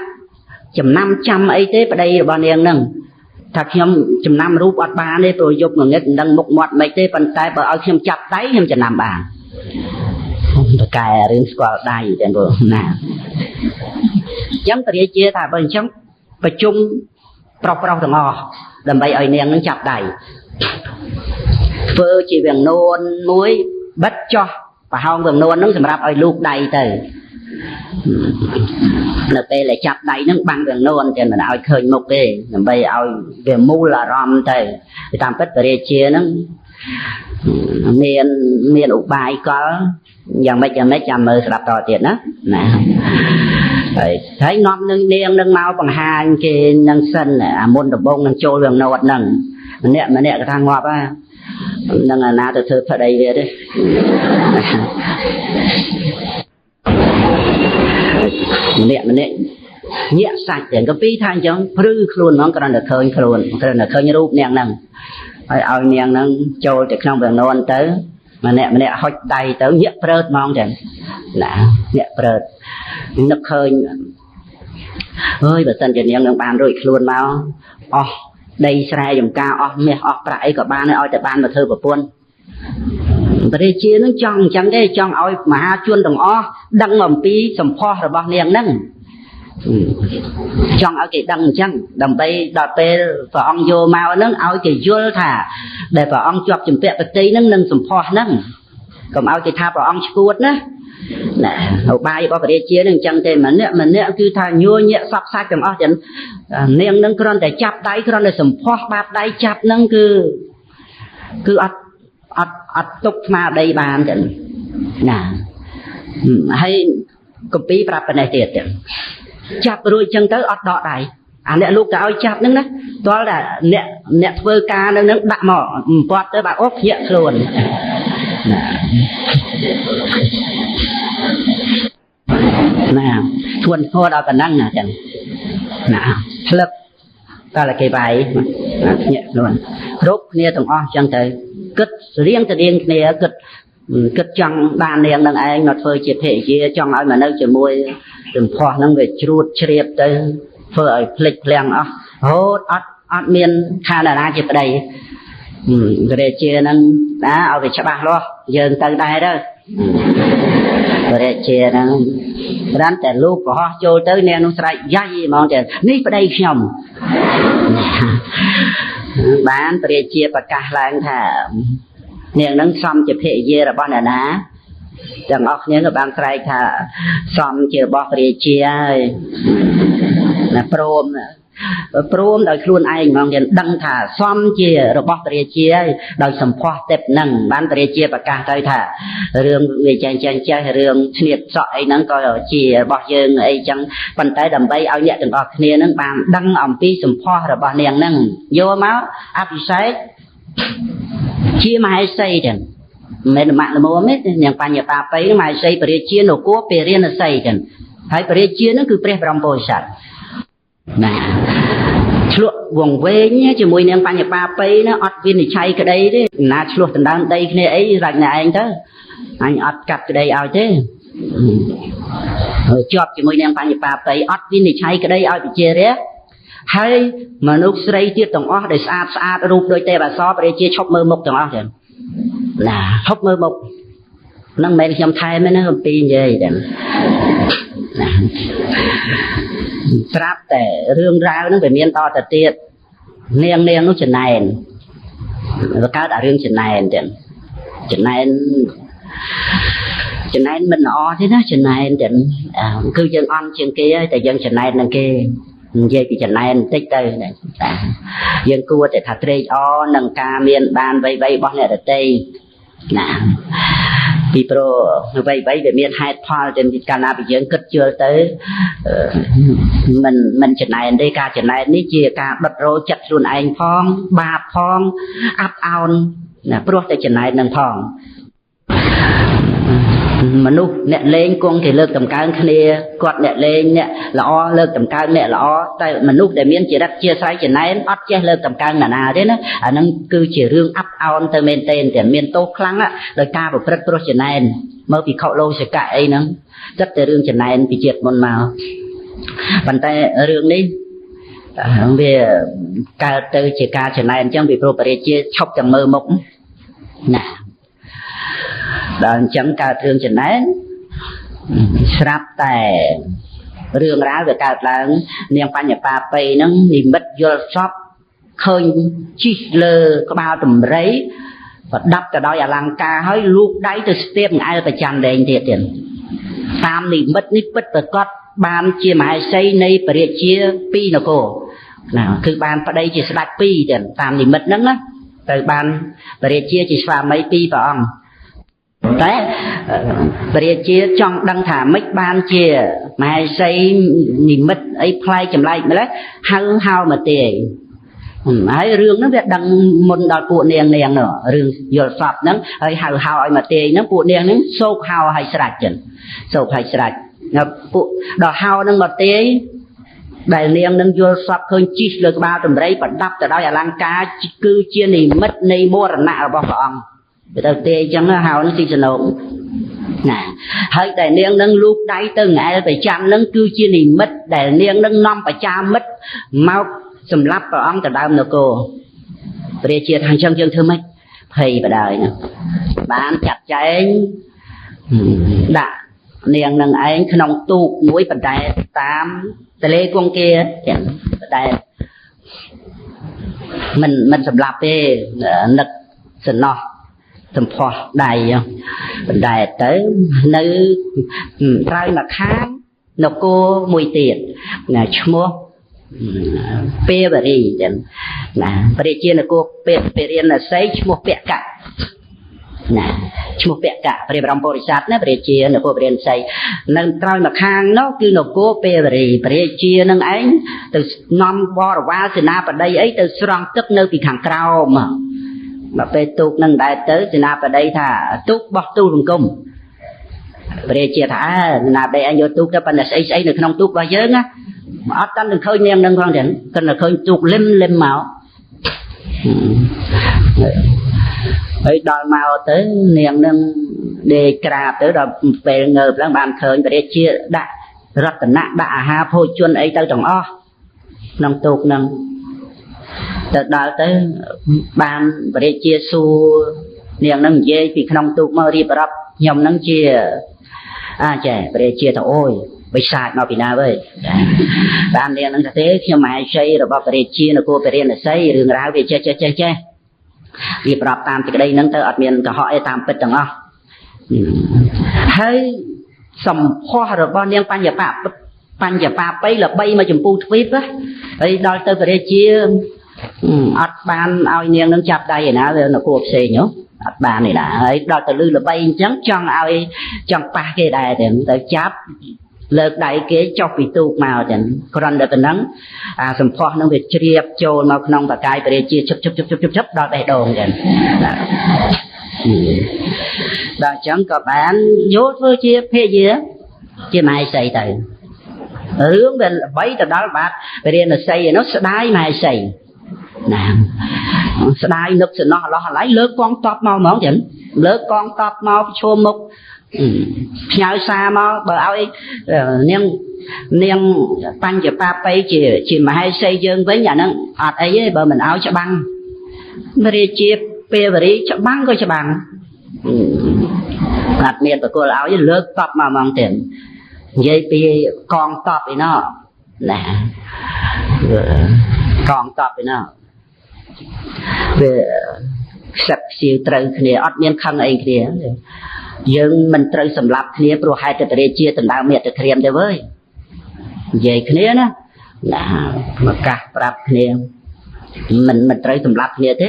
ចំណាំចាំអីទេប្តីរបស់នាងហ្នឹងថាខ្ញុំចំណាំរូបអត់បានទេព្រោះយប់ងងឹតមិនដឹងមុខមាត់មិនទេប៉ុន្តែបើឲ្យខ្ញុំចាប់ដៃខ្ញុំចំណាំបានតកែរឿងស្គាល់ដៃទាំងព្រោះណាអញ្ចឹងព្រះរាជាថាបើអញ្ចឹងប្រជុំប្រុសទាំងអស់ដើម្បីឲ្យនាងនឹងចាប់ដៃធ្វើជាវាំងនួនមួយបិទចោះប្រហោងវាំងនួនហ្នឹងសម្រាប់ឲ្យលូកដៃទៅនៅពេលដែលចាប់ដៃហ្នឹងបាំងវាំងនួនតែមិនឲ្យឃើញមុខទេដើម្បីឲ្យវាមូលអារម្មណ៍ទៅតាមពិតព្រះរាជាហ្នឹងមានឧបាយកលយ៉ាងម៉េចចាំមើលស្ដាប់តទៀតណាហើយនាំនឹងនាងនឹងមកបង្ហាញគេនឹងសិនអាមុនដំបងនឹងចូលវាំងនួនហ្នឹងម្នាក់ក៏ថាងាប់ហ្នឹងអាណាទៅធ្វើប្តីវាទេម្នាក់ nhẹ sạch tiền cái pi than giống prư luôn nó còn là khơi rúp nèng nằng ao nèng nằng trôi từ trong vườn non tới mà nè hoi tay tới nhẹ prớt mong chẳng là nhẹ prớt nó khơi ơi bà sân cho nèng nằng bàn rồi luôn mau đây sai dùng cao mẹ phải có ban ơi tại ban mà thơ của quân và đây chia nó chọn chẳng đây chọn ơi mà chuôn đồng đăng mầm pi sầm pho rồi bao nèng nằng chọn ở cái đăng chăng đầm bay đọt pe và ông vô mau nâng ao cái vô thả để và ông chọc chừng pẹ tí nâng nâng sầm pho nâng còn ao cái tha và ông chuột nữa nè hậu bài có phải chia nâng chăng tên mà nè cứ thà nhua nhẹ sắp sát cầm ao chẳng nâng nâng con để chắp đáy con để sầm pho bát đáy chắp nâng cứ ắt tục mà đây bàn chẳng nè hay copy prap này tiệt chắp rồi chân tới ọt đọ đài nè lúc cái ơi chắp nâng đó đó là nè phơi ca nâng đặt mỏ quạt tới bà ốp nhẹ luôn nè thuần thua đó còn năng nè chẳng nè lực đó là cái bài nhẹ luôn rốt nia thằng chân tới cất riêng từ riêng nia cất trong bàn nè nâng anh nó phơi chỉ thể chia trong ai mà nơi chỉ môi đừng phò năng về chuột chẹp tới phơi phịch leng hốt ắt miên kha là ra chỉ ở đây rồi để chia năng đã ở về cho bạn lo giờ tới đây đó rồi để chia năng ranแต่ลูกก็ចូលទៅแนวនោះស្រែកយាយហ្មងតែនេះប្តីខ្ញុំបានព្រះរាជាប្រកាសឡើងថានាងនឹងសំជាភរិយារបស់អ្នកណាទាំងអស់គ្នាក៏បានស្រែកថាសំជារបស់ព្រះរាជាហើយណាព្រមដោយខ្លួនឯងហ្មងយើងដឹងថាសំជារបស់ព្រះរាជាហើយដោយសម្ផស្សទេពនឹងបានព្រះរាជាប្រកាសទៅថារឿងវាចាញ់ចេះរឿងឈ្នាតសក់អីហ្នឹងក៏ជារបស់យើងអីចឹងប៉ុន្តែដើម្បីឲ្យអ្នកទាំងអស់គ្នានឹងបានដឹងអំពីសម្ផស្សរបស់នាងហ្នឹងយកមកអភិសេកជាមហេសីចឹងមិនម៉ាក់ល្មមទេនាងបញ្ញបាបៃមហេសីព្រះរាជានគរពេរិណសីចឹងហើយព្រះរាជាហ្នឹងគឺព្រះបរមពុទ្ធសាសណាឆ្លក់វងវែងជាមួយនាងបញ្ញបាបៃណាអត់វិនិច្ឆ័យក្តីទេណាឆ្លោះដណ្ដើមដីគ្នាអីរាច់ណែឯងទៅអញអត់កាត់ក្តីឲ្យទេហើយជាប់ជាមួយនាងបញ្ញបាបៃអត់វិនិច្ឆ័យក្តីឲ្យវិជារៈហើយមនុស្សស្រីទៀតទាំងអស់ដែលស្អាតរូបដូចទេពអសរព្រះរាជាឈប់មើលមុខទាំងអស់ចឹងណាឈប់មើលមុខនឹងមិនមែនខ្ញុំថែមទេណាអំពីនិយាយចឹងត្រាប់តែរឿងរ៉ាវហ្នឹងវាមានតទៅទៀតនាងនោះចំណែនវាកើតអារឿងចំណែនចឹងចំណែនមិនល្អទេណាចំណែនចឹងគឺយើងអន់ជាងគេហើយតែយើងចំណែននឹងគេនិយាយពីចំណែនបន្តិចទៅយើងគួរតែថាត្រេកអរនឹងការមានបានវ័យរបស់អ្នកដទៃណាពីព្រោះអ្វីវាមានហេតុផលតែកាលណាពីយើងគិតជឿទៅមិនចំណែនទេការចំណែននេះជាការដុតរោចិត្តខ្លួនឯងផងបាបផងអាប់អោនណាព្រោះតែចំណែននឹងផងមនុស្សអ្នកលេងគង់គេលើកតម្កើងគ្នាគាត់អ្នកលេងអ្នកល្អលើកតម្កើងអ្នកល្អតែមនុស្សដែលមានចរិតជាស្រ័យចំណែនអត់ចេះលើកតម្កើងណាទេណាអាហ្នឹងគឺជារឿងអាប់អោនទៅមែនទែនតែមានទោសខ្លាំងដោយការប្រព្រឹត្តព្រោះចំណែនមកពីខុលោសិកៈអីហ្នឹងចិត្តតែរឿងចំណែនពីជាតិមុនមកប៉ុន្តែរឿងនេះវាកើតទៅជាការចំណែនអញ្ចឹងពីព្រោះព្រះរាជាឈប់តែមើលមុខណាដល់អញ្ចឹងកើតរឿងចំណែនស្រាប់តែរឿងរ៉ាវវាកើតឡើងនាងបញ្ញបាបៃហ្នឹងនិមិត្តយល់សពឃើញជីកលើក្បាលតម្រៃប្រដាប់ទៅដោយអលង្ការហើយលូកដៃទៅស្ទាបងែលប្រចាំដែងទៀតតាមនិមិត្តនេះពិតប្រកបបានជាមហេសីនៃព្រះរាជាពីរនគរណាគឺបានប្តីជាស្ដេចពីរទៀតតាមនិមិត្តហ្នឹងណាទៅបានព្រះរាជាជាស្វាមីពីរព្រះអង្គតែព្រះរាជាចង់ដឹងថាម៉េចបានជាមហេសីនិមិត្តអីផ្លែចម្លែកម្លេះហៅមកទេហើយរឿងហ្នឹងវាដឹងមុនដល់ពួកនាងនោះរឿងយល់សពហ្នឹងហើយហៅឲ្យមកទេហ្នឹងពួកនាងហ្នឹងសោកហៅឲ្យស្រេចចឹងសោកឲ្យស្រេចពួកដល់ហៅហ្នឹងមកទេ ដែលនាងនឹងយល់សពឃើញជីកលើក្បាលដំរីប្រដាប់ទៅដោយអលង្ការគឺជានិមិត្តនៃមរណៈរបស់ព្រះអង្គទៅទេអញ្ចឹងហៅនឹងទីសនងណាហើយតែនាងនឹងលូកដៃទៅងែលប្រចាំនឹងគឺជានិមិត្តដែលនាងនឹងនាំបច្ចាមិត្តមកសម្រាប់ព្រះអង្គទៅដើមនគរព្រះជាថាអញ្ចឹងយើងធ្វើម៉េចភ័យបដាយណាបានចាត់ចែងដាក់នាងនឹងឯងក្នុងទូកមួយបណ្ដែតតាមទលេគង្គាទាំងបណ្ដែតមិនសម្លាប់ទេនឹកសំណោះសម្ផស្សដៃបណ្ដែតទៅនៅក្រោយមកខាងនគរមួយទៀតណាឈ្មោះពេវរីចឹងណាព្រះជានគរពេរិណសីឈ្មោះពកៈណាឈ្មោះពកៈព្រះបរមពុរិស័ទណាព្រះជានគរពេរិណសីនៅក្រោយមកខាងនោះគឺនគរពេវរីព្រះជានឹងឯងទៅនាំបរិវារសេនាបតីអីទៅស្រង់ទឹកនៅពីខាងក្រោមមកពេលទូកនឹងដែរទៅសេនាបតីថាទូកបោះទូលបង្គំព្រះជាថាសេនាបតីឯងយកទូកទៅប៉ុន្តែស្អីនៅក្នុងទូករបស់យើងណាអត់តាន់នឹងឃើញនាងនឹងផងចឹងគាត់តែឃើញទូកលឹមមកហើយដល់មកទៅនាងនឹងដេកក្រាបទៅដល់ពេលងើបឡើងបានឃើញព្រះជាដាក់រតនៈដាក់អាហារភោជនអីទៅទាំងអស់ក្នុងទូកនឹងទៅដល់ទៅបានព្រះជាសួរនាងនឹងនិយាយពីក្នុងទូកមករៀបរាប់ខ្ញុំនឹងជាចេះព្រះជាទៅអូយបិសាចមកពីណាវើយតាមនាងនឹងថាទេខ្ញុំមហេសីរបស់ព្រះជានគរពេរិណសីរឿងរ៉ាវវាចេះរៀបរាប់តាមសេចក្តីហ្នឹងទៅអត់មានកុហកអីតាមពិតទាំងអស់ហើយសម្ផស្សរបស់នាងបញ្ញបាបៃល្បីមកចម្ពោះទ្វីបហើយដល់ទៅព្រះជាអត់បានឲ្យនាងនឹងចាប់ដៃឯណាវានគរផ្សេងអត់បានទេណាហើយដល់ទៅលឺល្បីអញ្ចឹងចង់ប៉ះគេដែរទៅចាប់លើកដៃគេចុះពីទូកមកចឹងគ្រាន់តែប៉ុណ្ណឹងអាសម្ផស្សនឹងវាជ្រាបចូលមកក្នុងបកាយព្រះជាជប់ដល់បេះដូងចឹងដល់អញ្ចឹងក៏បានយកធ្វើជាភេយាជាមហេសីទៅរឿងវាល្បីទៅដល់បាត់ព្រះរាណសីឯនោះស្ដាយមហេសីណាស្ដាយនឹកសំណោះអឡោះអាឡៃលើកកងតបមកហ្មងចឹងលើកកងតបមកប្រឈមមុខផ្ញើសារមកបើឲ្យនាងបញ្ញបាបៃជាមហេសីយើងវិញអាហ្នឹងអត់អីទេបើមិនឲ្យច្បាំងរាជាពេវរីច្បាំងក៏ច្បាំងអត់មានបកគលឲ្យលើកតបមកហ្មងទៀតនិយាយពីកងតបឯណោះណាកងតបឯណោះវាខ្សឹបខ្សៀវត្រូវគ្នាអត់មានខឹងអីគ្នាយើងមិនត្រូវសម្លាប់គ្នាព្រោះហេតុតែព្រះជាដណ្ដើមមេត្តក្រៀមទេវើយនិយាយគ្នាណាមកកាសប្រាប់គ្នាមិនត្រូវសម្លាប់គ្នាទេ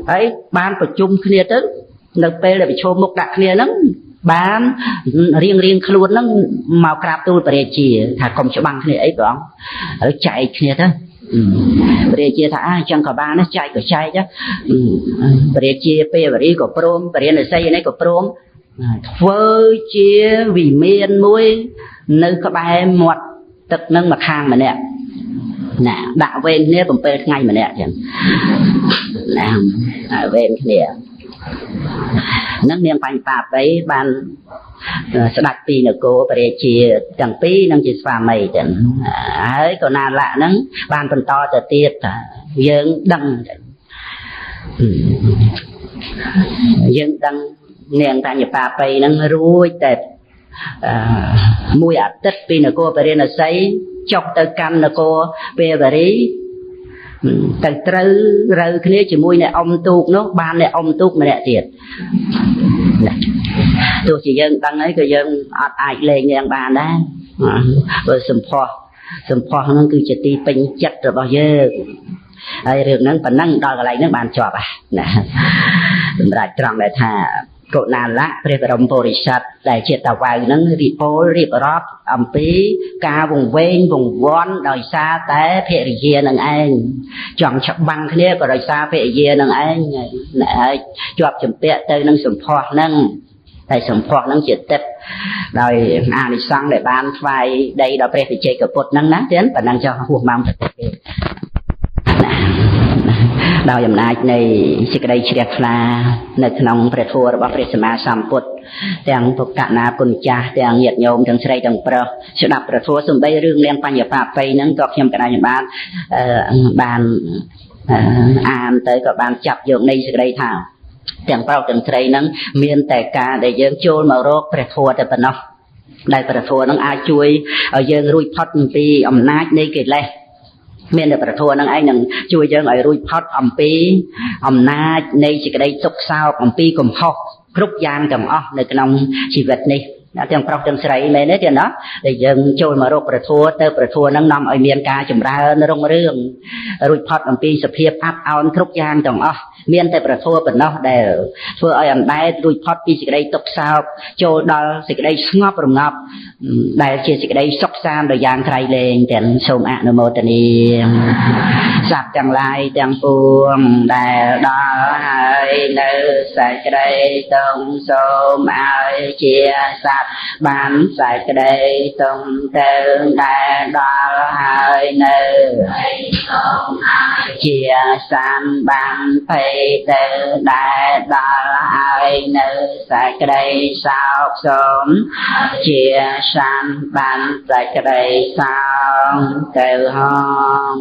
ហើយបានប្រជុំគ្នាទៅនៅពេលដែលប្រជុំមុខដាក់គ្នាហ្នឹងបានរៀងខ្លួនហ្នឹងមកក្រាបទូលព្រះជាថាកុំច្បាំងគ្នាអីព្រះអង្គហើយចែកគ្នាទៅព្រះជាថាអញ្ចឹងក៏បានណាចែកក៏ចែកព្រះជាពេវរីក៏ព្រមព្រះរាណសីនេះក៏ព្រមធ្វើជាវិមានមួយនៅក្បែរមាត់ទឹកនឹងមកខាងម្នាក់ណាដាក់វេនគ្នា7ថ្ងៃម្នាក់ចឹងណាវេនគ្នានឹងនាងបញ្ញបាបៃបានស្ដេចពីនគរព្រះជាទាំងពីរនឹងជាស្វាមីចឹងហើយក៏ណាលៈហ្នឹងបានបន្តទៅទៀតថាយើងដឹងនាងបញ្ញបាបៃហ្នឹងរួចតែមួយអាទិត្យពីនគរពេរិណសីចុះទៅកម្មនគរពេវរីទៅត្រូវរើគ្នាជាមួយអ្នកអ៊ំទូកនោះបានអ្នកអ៊ំទូកម្នាក់ទៀតទោះជាយើងដឹងហើយក៏យើងអត់អាចលេងនាងបានដែរព្រោះសម្ផស្សហ្នឹងគឺជាទីពេញចិត្តរបស់យើងហើយរឿងហ្នឹងប៉ុណ្ណឹងដល់កន្លែងហ្នឹងបានជាប់ណាសម្រាប់ត្រង់ដែលថាកុណាលៈព្រះបរមពុរិស័ទដែលជាតាវៅហ្នឹងរៀបរាប់អំពីការវង្វេងវង្វាន់ដោយសារតែភរិយានឹងឯងចង់ច្បាំងគ្នាក៏ដោយសារភរិយានឹងឯងហើយជាប់ជំពាក់ទៅនឹងសម្ផស្សហ្នឹង តែសម្ផស្សហ្នឹងជាទឹកដោយអានិសង្ឃដែលបានថ្វាយដីដល់ព្រះវិជ័យកពុទ្ធហ្នឹងណាទៀតប៉ុណ្ណឹងចុះហួសម៉ោងទៅគេដោយអំណាចនៃសេចក្តីជ្រះថ្លានៅក្នុងព្រះធម៌របស់ព្រះសម្មាសម្ពុទ្ធទាំងពុទ្ធកណាគុណចាស់ទាំងញាតិញោមទាំងស្រីទាំងប្រុសស្ដាប់ព្រះធម៌សំបីរឿងនាងបញ្ញបាបៃហ្នឹងក៏ខ្ញុំកណ្ដាលបានអានទៅក៏បានចាប់យកនៃសេចក្តីថាទាំងប្រុសទាំងស្រីហ្នឹងមានតែការដែលយើងចូលមករកព្រះធម៌តែប៉ុណ្ណោះដែលព្រះធម៌ហ្នឹងអាចជួយឲ្យយើងរួចផុតពីអំណាចនៃកិលេសមានតែព្រះធម៌ហ្នឹងឯងនឹងជួយយើងឲ្យរួចផុតអំពីអំណាចនៃសេចក្តីទុក្ខសោកអំពីកំហុសគ្រប់យ៉ាងទាំងអស់នៅក្នុងជីវិតនេះទាំងប្រុសទាំងស្រីមែនទេទៀតណាដែលយើងចូលមករកព្រះធម៌ទៅព្រះធម៌ហ្នឹងនាំឲ្យមានការចម្រើនរុងរឿងរួចផុតអំពីសភាពអាប់អោនគ្រប់យ៉ាងទាំងអស់មានតែព្រះធម៌ប៉ុណ្ណោះដែលធ្វើឲ្យអណ្ដែតរួចផុតពីសេចក្តីទុក្ខសោកចូលដល់សេចក្តីស្ងប់រងាប់ដែលជាសេចក្តីសុខសាន្តដ៏យ៉ាងក្រៃលែងទាំងសូមអនុមោទនាសត្វទាំងឡាយទាំងពួងដែលដល់ហើយនៅសេចក្តីទុំសូមឲ្យជាសត្វបានសេចក្តីទុំទៅដែលដល់ហើយនៅជាសានបានភ័យទៅដែលដល់ហើយនៅសេចក្តីសោកសូមជាសានបានសេចក្តីសោកទៅហង